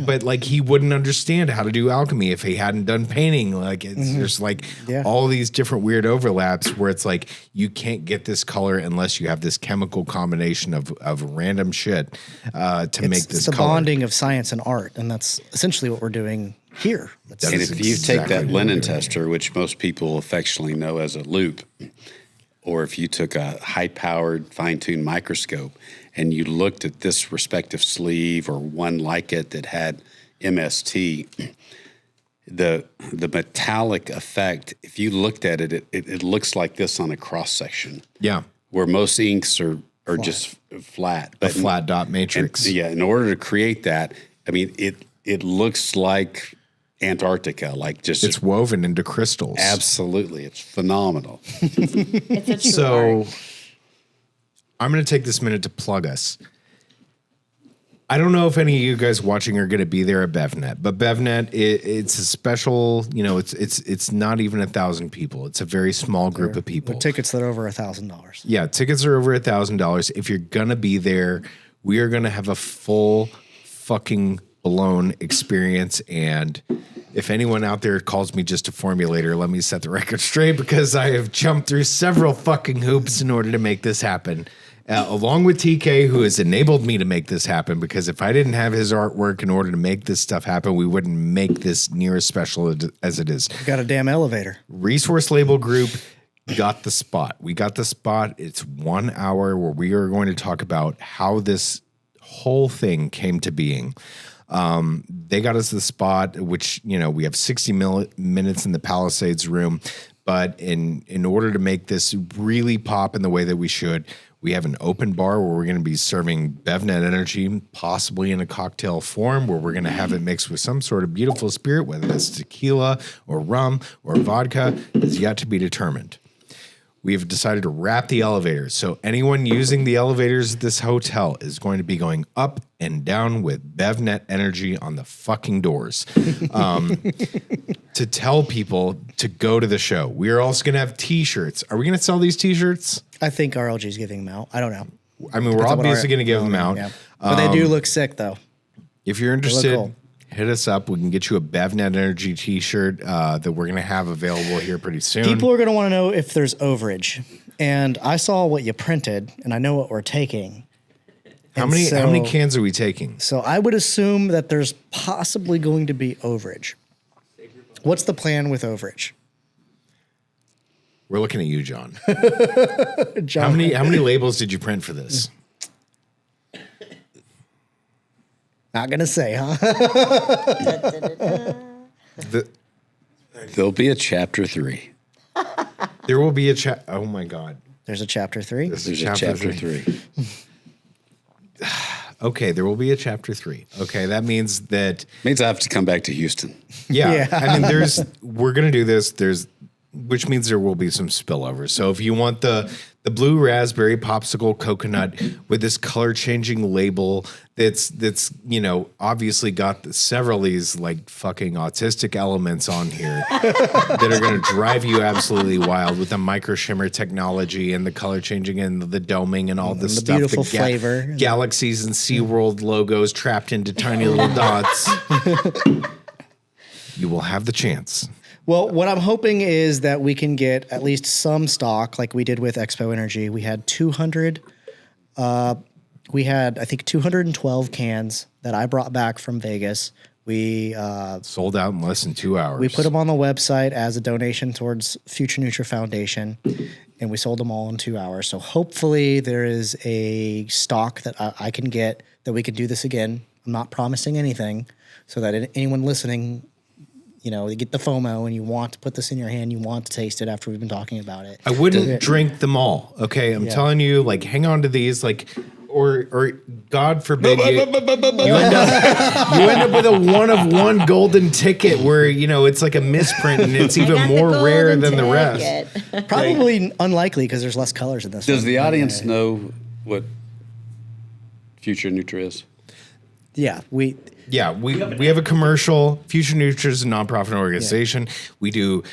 But like he wouldn't understand how to do alchemy if he hadn't done painting. Like it's just like all these different weird overlaps where it's like you can't get this color unless you have this chemical combination of random shit to make this It's the color. bonding of science and art, and that's essentially what we're doing here. That And is if you take exactly that what linen we're doing. tester, which most people affectionately know as a loop, or if you took a high-powered, fine-tuned microscope and you looked at this respective sleeve or one like it that had MST, the metallic effect, if you looked at it, it looks like this on a cross-section. Yeah. Where most inks are just flat. A flat dot matrix. In order to create that, I mean, it looks like Antarctica, like just It's woven into crystals. absolutely, it's phenomenal. It's a true So, art. I'm going to take this minute to plug us. I don't know if any of you guys watching are going to be there at BevNet, but BevNet, it's a special, it's not even 1,000 people. It's a very small group of people. With tickets that are over $1,000. Yeah, tickets are over $1,000. If you're going to be there, we are going to have a full fucking blown experience. And if anyone out there calls me just a formulator, let me set the record straight, because I have jumped through several fucking hoops in order to make this happen. Along with TK, who has enabled me to make this happen, because if I didn't have his artwork in order to make this stuff happen, we wouldn't make this near as special as it is. You got a damn elevator. Resource Label Group got the spot. We got the spot. It's 1 hour where we are going to talk about how this whole thing came to being. They got us the spot, which, we have 60 minutes in the Palisades room. But in order to make this really pop in the way that we should, we have an open bar where we're going to be serving BevNet Energy, possibly in a cocktail form, where we're going to have it mixed with some sort of beautiful spirit, whether it's tequila or rum or vodka, is yet to be determined. We've decided to wrap the elevators. So anyone using the elevators at this hotel is going to be going up and down with BevNet Energy on the fucking doors to tell people to go to the show. We are also going to have T-shirts. Are we going to sell these T-shirts? I think RLG is giving them out. I don't know. I mean, we're obviously going to give them out. Yeah. But they do look sick, though. If you're interested, cool. hit us up. We can get you a BevNet Energy T-shirt that we're going to have available here pretty soon. People are going to want to know if there's overage. And I saw what you printed, and I know what we're taking. How many cans are we taking? So I would assume that there's possibly going to be overage. What's the plan with overage? We're looking at you, John. John, How many labels did you print for this? Not going to say, huh? There'll be a chapter 3. There will be a Oh my God. There's a chapter 3. There's a chapter 3. Okay, there will be a chapter 3. Okay, that means that Means I have to come back to Houston. yeah. I mean, we're gonna do this. Which means there will be some spillover. So if you want the blue raspberry popsicle coconut with this color changing label that's obviously got several of these like fucking autistic elements on here that are going to drive you absolutely wild with the micro shimmer technology and the color changing and the doming and all this the stuff. beautiful flavor. Galaxies and SeaWorld logos trapped into tiny little dots. You will have the chance. Well, what I'm hoping is that we can get at least some stock like we did with Expo Energy. We had 200, I think 212 cans that I brought back from Vegas. We sold out in less than 2 hours. We put them on the website as a donation towards Future Nutra Foundation, and we sold them all in 2 hours. So hopefully there is a stock that I can get that we can do this again. I'm not promising anything, so that anyone listening, you get the FOMO and you want to put this in your hand, you want to taste it after we've been talking about it. I wouldn't drink them all. Okay, I'm telling you, hang on to these, or God forbid you end up with a 1-of-1 golden ticket where it's like a misprint and it's even more rare than the rest. Probably unlikely because there's less colors in this. Does the audience know what Future Nutra is? Yeah, we have a commercial. Future Nutra is a nonprofit organization. Yeah. We do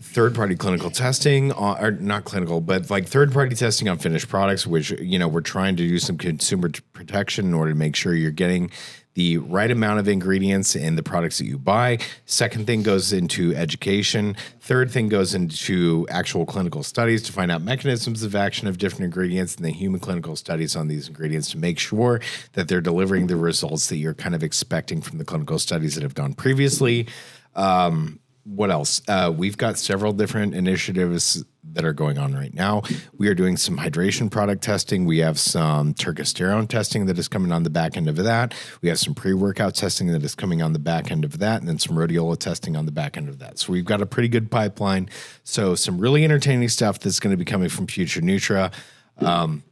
third-party clinical testing, or not clinical, but third-party testing on finished products, which, we're trying to do some consumer protection in order to make sure you're getting the right amount of ingredients in the products that you buy. Second thing goes into education. Third thing goes into actual clinical studies to find out mechanisms of action of different ingredients and the human clinical studies on these ingredients to make sure that they're delivering the results that you're kind of expecting from the clinical studies that have gone previously. What else? We've got several different initiatives that are going on right now. We are doing some hydration product testing. We have some turkesterone testing that is coming on the back end of that. We have some pre-workout testing that is coming on the back end of that, and then some rhodiola testing on the back end of that. So we've got a pretty good pipeline. So some really entertaining stuff that's going to be coming from Future Nutra. But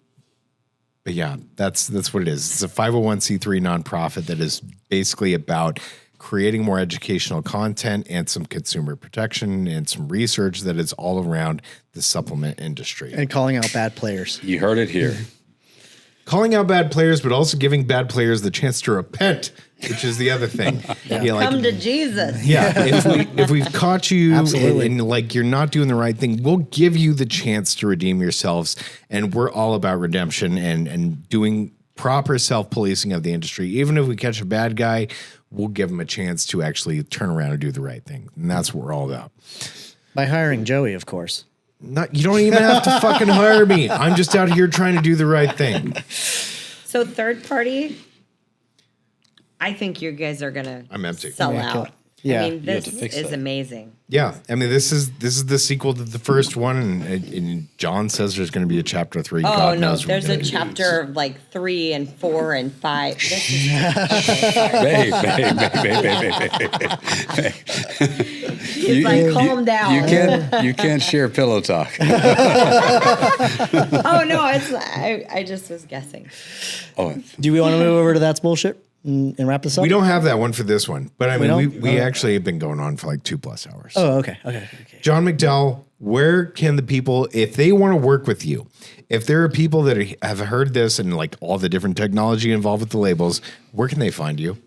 yeah, that's what it is. It's a 501c3 nonprofit that is basically about creating more educational content and some consumer protection and some research that is all around the supplement industry. And calling out bad players. You heard it here. calling out bad players, but also giving bad players the chance to repent, which is the other thing. Come to Jesus. Yeah, if we've caught you Absolutely. and like you're not doing the right thing, we'll give you the chance to redeem yourselves. And we're all about redemption and doing proper self-policing of the industry. Even if we catch a bad guy, we'll give him a chance to actually turn around and do the right thing. And that's what we're all about. By hiring Joey, of course. You don't even have to fucking hire me. I'm just out here trying to do the right thing. So third party, I think you guys are gonna I'm empty. sell Yeah, out. yeah. I mean, have this to fix is that. amazing. Yeah, I mean this is the sequel to the first one, and John says there's going to be a chapter 3. Oh God no, knows what there's we're a gonna do. chapter of like 3 and 4 and 5. This is Babe. He's like, calm down. You can't share pillow talk. Oh no, I just was guessing. Oh, Do we want to move over to That's Bullshit and wrap this up? We don't have that one for this one, but I mean, don't? we actually have been going on for like 2+ hours. Oh, okay. John McDowell, where can the people, if they want to work with you, if there are people that have heard this and like all the different technology involved with the labels, where can they find you?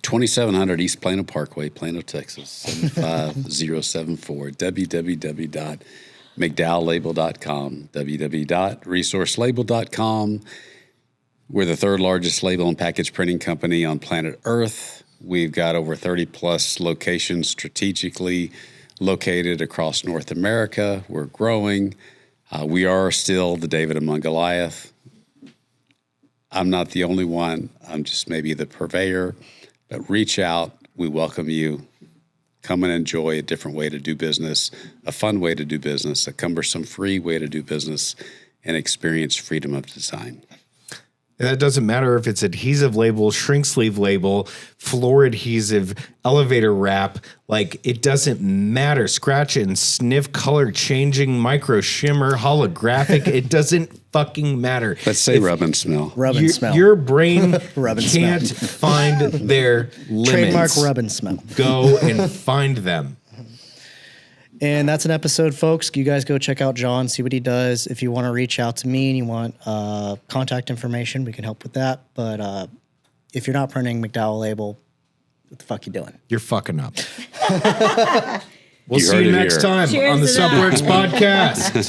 2700 East Plano Parkway, Plano, Texas, 75074, www.McDowellLabel.com, www.resourcelabel.com. We're the third largest label and package printing company on planet Earth. We've got over 30 plus locations strategically located across North America. We're growing. We are still the David among Goliath. I'm not the only one. I'm just maybe the purveyor. But reach out. We welcome you. Come and enjoy a different way to do business, a fun way to do business, a cumbersome free way to do business, and experience freedom of design. And that doesn't matter if it's adhesive label, shrink sleeve label, floor adhesive, elevator wrap. Like, it doesn't matter. Scratch and sniff, color changing, micro shimmer, holographic. It doesn't fucking matter. Let's say rub and smell. Rub and smell. Your brain Rub and can't find their limits. Trademark rub and smell. Go and find them. And that's an episode, folks. You guys go check out John, see what he does. If you want to reach out to me and you want contact information, we can help with that. But if you're not printing McDowell Label, what the fuck you doing? You're fucking up. We'll You see heard you it next here. time Cheers on the to Supp that. Works podcast.